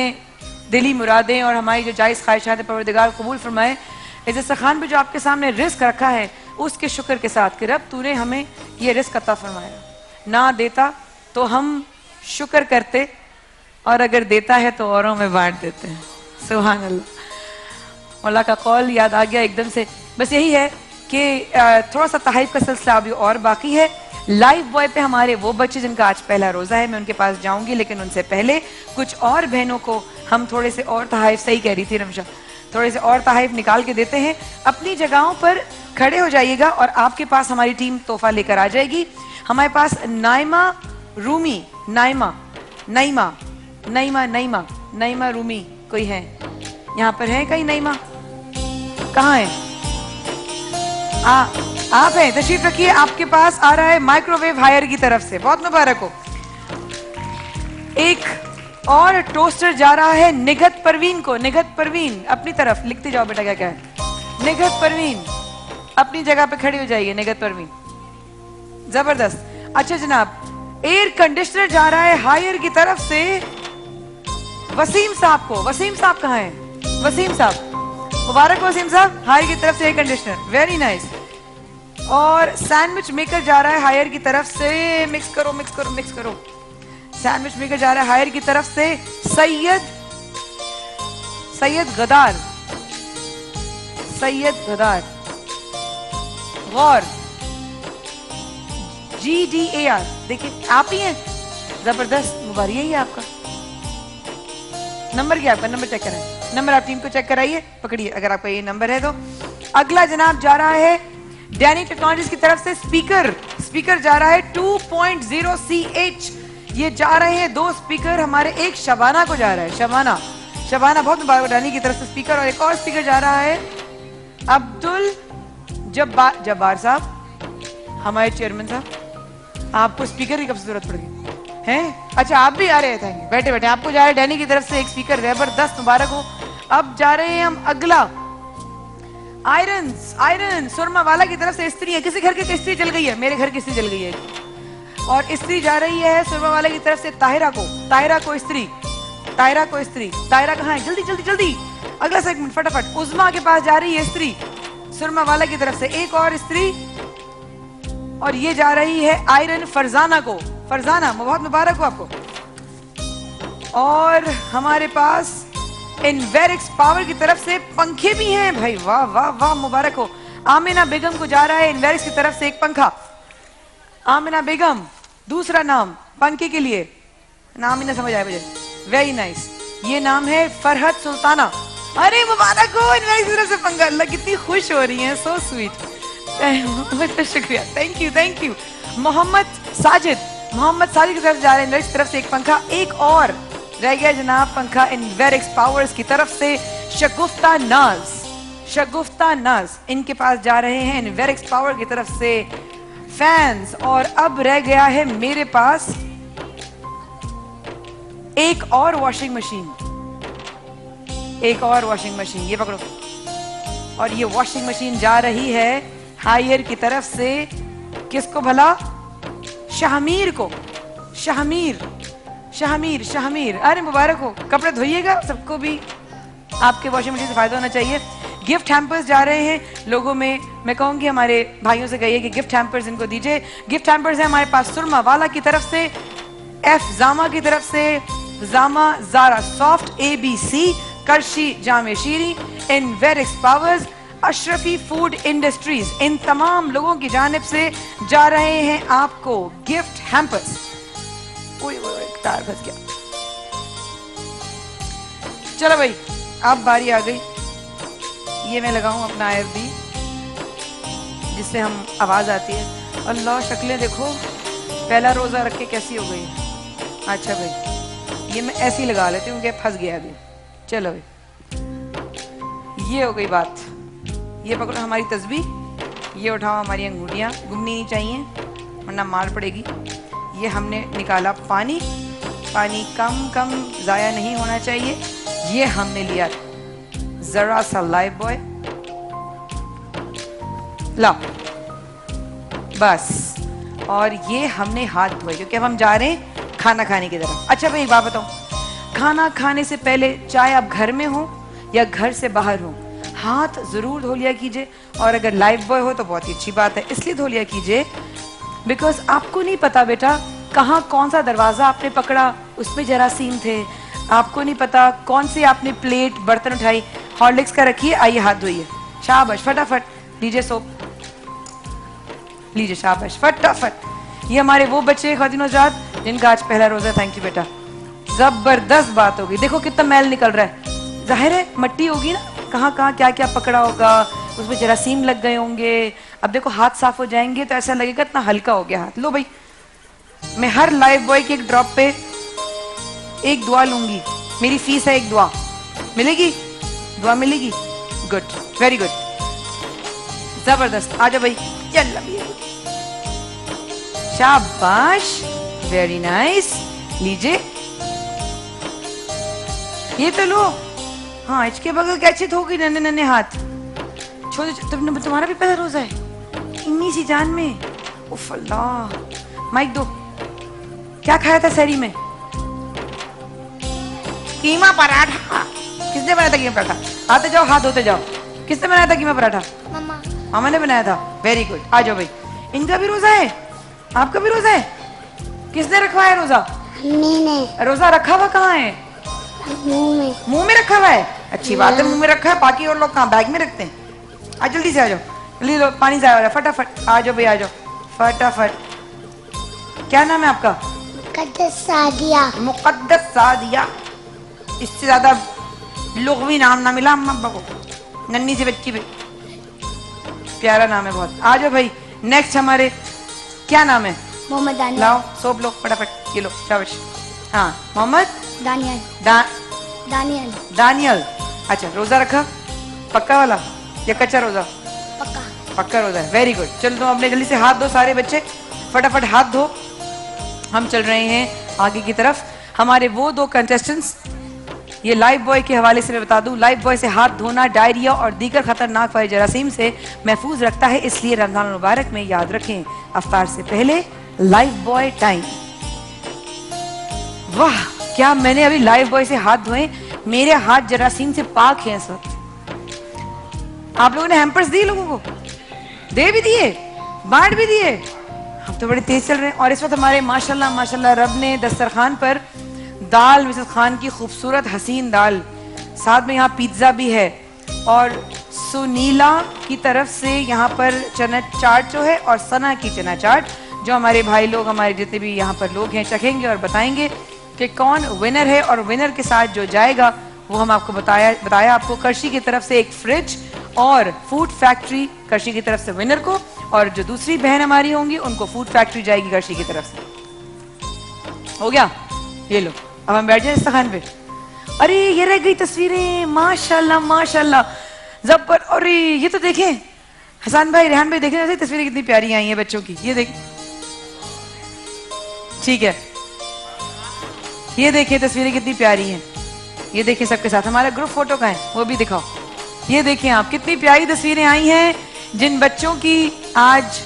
दिली मुरादें और हमारी जो जायज़ ख्वाहिशात परवरदिगार कबूल फरमाए, इस दस्तरखान पे जो आपके सामने रिस्क रखा है उसके शुक्र के साथ कि रब तूने हमें ये रिस्क अता फरमाया, ना देता तो हम शुक्र करते और अगर देता है तो औरों में बांट देते हैं। सुभान अल्लाह। मौला का कौल याद आ गया एकदम से। बस यही है कि थोड़ा सा तहरीफ का सिलसिला अभी और बाकी है। लाइव बॉय पे हमारे वो बच्चे जिनका आज पहला रोजा है, मैं उनके पास जाऊंगी, लेकिन उनसे पहले कुछ और बहनों को हम थोड़े से और तहरीफ, सही कह रही थी रमशा, थोड़े से और तहरीफ निकाल के देते हैं। अपनी जगहों पर खड़े हो जाइएगा और आपके पास हमारी टीम तोहफा लेकर आ जाएगी। हमारे पास नाइमा रूमी, नाइमा रूमी कोई है यहाँ पर? है कहीं नाइमा? कहाँ है? आप हैं, तशरीफ रखिए। आपके पास आ रहा है माइक्रोवेव हायर की तरफ से, बहुत मुबारक हो। एक और टोस्टर जा रहा है निगत परवीन को। निगत परवीन अपनी तरफ लिखते जाओ बेटा, क्या क्या है। निगत परवीन अपनी जगह पे खड़ी हो जाइए। निगत परवीन, जबरदस्त। अच्छा जनाब, एयर कंडीशनर जा रहा है हायर की तरफ से वसीम साहब को। वसीम साहब कहाँ हैं? वसीम साहब, मुबारक वसीम साहब, हायर की तरफ से एयर कंडीशनर, वेरी नाइस। और सैंडविच मेकर जा रहा है हायर की तरफ से, मिक्स करो मिक्स करो मिक्स करो। सैंडविच मेकर जा रहा है हायर की तरफ से सैयद गदार गौर GDAR। देखिए आप ही हैं, जबरदस्त, मुबारक। यही है आपका नंबर, क्या आपका नंबर चेक कराएं। नंबर आप टीम को चेक कराइए, पकड़िए अगर आपका ये नंबर है तो। अगला जनाब जा रहा है डैनी टेक्नोलॉजीज की तरफ से स्पीकर जा रहा है 2.0 CH। ये जा रहे हैं 2 स्पीकर हमारे, एक शबाना को जा रहा है, शबाना बहुत मुबारक डैनी की तरफ से स्पीकर। और एक और स्पीकर जा रहा है अब्दुल जब्बार साहब, हमारे चेयरमैन साहब। आपको स्पीकर की कब जरूरत पड़ गई हैं? अच्छा आप भी आ रहे हैं, थैंक यू। बैठे बैठे आपको जा रहे हैं डैनी की तरफ से एक स्पीकर, जबरदस्त, मुबारक हो। अब जा रहे हैं हम अगला, आयरन सुरमा वाला की तरफ से इस्त्री है। किसी घर की इस्त्री जल गई है? मेरे घर की इस्त्री जल गई है। और इस्त्री जा रही है सुरमा वाले की तरफ से ताहिरा को इस्त्री, ताहिरा कहाँ है? जल्दी जल्दी जल्दी, अगला सेगमेंट फटाफट। उज़मा के पास जा रही है इस्त्री सुरमा वाला की तरफ से, एक और इस्त्री, और ये जा रही है आयरन फरजाना को। फरजाना बहुत मुबारक हो आपको। और हमारे पास इनवेरिक्स पावर की तरफ से पंखे भी हैं भाई, वाह वाह वाह, मुबारक हो। आमिना बेगम को जा रहा है इनवेरिक्स की तरफ से एक पंखा। आमिना बेगम, दूसरा नाम पंखे के लिए, नाम ही ना समझ आया मुझे, वेरी नाइस। ये नाम है फरहत सुल्ताना। अरे मुबारक हो, इनवेरिक्स की तरफ से पंखा। अल्लाह कितनी खुश हो रही है, सो स्वीट, बहुत शुक्रिया, थैंक यू। मोहम्मद साजिद की तरफ जा रहे हैं इनवेरिक्स की तरफ से एक पंखा। एक और रह गया जनाब पंखा इनवेरिक्स पावर्स की तरफ से, शगुफ्ता नाज इनके पास जा रहे हैं इनवेरिक्स पावर की तरफ से फैंस। और अब रह गया है मेरे पास एक और वॉशिंग मशीन, ये पकड़ो। और ये वॉशिंग मशीन जा रही है हायर की तरफ से, किसको भला? शाहमीर को। शाहमीर, अरे मुबारक हो। कपड़े धोइएगा, सबको भी आपके वॉशिंग मशीन से फायदा होना चाहिए। गिफ्ट हैम्पर्स जा रहे हैं लोगों में, मैं कहूंगी हमारे भाइयों से कहिए कि गिफ्ट हैम्पर्स इनको दीजिए। गिफ्ट हैम्पर्स है हमारे पास सुरमा वाला की तरफ से, एफ जामा की तरफ से, जामा जारा सॉफ्ट, ABC करशी जामे शीरी, इनवेरिक्स पावर्स, अशरफी फूड इंडस्ट्रीज, इन तमाम लोगों की जानिब से जा रहे हैं आपको गिफ्ट हैम्पर्स। तार फंस गया। चलो भाई, अब बारी आ गई। ये मैं लगाऊं अपना IFB जिससे हम आवाज आती है। अल्लाह शक्लें देखो, पहला रोजा रख के कैसी हो गई। अच्छा भाई, ये मैं ऐसी लगा लेती हूँ कि फंस गया अभी। चलो भाई, ये हो गई बात। ये पकड़ो हमारी तस्बीह, ये उठाओ हमारी अंगूठियाँ, घूमनी नहीं चाहिए वरना मार पड़ेगी। ये हमने निकाला पानी कम ज़ाया नहीं होना चाहिए। ये हमने लिया जरा सा लाइफ बॉय, ला बस, और ये हमने हाथ धोए क्योंकि अब हम जा रहे हैं खाना खाने की तरफ। अच्छा भाई एक बात बताओ, खाना खाने से पहले चाहे आप घर में हो या घर से बाहर हो, हाथ जरूर धो लिया कीजिए। और अगर लाइफ बॉय हो तो बहुत ही अच्छी बात है, इसलिए धो लिया कीजिए बिकॉज आपको नहीं पता बेटा कहाँ कौन सा दरवाजा आपने पकड़ा, उसमें जरासीम थे। आपको नहीं पता कौन सी आपने प्लेट बर्तन उठाई। हॉर्लिक्स का रखिए, आइए हाथ धोइए, शाबाश, फटाफट लीजिए सोप, लीजिए शाबाश, फटाफट। ये हमारे वो बच्चे खातिन-ओ-जात जिनका आज पहला रोजा। थैंक यू बेटा, जबरदस्त बात होगी। देखो कितना मैल निकल रहा है, जाहिर है मट्टी होगी ना, कहाँ कहाँ क्या क्या पकड़ा होगा, उसमें जरासीम लग गए होंगे। अब देखो हाथ साफ हो जाएंगे तो ऐसा लगेगा इतना हल्का हो गया हाथ। लो भाई, मैं हर लाइफ बॉय के एक ड्रॉप पे एक दुआ लूंगी, मेरी फीस है, एक दुआ मिलेगी, दुआ मिलेगी। गुड, वेरी गुड, जबरदस्त। आ जाओ भाई, चल शाबाश, वेरी नाइस। लीजिए ये तो लो। हाँ, इसके बगल कैसे धोगी नन्हे नन्हे हाथ, छोटे। तुम्हारा भी पहला रोजा है इन्नी सी जान में। उफ अल्लाह, माइक दो। क्या खाया था सहरी में? कीमा पराठा। किसने बनाया था कीमा पराठा? आते जाओ, हाथ धोते जाओ। किसने बनाया था कीमा पराठा? मामा ने बनाया था, वेरी गुड। आ जाओ भाई, इनका भी रोजा है, आपका भी रोजा है। किसने रखवाया रोजा? मैंने। रोजा रखा हुआ कहाँ है? मुंह में रखा हुआ है। अच्छी बात है, मुंह में रखा है। बाकी और लोग कहाँ बैग में रखते हैं। आज जल्दी से आ जाओ, ले लो, पानी जाया हो रहा है, फटाफट आ जाओ भाई, आ जाओ फटाफट। क्या नाम है आपका? मुक़द्दस सादिया। इससे ज्यादा लुग़वी नाम ना मिला अम्मा अब्बा को, नन्ही सी बच्ची पे, प्यारा नाम है बहुत। आ जाओ भाई, नेक्स्ट हमारे क्या नाम है? मोहम्मद दानियल। लाओ सोप लो फटाफट, ये लो शाबाश। हाँ, मोहम्मद दानियल। दानियल। अच्छा, रोजा रखा पक्का वाला या कच्चा रोजा? पक्का रोजा है, वेरी गुड। चलो तुम अपने जल्दी से हाथ धो, सारे बच्चे फटाफट हाथ धो। हम चल रहे हैं आगे की तरफ हमारे वो 2 कंटेस्टेंट्स, ये लाइफ बॉय के हवाले से मैं बता दूं, लाइफ बॉय से हाथ धोना डायरिया और दीगर खतरनाक वायरस जरासीम से महफूज रखता है, इसलिए रमजान मुबारक में याद रखें अफ्तार से पहले लाइफ बॉय टाइम। वाह, क्या मैंने अभी लाइफ बॉय से हाथ धोए, मेरे हाथ जरासीम से पाक हैं इस वक्त। आप लोगों ने हैम्पर्स दिए, लोगों को दे भी दिए, बांट भी दिए, हम तो बड़े तेज चल रहे हैं। और इस वक्त हमारे माशाल्लाह माशाल्लाह रब ने दस्तरखान पर दाल, मिसेस खान की खूबसूरत हसीन दाल, साथ में यहाँ पिज्जा भी है, और सुनीला की तरफ से यहाँ पर चना चाट जो है, और सना की चना चाट, जो हमारे भाई लोग, हमारे जितने भी यहाँ पर लोग हैं, चखेंगे और बताएंगे कि कौन विनर है। और विनर के साथ जो जाएगा वो हम आपको बताया आपको करशी की तरफ से एक फ्रिज और फूड फैक्ट्री करशी की तरफ से विनर को, और जो दूसरी बहन हमारी होंगी उनको फूड फैक्ट्री जाएगी करशी की तरफ से। हो गया, ये लो, अब हम बैठ जाए इस्तखान पे। अरे ये रह गई तस्वीरें, माशाल्लाह माशाल्लाह जबर। अरे ये तो देखें हसन भाई, रेहान भाई, देखें तस्वीरें कितनी प्यारी आई हैं बच्चों की, ये देख, ठीक है, ये देखिए तस्वीरें कितनी प्यारी हैं, ये देखिए सबके साथ। हमारा ग्रुप फोटो का है, वो भी दिखाओ। ये देखिए आप, कितनी प्यारी तस्वीरें आई हैं जिन बच्चों की आज।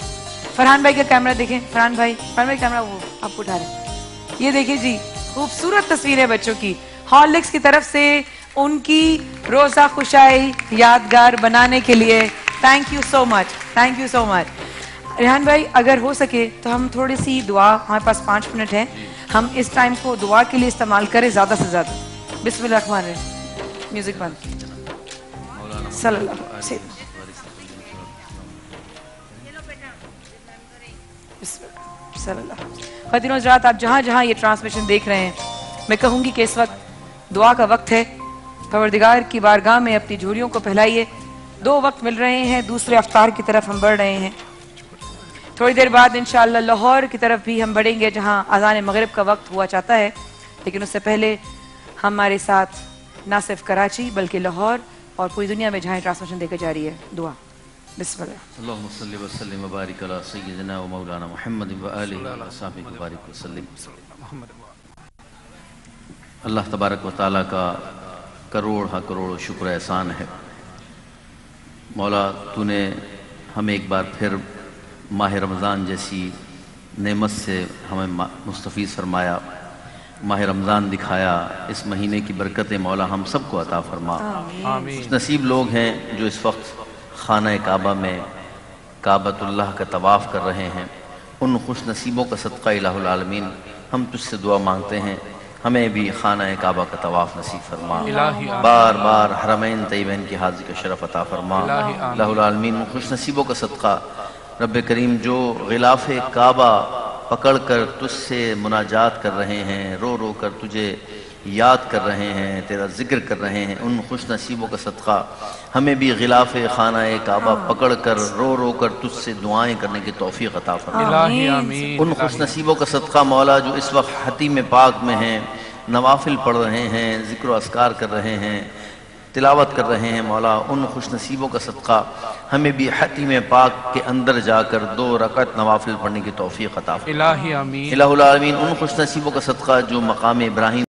फरहान भाई का कैमरा देखें, फरहान भाई कैमरा वो आप उठा रहे, ये देखिए जी, खूबसूरत तस्वीरें बच्चों की। हॉर्लिक्स की तरफ से उनकी रोजा खुशाई यादगार बनाने के लिए thank you so much, thank you so much. Rehan भाई अगर हो सके तो हम थोड़ी सी दुआ, हमारे पास 5 मिनट है, हम इस टाइम को दुआ के लिए इस्तेमाल करें ज्यादा से ज्यादा। बिस्मिल्लाह रहमान रहीम, म्यूजिक बंद। सल्लल्लाहु अलैहि वसल्लम। ख़वातीन हज़रात, आप जहाँ जहाँ ये ट्रांसमिशन देख रहे हैं, मैं कहूँगी कि इस वक्त दुआ का वक्त है। परवरदिगार की बारगाह में अपनी झोलियों को फैलाइए। 2 वक्त मिल रहे हैं, दूसरे अफ्तार की तरफ हम बढ़ रहे हैं। थोड़ी देर बाद इंशाअल्लाह लाहौर की तरफ भी हम बढ़ेंगे, जहाँ अज़ान मगरिब का वक्त हुआ चाहता है। लेकिन उससे पहले हमारे साथ ना सिर्फ कराची बल्कि लाहौर और पूरी दुनिया में जहाँ ट्रांसमिशन देकर जा रही है, दुआ। बिस्मिल्लाह। अल्लाहुम्मा सल्लि व सल्लिम व बारिक अला सय्यिदिना व मौलाना मुहम्मद व आलिहि व अस्हाबिहि व बारिक व सल्लिम। अल्लाह तबारक व तआला का करोड़ शुक्र एहसान है। मौला, तूने हमें एक बार फिर माह रमज़ान जैसी नेमत से हमें मुस्तफ़ीज़ फरमाया, माह रमज़ान दिखाया। इस महीने की बरकतें मौला हम सबको अता फरमा। आमीन। नसीब लोग हैं जो इस वक्त खाना काबा में काबतुल्लाह का तवाफ़ कर रहे हैं। उन खुश नसीबों का सदक़ा इलाहुल आलमीन हम तुझसे दुआ मांगते हैं, हमें भी खाना काबा का तवाफ़ नसीब फरमा। बार बार हरमैन तय्यबैन की हाज़िरी का शरफ़ अता फरमा। इलाहुल आलमीन खुश नसीबों का सदक़ा रब्बे करीम जो ग़िलाफ़ काबा पकड़ कर तुझसे मुनाजात कर रहे हैं, रो रो कर तुझे याद कर रहे हैं, तेरा जिक्र कर रहे हैं, उन खुश नसीबों का सदक़ा हमें भी ग़िलाफ़ खाना काबा पकड़ कर रो रो कर तुझसे दुआएं करने की तौफ़ीक़ अता फरमा। उन खुश नसीबों का सदक़ा मौला जो इस वक्त हतीम पाक में हैं, नवाफिल पढ़ रहे हैं, ज़िक्र व अस्कार कर रहे हैं, तिलावत कर रहे हैं, मौला उन खुश नसीबों का सदक़ा हमें भी हतीम पाक के अंदर जाकर 2 रकअत नवाफिल पढ़ने की तौफ़ीक़ अता फरमा। इलाहुल आमीन। उन खुश नसीबों का सदक़ा जो मकाम इब्राहीम